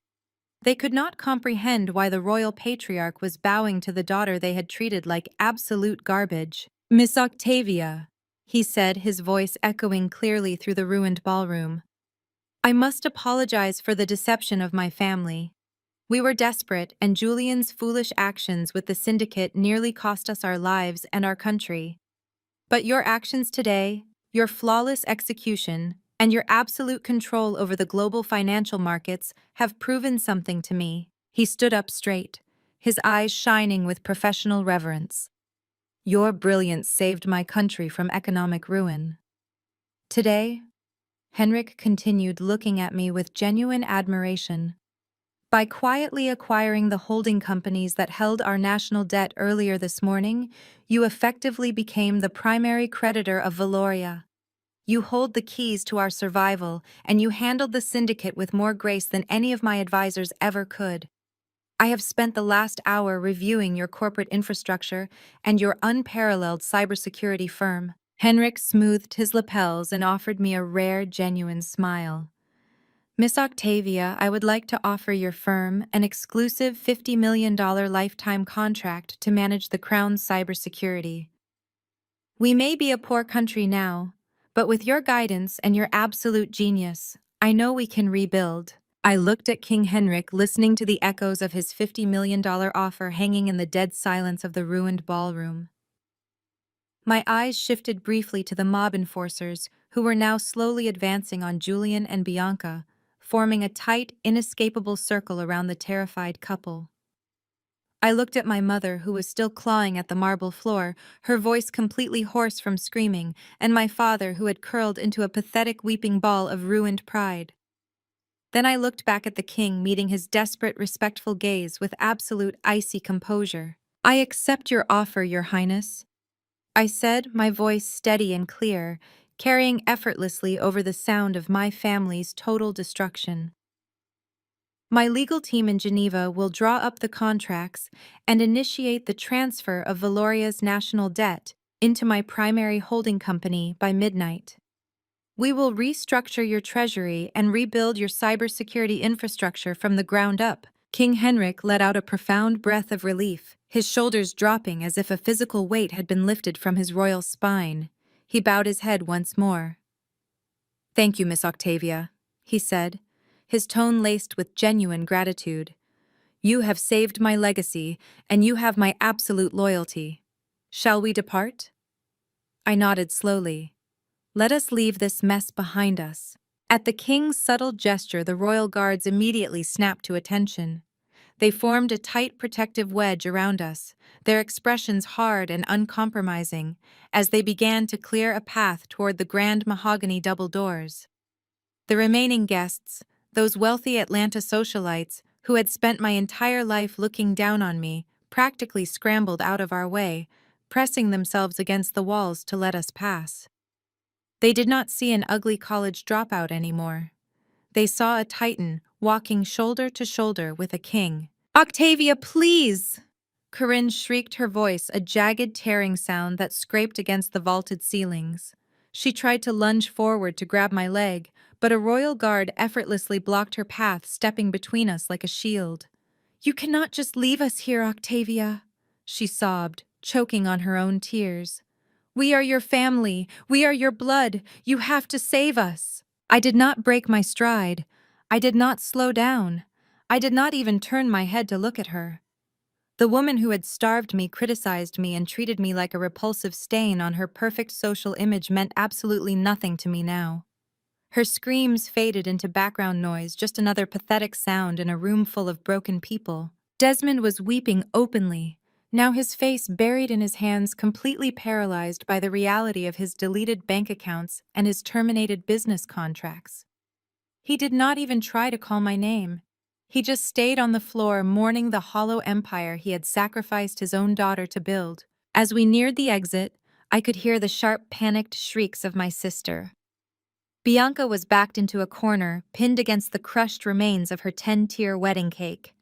They could not comprehend why the royal patriarch was bowing to the daughter they had treated like absolute garbage. Miss Octavia, he said, his voice echoing clearly through the ruined ballroom. I must apologize for the deception of my family. We were desperate, and Julian's foolish actions with the syndicate nearly cost us our lives and our country. But your actions today, your flawless execution, and your absolute control over the global financial markets have proven something to me. He stood up straight, his eyes shining with professional reverence. Your brilliance saved my country from economic ruin. Today, Henrik continued, looking at me with genuine admiration. By quietly acquiring the holding companies that held our national debt earlier this morning, you effectively became the primary creditor of Valoria. You hold the keys to our survival, and you handled the syndicate with more grace than any of my advisors ever could. I have spent the last hour reviewing your corporate infrastructure and your unparalleled cybersecurity firm. Henrik smoothed his lapels and offered me a rare, genuine smile. Miss Octavia, I would like to offer your firm an exclusive $50 million lifetime contract to manage the Crown's cybersecurity. We may be a poor country now, but with your guidance and your absolute genius, I know we can rebuild. I looked at King Henrik, listening to the echoes of his $50 million offer hanging in the dead silence of the ruined ballroom. My eyes shifted briefly to the mob enforcers, who were now slowly advancing on Julian and Bianca, forming a tight, inescapable circle around the terrified couple. I looked at my mother, who was still clawing at the marble floor, her voice completely hoarse from screaming, and my father, who had curled into a pathetic weeping ball of ruined pride. Then I looked back at the king, meeting his desperate, respectful gaze with absolute icy composure. "I accept your offer, Your Highness," I said, my voice steady and clear, carrying effortlessly over the sound of my family's total destruction. My legal team in Geneva will draw up the contracts and initiate the transfer of Valoria's national debt into my primary holding company by midnight. We will restructure your treasury and rebuild your cybersecurity infrastructure from the ground up. King Henrik let out a profound breath of relief, his shoulders dropping as if a physical weight had been lifted from his royal spine. He bowed his head once more. "Thank you, Miss Octavia," he said, his tone laced with genuine gratitude. "You have saved my legacy, and you have my absolute loyalty. Shall we depart?" I nodded slowly. "Let us leave this mess behind us." At the king's subtle gesture, the royal guards immediately snapped to attention. They formed a tight protective wedge around us, their expressions hard and uncompromising, as they began to clear a path toward the grand mahogany double doors. The remaining guests, those wealthy Atlanta socialites who had spent my entire life looking down on me, practically scrambled out of our way, pressing themselves against the walls to let us pass. They did not see an ugly college dropout anymore. They saw a titan walking shoulder to shoulder with a king. "Octavia, please!" Corinne shrieked, her voice a jagged tearing sound that scraped against the vaulted ceilings. She tried to lunge forward to grab my leg, but a royal guard effortlessly blocked her path, stepping between us like a shield. "You cannot just leave us here, Octavia," she sobbed, choking on her own tears. "We are your family. We are your blood. You have to save us." I did not break my stride. I did not slow down. I did not even turn my head to look at her. The woman who had starved me, criticized me, and treated me like a repulsive stain on her perfect social image meant absolutely nothing to me now. Her screams faded into background noise, just another pathetic sound in a room full of broken people. Desmond was weeping openly, now his face buried in his hands, completely paralyzed by the reality of his deleted bank accounts and his terminated business contracts. He did not even try to call my name. He just stayed on the floor, mourning the hollow empire he had sacrificed his own daughter to build. As we neared the exit, I could hear the sharp, panicked shrieks of my sister. Bianca was backed into a corner, pinned against the crushed remains of her 10-tier wedding cake.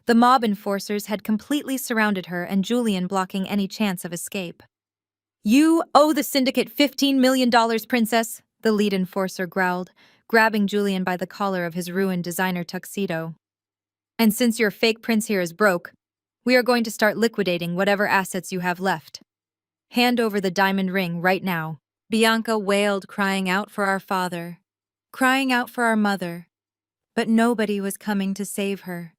The mob enforcers had completely surrounded her, and Julian blocking any chance of escape. "You owe the syndicate $15 million, princess," the lead enforcer growled, grabbing Julian by the collar of his ruined designer tuxedo. "And since your fake prince here is broke, we are going to start liquidating whatever assets you have left. Hand over the diamond ring right now." Bianca wailed, crying out for our father, crying out for our mother, but nobody was coming to save her.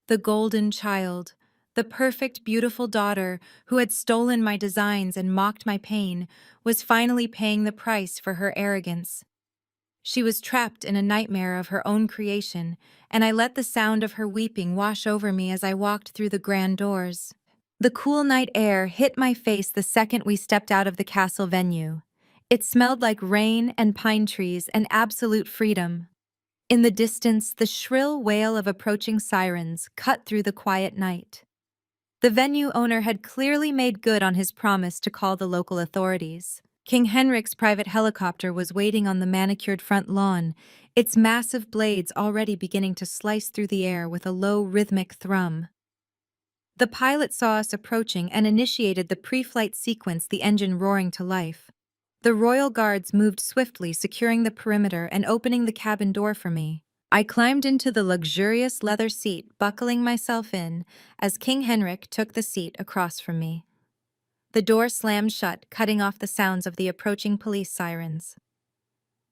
The golden child, the perfect, beautiful daughter who had stolen my designs and mocked my pain, was finally paying the price for her arrogance. She was trapped in a nightmare of her own creation, and I let the sound of her weeping wash over me as I walked through the grand doors. The cool night air hit my face the second we stepped out of the castle venue. It smelled like rain and pine trees and absolute freedom. In the distance, the shrill wail of approaching sirens cut through the quiet night. The venue owner had clearly made good on his promise to call the local authorities. King Henrik's private helicopter was waiting on the manicured front lawn, its massive blades already beginning to slice through the air with a low rhythmic thrum. The pilot saw us approaching and initiated the pre-flight sequence, the engine roaring to life. The royal guards moved swiftly, securing the perimeter and opening the cabin door for me. I climbed into the luxurious leather seat, buckling myself in, as King Henrik took the seat across from me. The door slammed shut, cutting off the sounds of the approaching police sirens.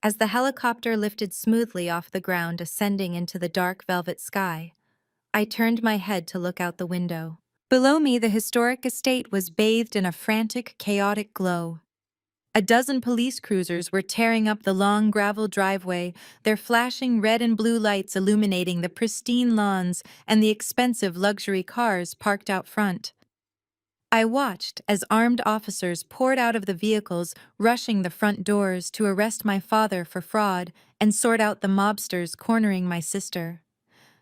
As the helicopter lifted smoothly off the ground, ascending into the dark velvet sky, I turned my head to look out the window. Below me, the historic estate was bathed in a frantic, chaotic glow. A dozen police cruisers were tearing up the long gravel driveway, their flashing red and blue lights illuminating the pristine lawns and the expensive luxury cars parked out front. I watched as armed officers poured out of the vehicles, rushing the front doors to arrest my father for fraud and sort out the mobsters cornering my sister.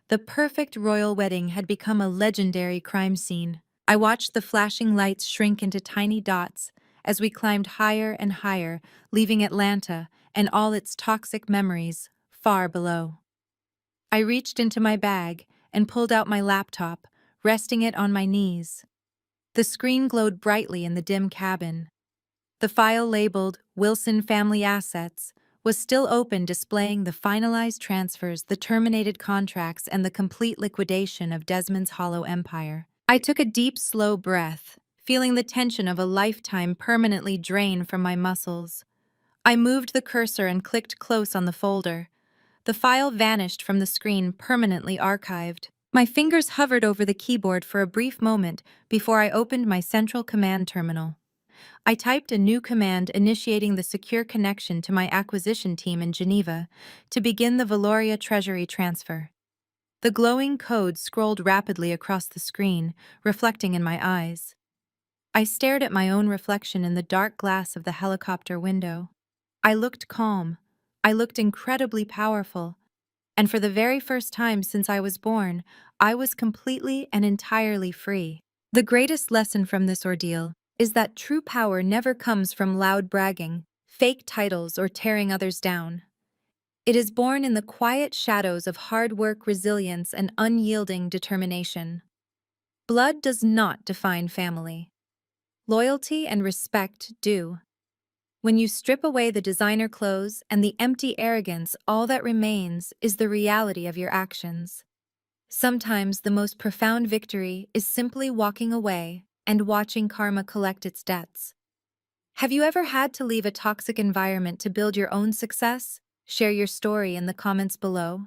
The perfect royal wedding had become a legendary crime scene. I watched the flashing lights shrink into tiny dots as we climbed higher and higher, leaving Atlanta and all its toxic memories far below. I reached into my bag and pulled out my laptop, resting it on my knees. The screen glowed brightly in the dim cabin. The file labeled Wilson Family Assets was still open, displaying the finalized transfers, the terminated contracts, and the complete liquidation of Desmond's Hollow empire. I took a deep, slow breath, feeling the tension of a lifetime permanently drain from my muscles. I moved the cursor and clicked close on the folder. The file vanished from the screen, permanently archived. My fingers hovered over the keyboard for a brief moment before I opened my central command terminal. I typed a new command, initiating the secure connection to my acquisition team in Geneva to begin the Valoria Treasury transfer. The glowing code scrolled rapidly across the screen, reflecting in my eyes. I stared at my own reflection in the dark glass of the helicopter window. I looked calm. I looked incredibly powerful. And for the very first time since I was born, I was completely and entirely free. The greatest lesson from this ordeal is that true power never comes from loud bragging, fake titles, or tearing others down. It is born in the quiet shadows of hard work, resilience, and unyielding determination. Blood does not define family. Loyalty and respect do. When you strip away the designer clothes and the empty arrogance, all that remains is the reality of your actions. Sometimes the most profound victory is simply walking away and watching karma collect its debts. Have you ever had to leave a toxic environment to build your own success? Share your story in the comments below.